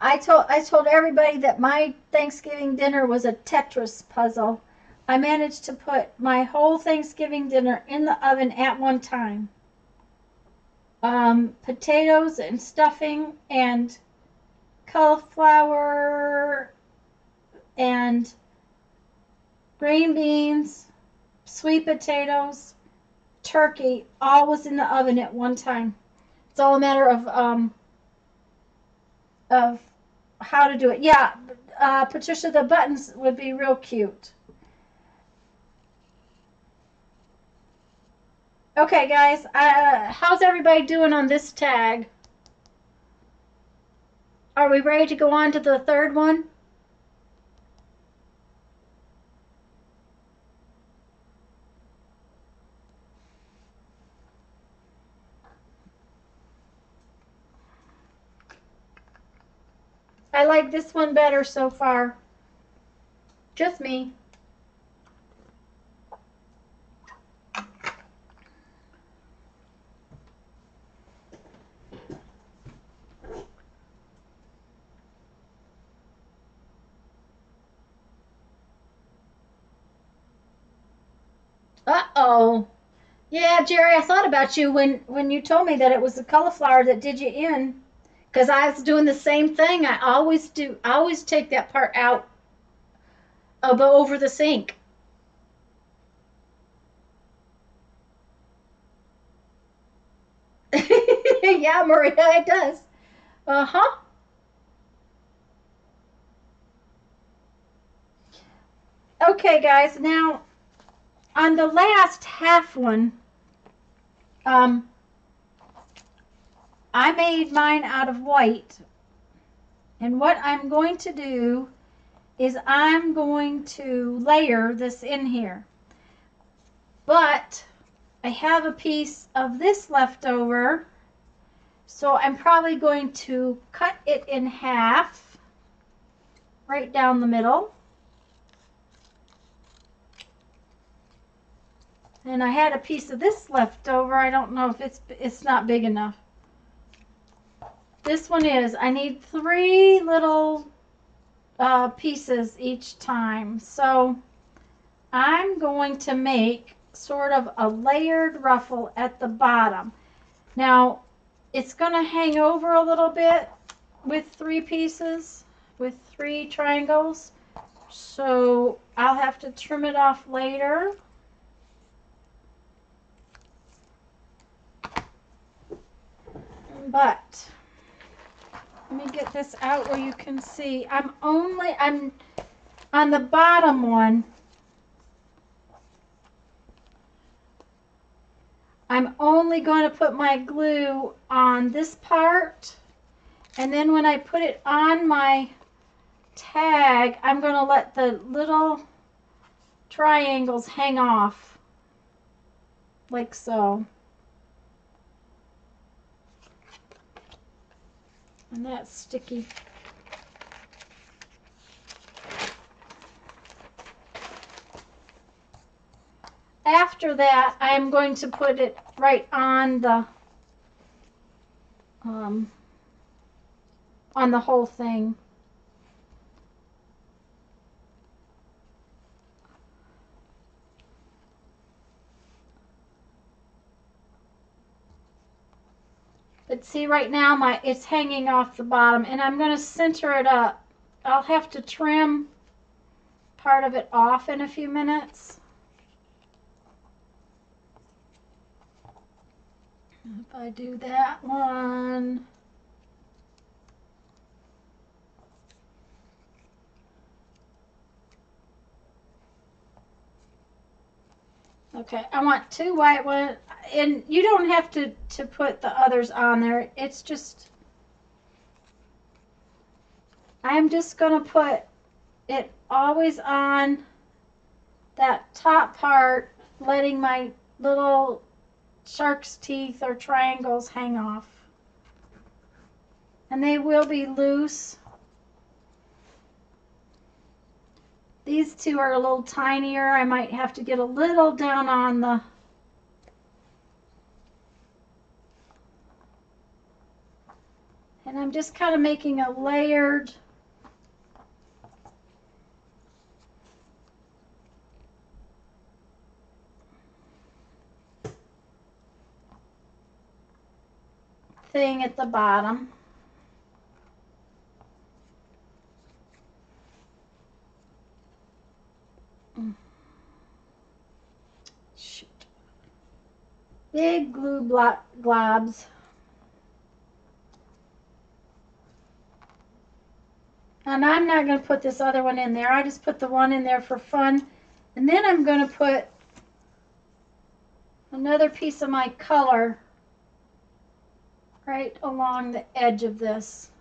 I told everybody that my Thanksgiving dinner was a Tetris puzzle. I managed to put my whole Thanksgiving dinner in the oven at one time. Potatoes and stuffing and cauliflower and green beans, sweet potatoes, turkey, all was in the oven at one time. It's all a matter of how to do it. Yeah, Patricia, the buttons would be real cute. Okay, guys, how's everybody doing on this tag? Are we ready to go on to the third one? I like this one better so far. Just me. Uh-oh. Yeah, Jerry, I thought about you when you told me that it was the cauliflower that did you in. Because I was doing the same thing. I always do. I always take that part out over the sink. Yeah, Maria, it does. Uh-huh. Okay, guys. Now, on the last half one, um, I made mine out of white. And what I'm going to do is I'm going to layer this in here. But I have a piece of this left over, so I'm probably going to cut it in half, right down the middle. And I had a piece of this left over. I don't know if it's not big enough. This one is. I need 3 little pieces each time. So I'm going to make sort of a layered ruffle at the bottom. Now, it's going to hang over a little bit with 3 pieces, with 3 triangles. So I'll have to trim it off later. But let me get this out where you can see. I'm on the bottom one. I'm only going to put my glue on this part, and then when I put it on my tag, I'm going to let the little triangles hang off, like so. And that's sticky. After that, I'm going to put it right on the whole thing. But see, right now it's hanging off the bottom, and I'm going to center it up. I'll have to trim part of it off in a few minutes. If I do that one. Okay, I want 2 white ones, and you don't have to put the others on there. It's just, I'm just going to put it always on that top part, letting my little shark's teeth or triangles hang off. And they will be loose. These 2 are a little tinier. I might have to get a little down on the and I'm just kind of making a layered thing at the bottom. Shoot. Big glue globs. And I'm not going to put this other one in there. I just put the one in there for fun. And then I'm going to put another piece of my color right along the edge of this.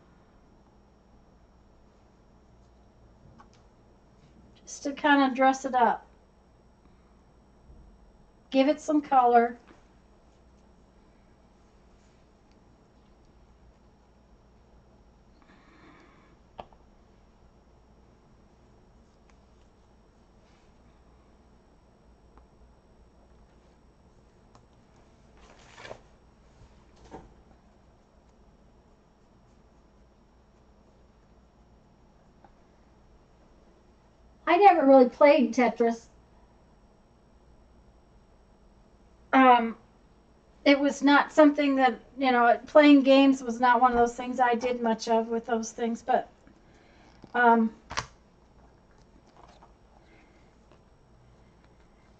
Just to kind of dress it up. Give it some color. I never really played Tetris. It was not something that, you know, playing games was not one of those things I did much of with those things, but now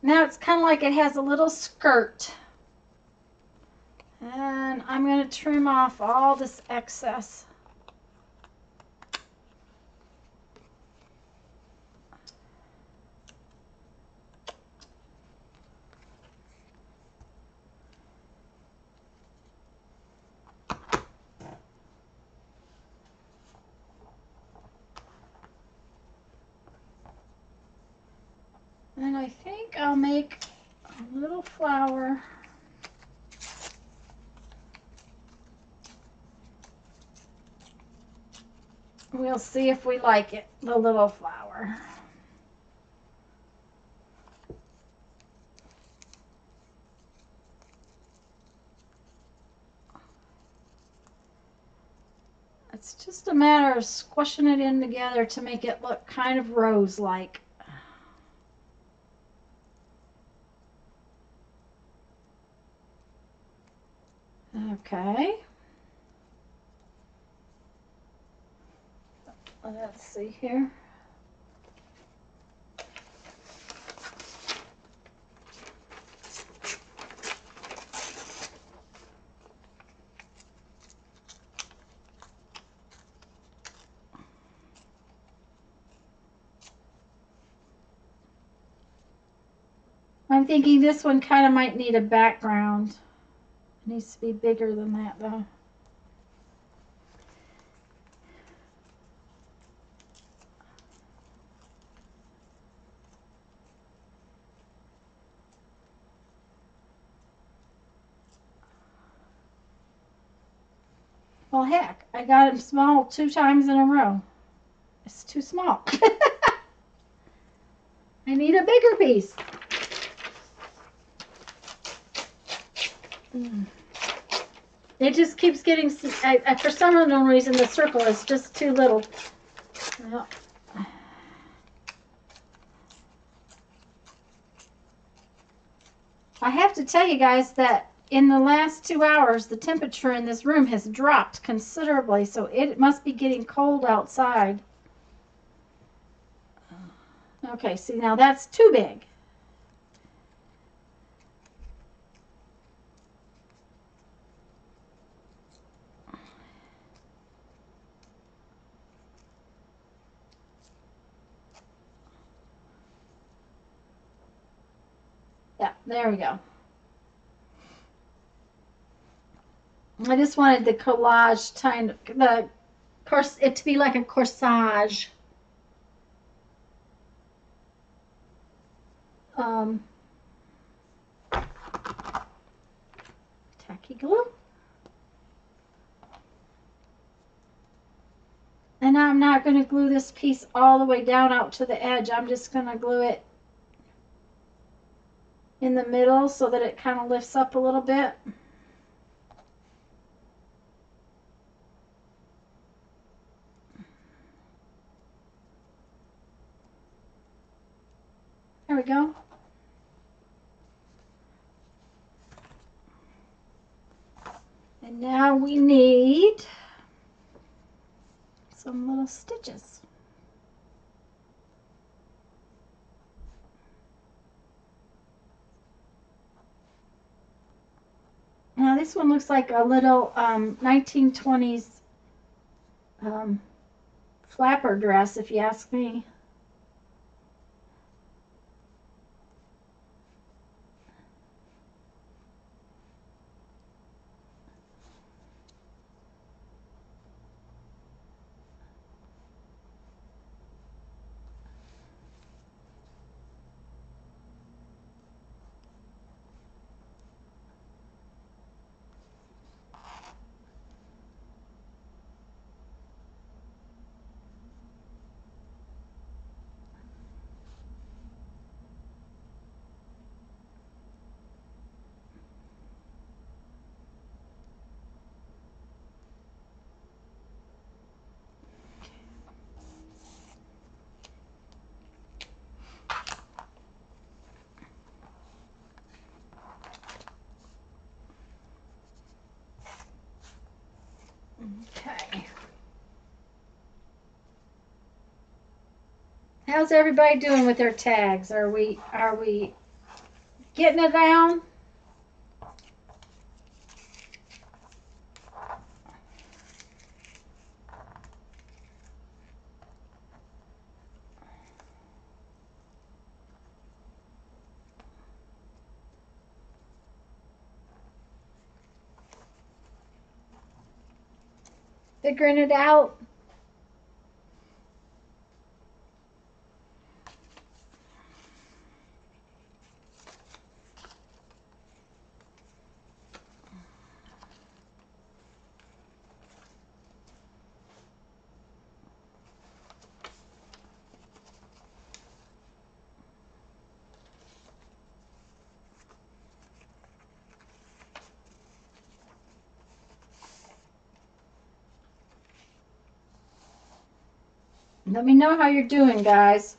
it's kind of like it has a little skirt. And I'm going to trim off all this excess. And I think I'll make a little flower. We'll see if we like it, the little flower. It's just a matter of squishing it in together to make it look kind of rose-like. Okay. Let's see here. I'm thinking this one kind of might need a background. It needs to be bigger than that though. Well, heck, I got him small 2 times in a row. It's too small. I need a bigger piece. It just keeps getting, for some unknown reason, the circle is just too little. Well, I have to tell you guys that in the last 2 hours, the temperature in this room has dropped considerably, so it must be getting cold outside. Okay, see, now that's too big. Yeah, there we go. I just wanted the collage kind of, it to be like a corsage. Tacky glue. And I'm not going to glue this piece all the way down out to the edge. I'm just going to glue it in the middle so that it kind of lifts up a little bit. There we go. And now we need some little stitches. Now this one looks like a little 1920s flapper dress, if you ask me. How's everybody doing with their tags? Are we getting it down? Figuring it out? Let me know how you're doing, guys.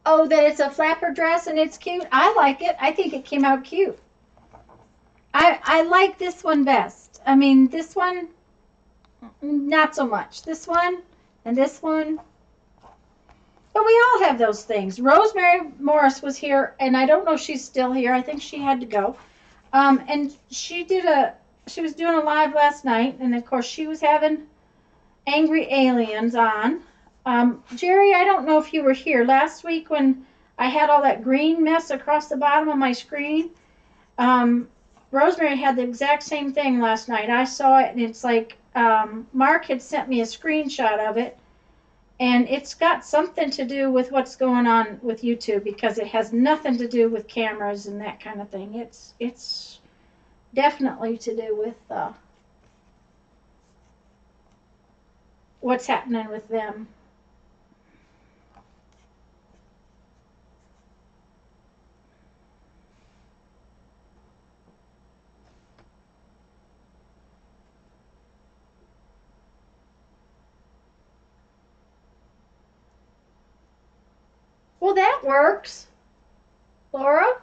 Oh, that it's a flapper dress and it's cute. I like it. I think it came out cute. I like this one best. I mean, this one, not so much. This one and this one. But we all have those things. Rosemary Morris was here, and I don't know if she's still here. I think she had to go. And she was doing a live last night, and of course she was having Angry Aliens on. Jerry, I don't know if you were here last week when I had all that green mess across the bottom of my screen. Rosemary had the exact same thing last night. I saw it, and it's like Mark had sent me a screenshot of it, and it's got something to do with what's going on with YouTube because it has nothing to do with cameras and that kind of thing. It's definitely to do with what's happening with them. Well, that works, Laura.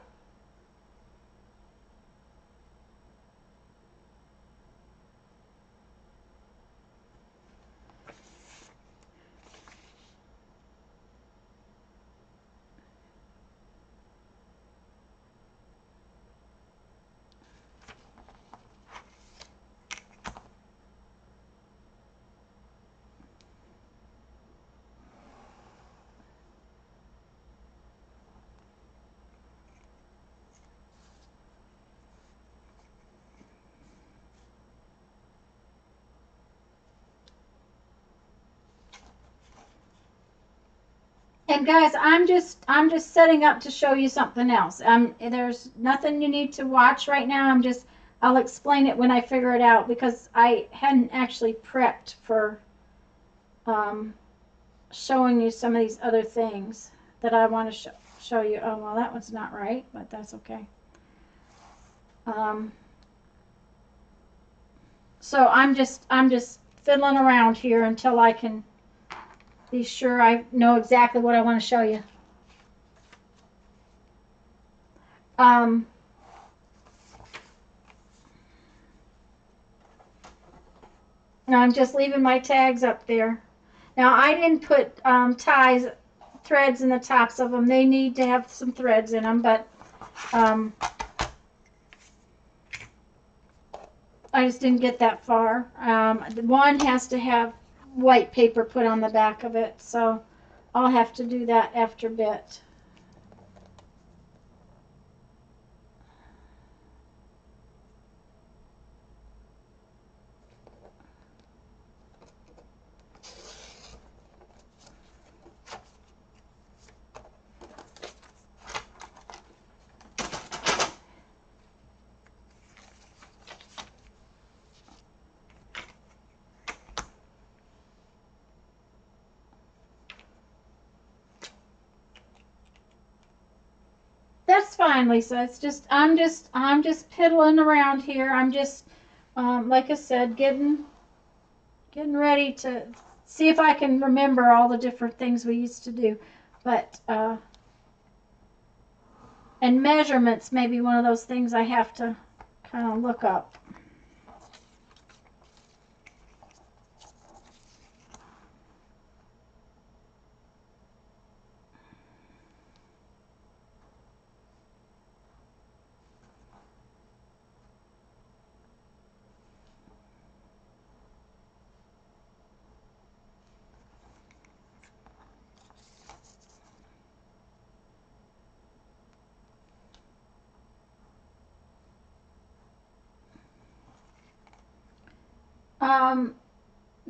And guys, I'm just setting up to show you something else. There's nothing you need to watch right now. I'll explain it when I figure it out because I hadn't actually prepped for showing you some of these other things that I want to show you. Oh, well, that one's not right, but that's okay. So I'm just fiddling around here until I can be sure I know exactly what I want to show you. Now I'm just leaving my tags up there. Now I didn't put threads in the tops of them. They need to have some threads in them, but I just didn't get that far. One has to have white paper put on the back of it, so I'll have to do that after a bit. fine, Lisa. It's just I'm just piddling around here. I'm just like I said, getting ready to see if I can remember all the different things we used to do. But and measurements may be one of those things I have to kind of look up.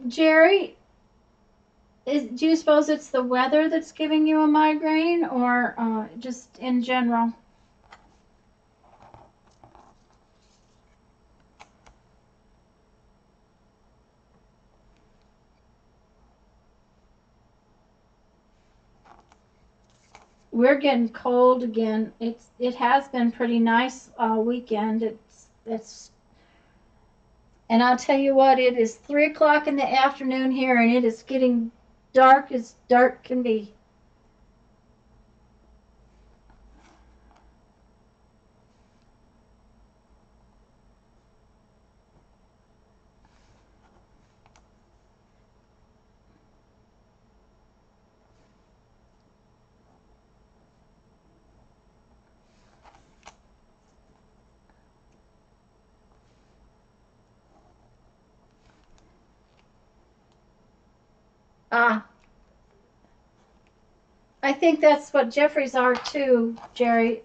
Jerry, do you suppose it's the weather that's giving you a migraine, or just in general? We're getting cold again. It has been pretty nice all weekend. And I'll tell you what, it is 3 o'clock in the afternoon here, and it is getting dark as dark can be. Ah, I think that's what Jeffrey's are too, Jerry.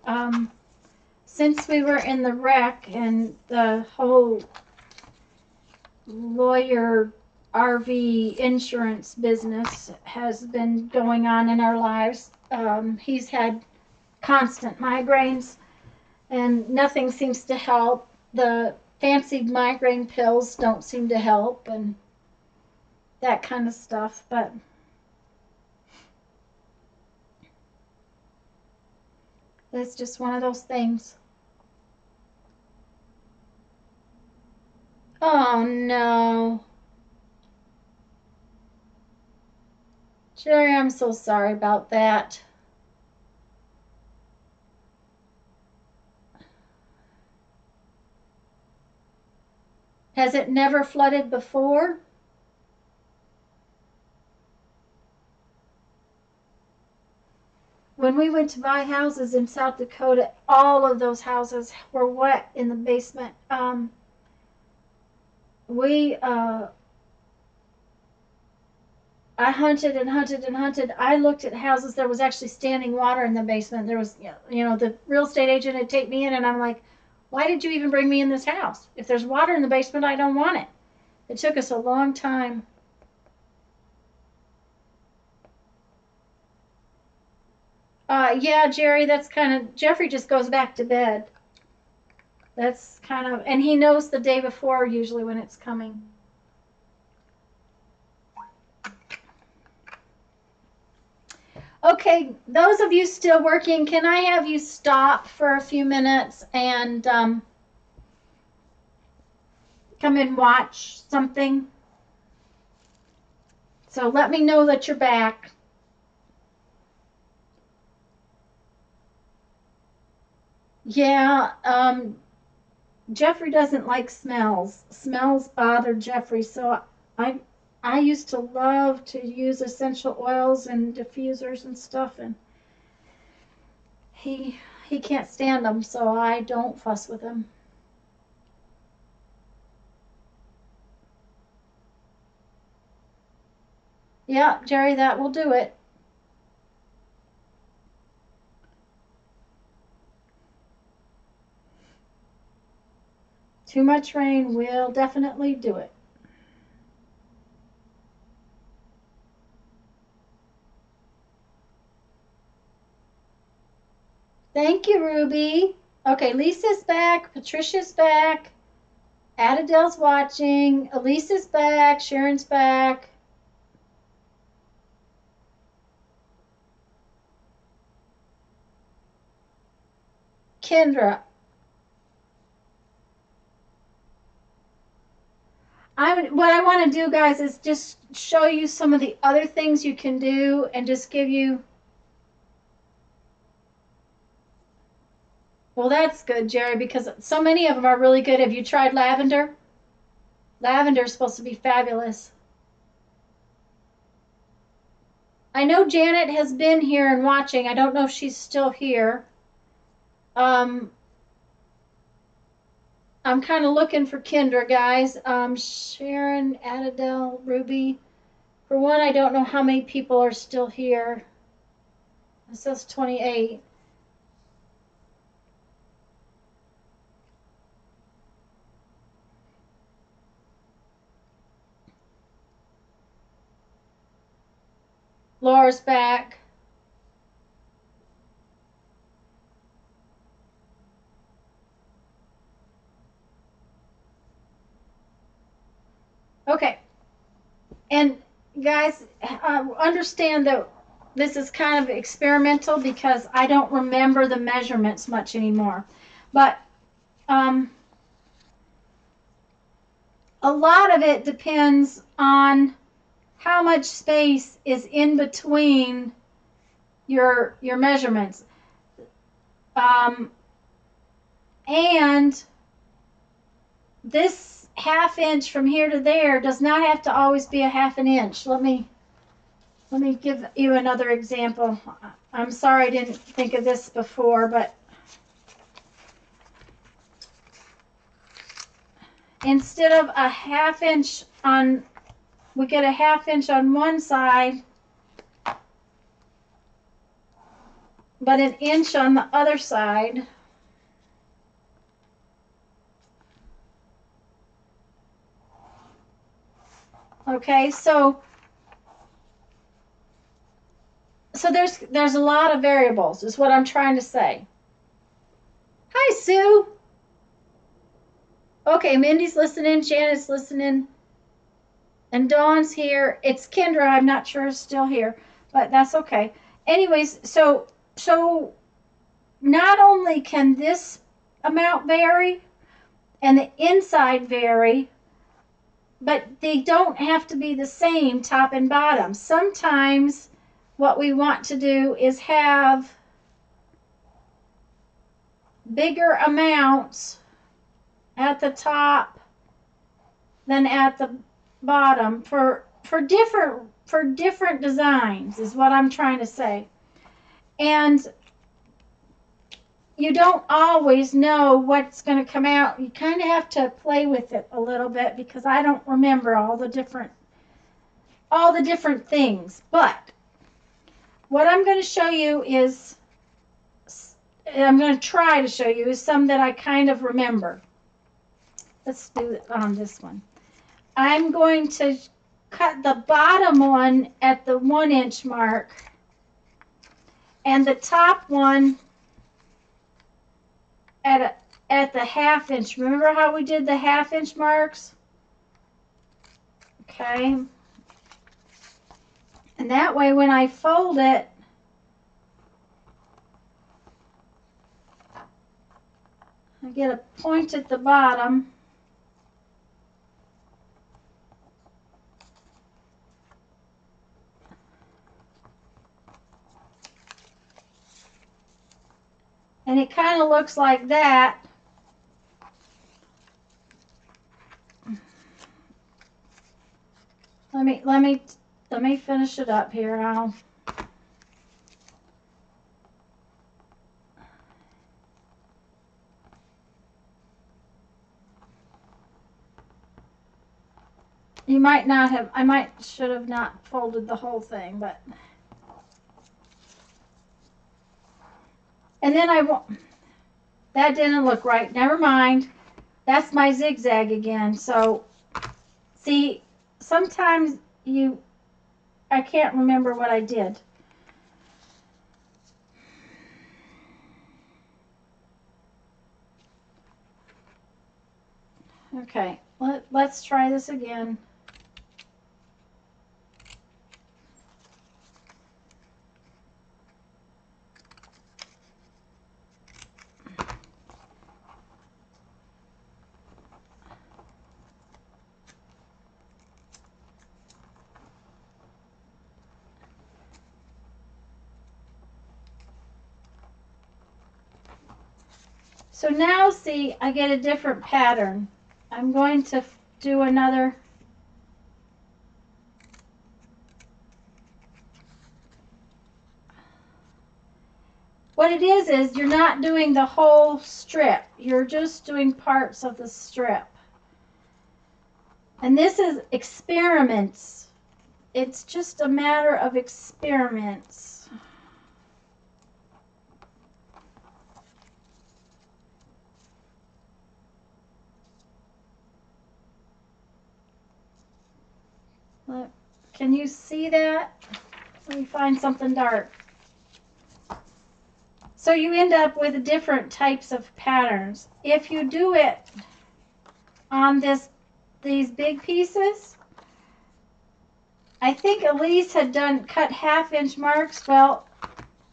Since we were in the wreck and the whole lawyer RV insurance business has been going on in our lives, he's had constant migraines, and nothing seems to help. The fancy migraine pills don't seem to help, and that kind of stuff. But it's just one of those things. Oh no. Jerry, I'm so sorry about that. Has it never flooded before? When we went to buy houses in South Dakota, all of those houses were wet in the basement. We I hunted and hunted and hunted. I looked at houses. There was actually standing water in the basement. There was, the real estate agent had taken me in, and I'm like, why did you even bring me in this house? If there's water in the basement, I don't want it. It took us a long time. Yeah, Jerry, that's kind of, Jeffrey just goes back to bed. That's kind of, and he knows the day before usually when it's coming. Okay, those of you still working, can I have you stop for a few minutes and come and watch something? So let me know that you're back. Yeah, Jeffrey doesn't like smells. Smells bother Jeffrey, so I used to love to use essential oils and diffusers and stuff, and he can't stand them, so I don't fuss with him. Yeah, Jerry, that will do it. Too much rain will definitely do it. Thank you, Ruby. Okay, Lisa's back. Patricia's back. Adele's watching. Elisa's back. Sharon's back. Kendra, what I want to do, guys, is just show you some of the other things you can do and just give you. Well, that's good, Jerry, because so many of them are really good. Have you tried lavender? Lavender is supposed to be fabulous. I know Janet has been here and watching. I don't know if she's still here. I'm kind of looking for Kendra, guys. Sharon, Adele, Ruby. For one, I don't know how many people are still here. It says 28. Laura's back. Okay. And guys, understand that this is kind of experimental because I don't remember the measurements much anymore. But a lot of it depends on how much space is in between your measurements. And this ½ inch from here to there does not have to always be a ½ an inch. Let me give you another example. I'm sorry I didn't think of this before, but instead of a ½ inch on, we get a ½ inch on one side, but an inch on the other side. Okay, so there's a lot of variables, is what I'm trying to say. Hi, Sue. Okay, Mindy's listening, Janet's listening, and Dawn's here. It's Kendra, I'm not sure is still here, but that's okay. Anyways, so not only can this amount vary and the inside vary, but they don't have to be the same top and bottom. Sometimes what we want to do is have bigger amounts at the top than at the bottom for different designs, is what I'm trying to say. And you don't always know what's going to come out. You kind of have to play with it a little bit because I don't remember all the different things. But what I'm going to show you is, I'm going to try to show you, is some that I kind of remember. Let's do it on this one. I'm going to cut the bottom one at the 1 inch mark and the top one at the ½ inch. Remember how we did the ½ inch marks? Okay. And that way when I fold it, I get a point at the bottom. And it kind of looks like that. Let me finish it up here. You might not have, should have not folded the whole thing, but. And then that didn't look right. Never mind. That's my zigzag again. So, see, sometimes I can't remember what I did. Okay, let's try this again. So now see, I get a different pattern. I'm going to do another. What it is you're not doing the whole strip. You're just doing parts of the strip. And this is experiments. It's just a matter of experiments. Look, can you see that? Let me find something dark. So you end up with different types of patterns. If you do it on these big pieces, I think Elise had cut 1/2 inch marks. Well,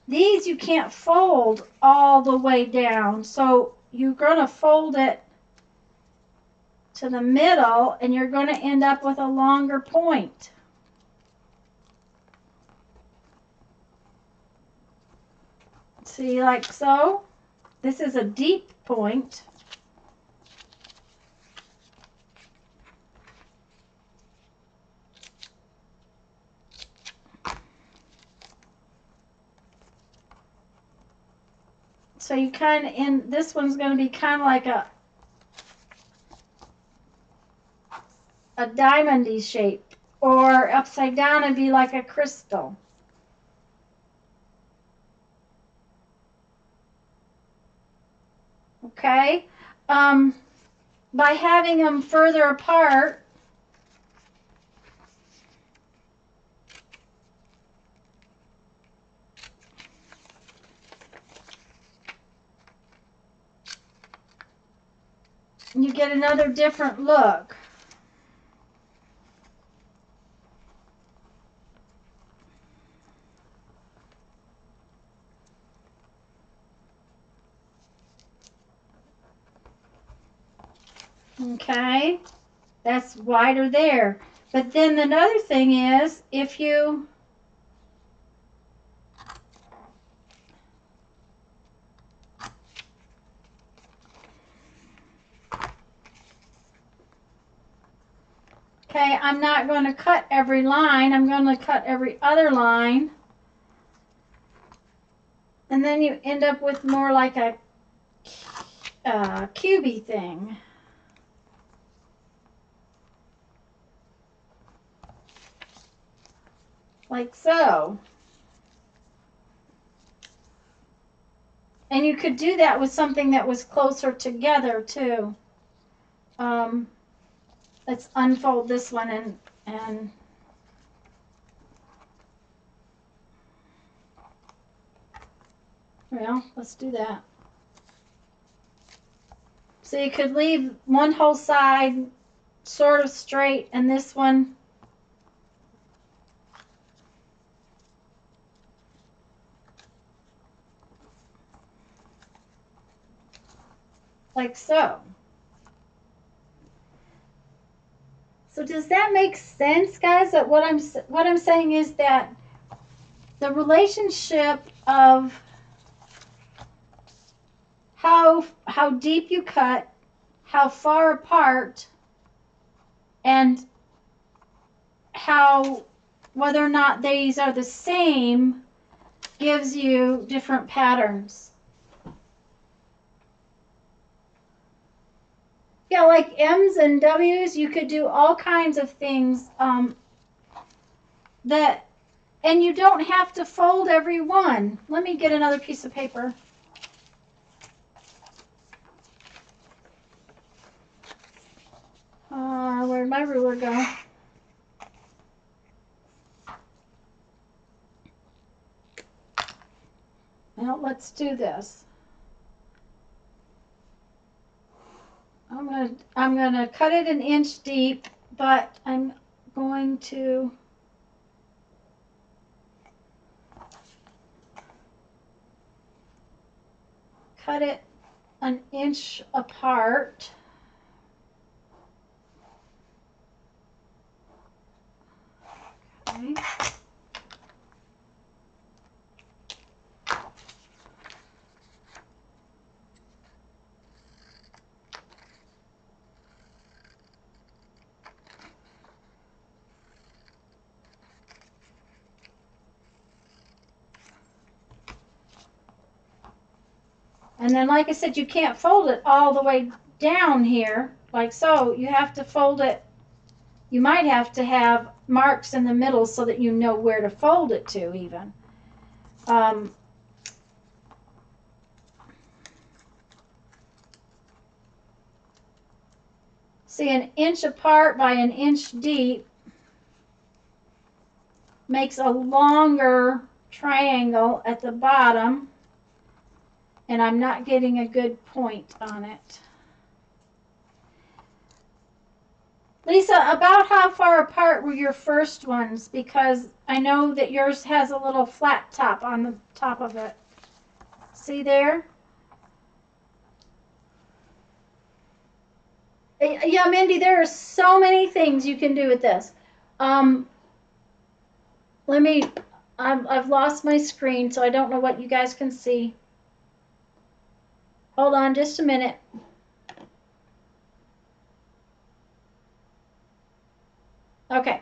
these you can't fold all the way down. So you're going to fold it to the middle and you're going to end up with a longer point. See, like so. This is a deep point. So you kind of, this one's going to be kind of like a diamondy shape, or upside down it'd be like a crystal. Okay, by having them further apart, you get another different look. Okay, that's wider there. But then another thing is, if you okay, I'm not going to cut every line. I'm going to cut every other line. And then you end up with more like a cubey thing. Like so. And you could do that with something that was closer together too. Let's unfold this one and well, let's do that. So you could leave one whole side sort of straight and this one like so. So does that make sense, guys? That what I'm saying is that the relationship of how deep you cut, how far apart, and how whether or not these are the same gives you different patterns. Yeah, like M's and W's, you could do all kinds of things and you don't have to fold every one. Let me get another piece of paper. Where'd my ruler go? Well, let's do this. I'm gonna cut it 1 inch deep, but I'm going to cut it 1 inch apart. Okay. And then, like I said, you can't fold it all the way down here, like so. You have to fold it. You might have to have marks in the middle so that you know where to fold it to even. See, 1 inch apart by 1 inch deep makes a longer triangle at the bottom, and I'm not getting a good point on it. Lisa, about how far apart were your first ones? Because I know that yours has a little flat top on the top of it. See there? Yeah, Mindy, there are so many things you can do with this. I've lost my screen, so I don't know what you guys can see. Hold on just a minute. Okay.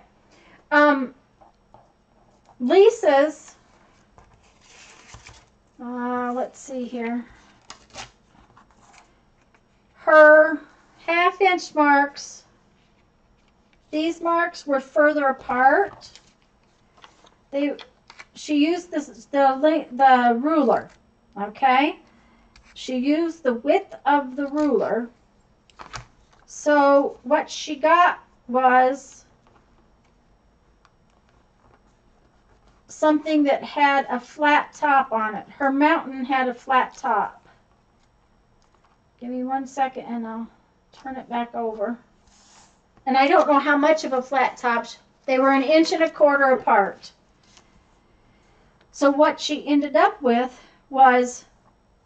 Lisa's, let's see here. Her 1/2 inch marks, these marks were further apart. She used the ruler, okay? She used the width of the ruler. So what she got was something that had a flat top on it. Her mountain had a flat top. Give me 1 second and I'll turn it back over. And I don't know how much of a flat top. They were 1 1/4 inch apart. So what she ended up with was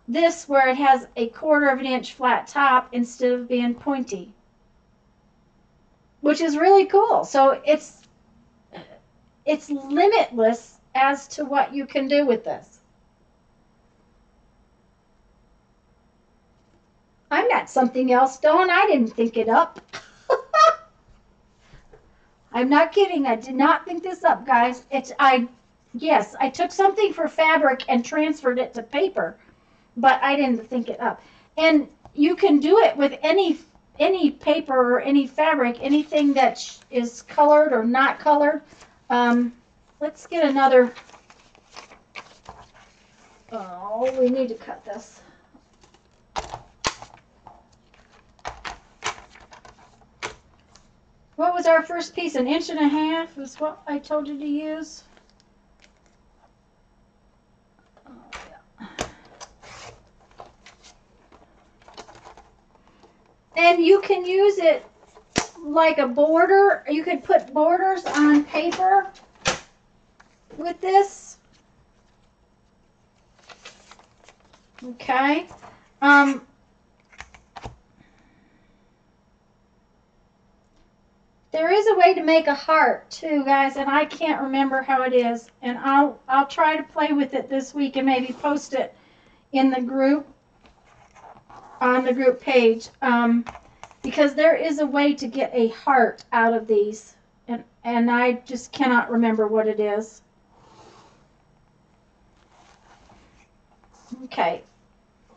this, where it has a 1/4 inch flat top instead of being pointy, which is really cool. So it's limitless as to what you can do with this. I'm not something else, Dawn. I didn't think it up. I'm not kidding. I did not think this up, guys. Yes, I took something for fabric and transferred it to paper, but I didn't think it up. And you can do it with any paper or any fabric, anything that is colored or not colored. Let's get another. Oh, we need to cut this. What was our first piece? 1 1/2 inch is what I told you to use. Oh, yeah. And you can use it like a border. You could put borders on paper with this. Okay. There is a way to make a heart too, guys, and I can't remember how it is. And I'll try to play with it this week and maybe post it in the group, on the group page, because there is a way to get a heart out of these, and I just cannot remember what it is. Okay,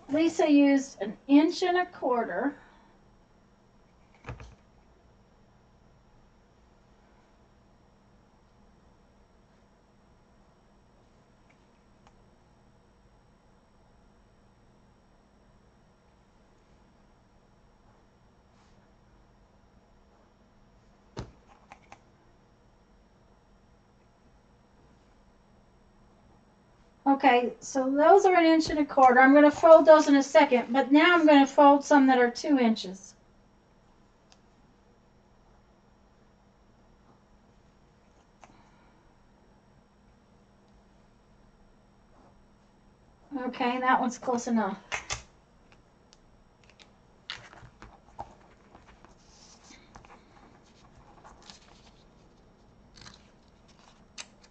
Lisa used 1 1/4 inch. Okay, so those are 1 1/4 inch. I'm going to fold those in a second, but now I'm going to fold some that are 2 inches. Okay, that one's close enough.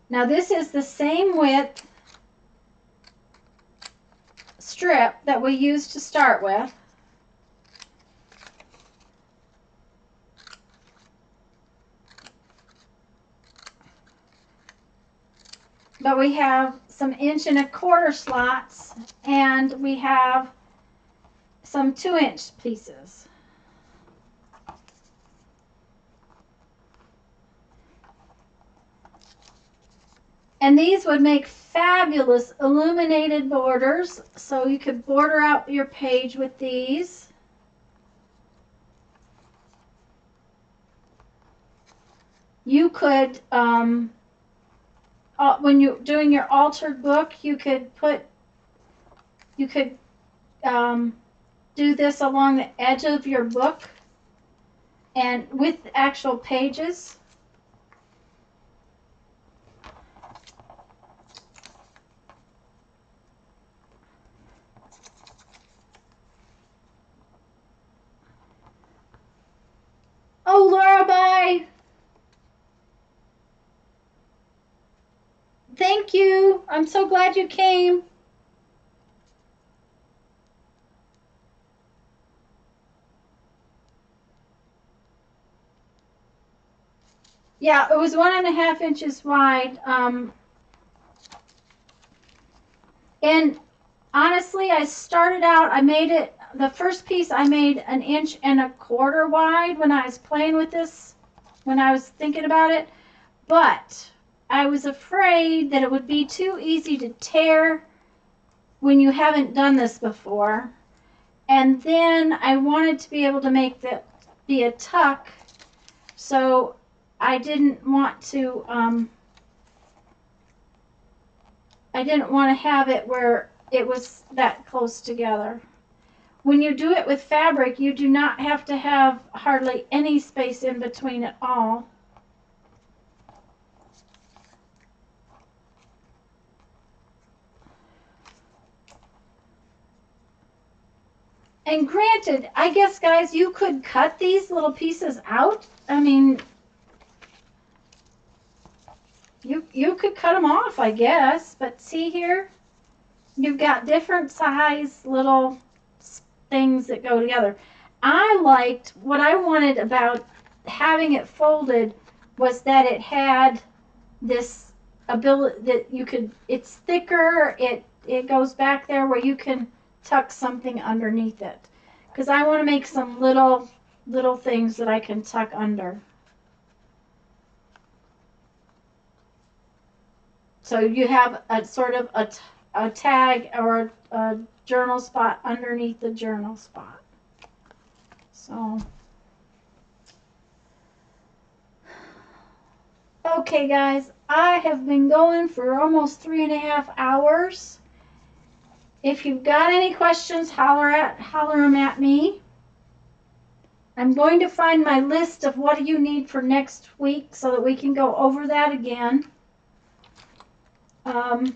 Now this is the same width strip that we used to start with. But we have some 1 1/4 inch slots, and we have some 2-inch pieces. And these would make fabulous illuminated borders, so you could border out your page with these. You could, when you're doing your altered book, you could do this along the edge of your book and with actual pages. Oh, Laura, bye. Thank you. I'm so glad you came. Yeah, it was 1.5 inches wide. And honestly, I started out, I made it, the first piece I made 1.25 inches wide when I was playing with this, when I was thinking about it. But I was afraid that it would be too easy to tear when you haven't done this before. And then I wanted to be able to make that be a tuck, so I didn't want to have it where it was that close together. When you do it with fabric, you do not have to have hardly any space in between at all. And granted, I guess, guys, you could cut these little pieces out. I mean, you could cut them off, I guess. But see here, you've got different size little things that go together. I liked, what I wanted about having it folded was that it had this ability that you could, it's thicker, it goes back there where you can tuck something underneath it, because I want to make some little things that I can tuck under. So you have a sort of a tag or a journal spot underneath the journal spot. So okay, guys, I have been going for almost 3.5 hours. If you've got any questions, holler them at me. I'm going to find my list of what do you need for next week so that we can go over that again. I'm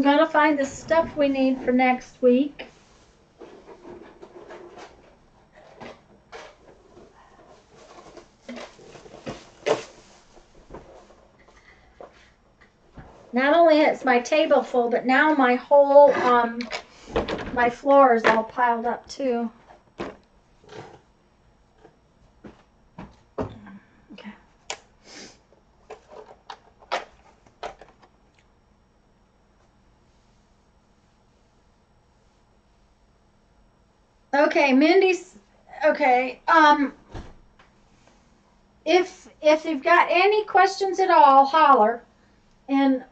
going to find the stuff we need for next week. Not only is my table full, but now my whole, my floor is all piled up too. Okay. Okay, Mindy's, okay, if you've got any questions at all, holler. And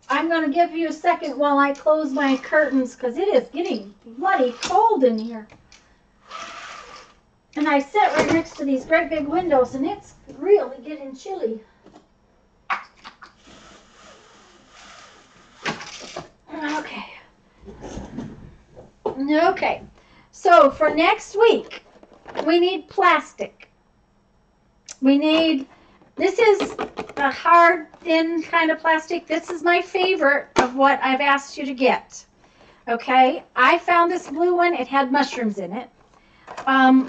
I'm going to give you a second while I close my curtains, because it is getting bloody cold in here. And I sit right next to these great big windows, and it's really getting chilly. Okay. Okay. So for next week, we need plastic. We need, this is a hard, thin kind of plastic. This is my favorite of what I've asked you to get. Okay, I found this blue one. It had mushrooms in it. I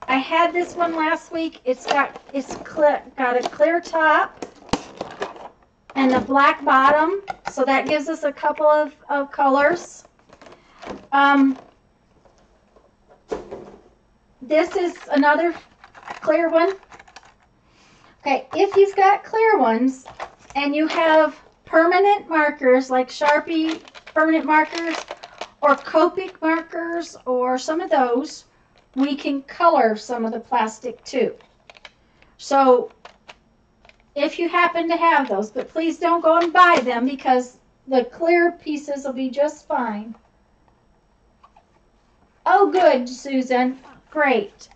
had this one last week. It's got a clear top and a black bottom, so that gives us a couple of colors. This is another clear one. Okay, if you've got clear ones and you have permanent markers like Sharpie permanent markers or Copic markers or some of those, we can color some of the plastic too. So if you happen to have those, but please don't go and buy them because the clear pieces will be just fine. Oh, good, Susan. Great.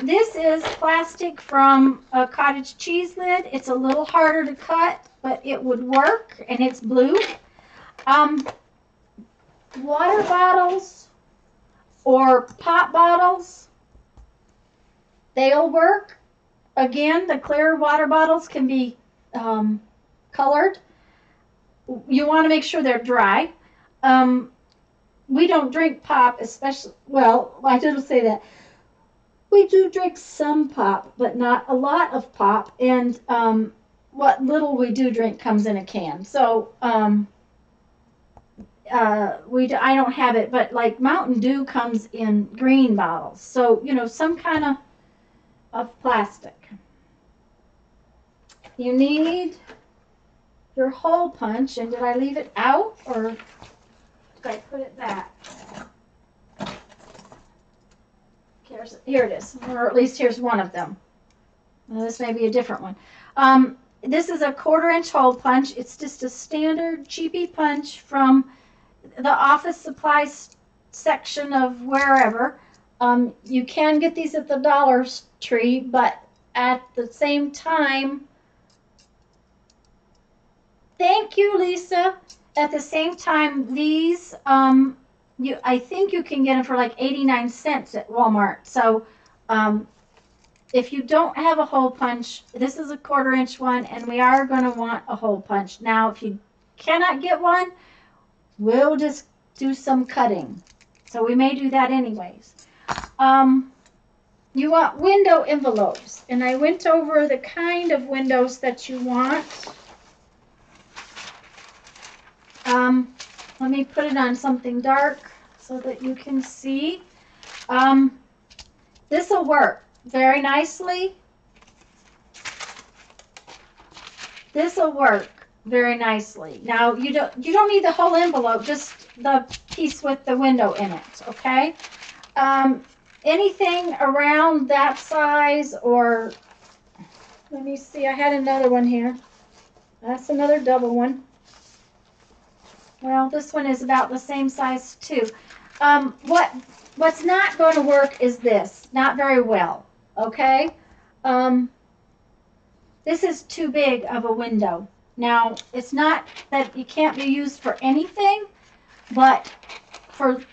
This is plastic from a cottage cheese lid. It's a little harder to cut, but it would work, and it's blue. Water bottles or pop bottles, they'll work. Again, the clear water bottles can be colored. You want to make sure they're dry. We don't drink pop, especially, well, I didn't say that. We do drink some pop, but not a lot of pop, and what little we do drink comes in a can. So I don't have it, but like Mountain Dew comes in green bottles. So, you know, some kind of plastic. You need your hole punch, and did I leave it out, or did I put it back? Here it is, or at least here's one of them. Well, this may be a different one. This is a 1/4-inch hole punch. It's just a standard cheapy punch from the office supplies section of wherever. You can get these at the Dollar Tree, but at the same time, thank you, Lisa. At the same time, these I think you can get them for like 89 cents at Walmart. So if you don't have a hole punch, this is a 1/4-inch one, and we are going to want a hole punch. Now, if you cannot get one, we'll just do some cutting. So we may do that anyways. You want window envelopes, and I went over the kind of windows that you want. Let me put it on something dark so that you can see. This will work very nicely. This will work very nicely. Now you don't need the whole envelope, just the piece with the window in it, okay? Anything around that size, or let me see, I had another one here. That's another double one. Well, this one is about the same size too. What's not going to work is this, not very well, okay? This is too big of a window. Now, it's not that it can't be used for anything, but for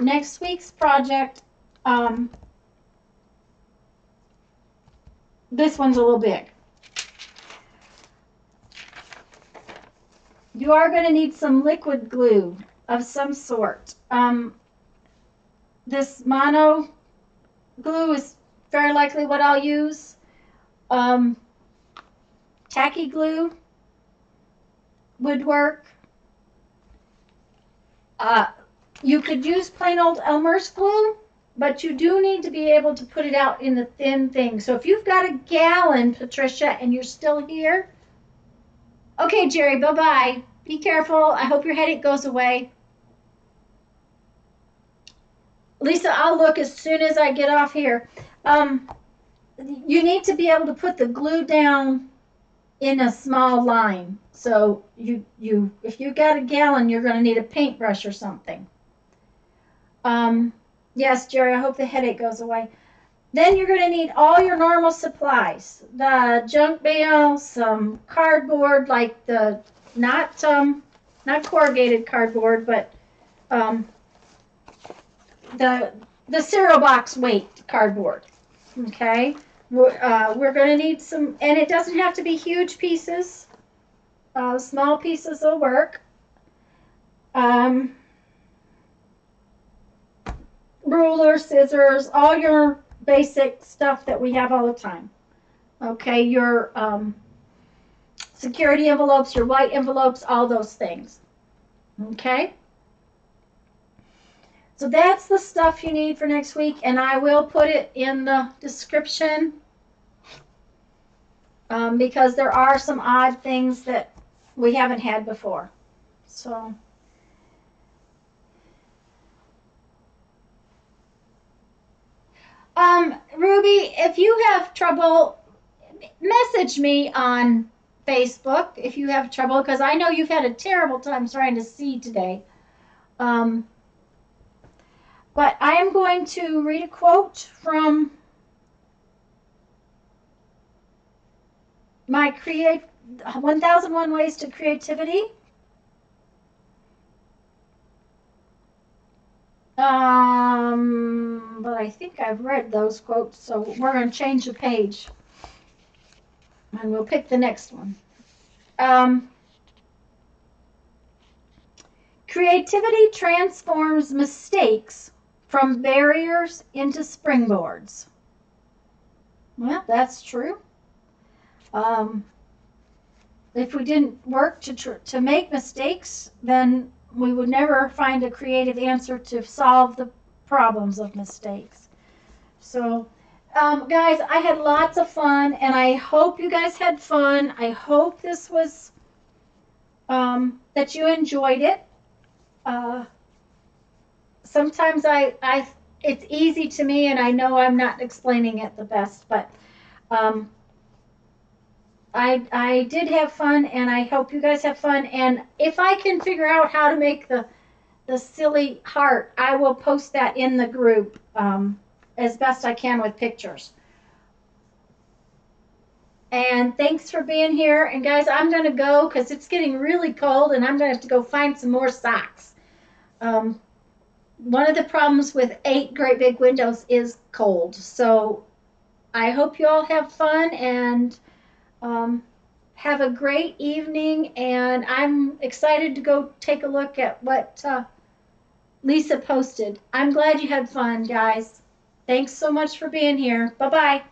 next week's project, this one's a little big. You are going to need some liquid glue of some sort. This mono glue is very likely what I'll use. Tacky glue would work. You could use plain old Elmer's glue, but you do need to be able to put it out in the thin thing. So if you've got a gallon, Patricia, and you're still here, okay, Jerry, bye-bye. Be careful. I hope your headache goes away. Lisa, I'll look as soon as I get off here. You need to be able to put the glue down in a small line. So if you've got a gallon, you're going to need a paintbrush or something. Yes, Jerry, I hope the headache goes away. Then you're going to need all your normal supplies. The junk mail, some cardboard, like the not corrugated cardboard, but the cereal box weight cardboard. Okay, we're going to need some, and it doesn't have to be huge pieces. Small pieces will work. Ruler, scissors, all your basic stuff that we have all the time. Okay, your security envelopes, your white envelopes, all those things. Okay. So that's the stuff you need for next week, and I will put it in the description because there are some odd things that we haven't had before. So, Ruby, if you have trouble, message me on Facebook if you have trouble, because I know you've had a terrible time trying to see today. But I am going to read a quote from my 1001 Ways to Creativity. But I think I've read those quotes, so we're going to change the page. And we'll pick the next one. Creativity transforms mistakes from barriers into springboards. Well, that's true. If we didn't work to make mistakes, then we would never find a creative answer to solve the problems of mistakes. So, guys, I had lots of fun, and I hope you guys had fun. I hope this was, that you enjoyed it. Sometimes it's easy to me, and I know I'm not explaining it the best, but I did have fun, and I hope you guys have fun. And if I can figure out how to make the silly heart, I will post that in the group as best I can with pictures. And thanks for being here. And guys, I'm going to go because it's getting really cold, and I'm going to have to go find some more socks. One of the problems with 8 great big windows is cold. So I hope you all have fun, and have a great evening. And I'm excited to go take a look at what Lisa posted. I'm glad you had fun, guys. Thanks so much for being here. Bye-bye.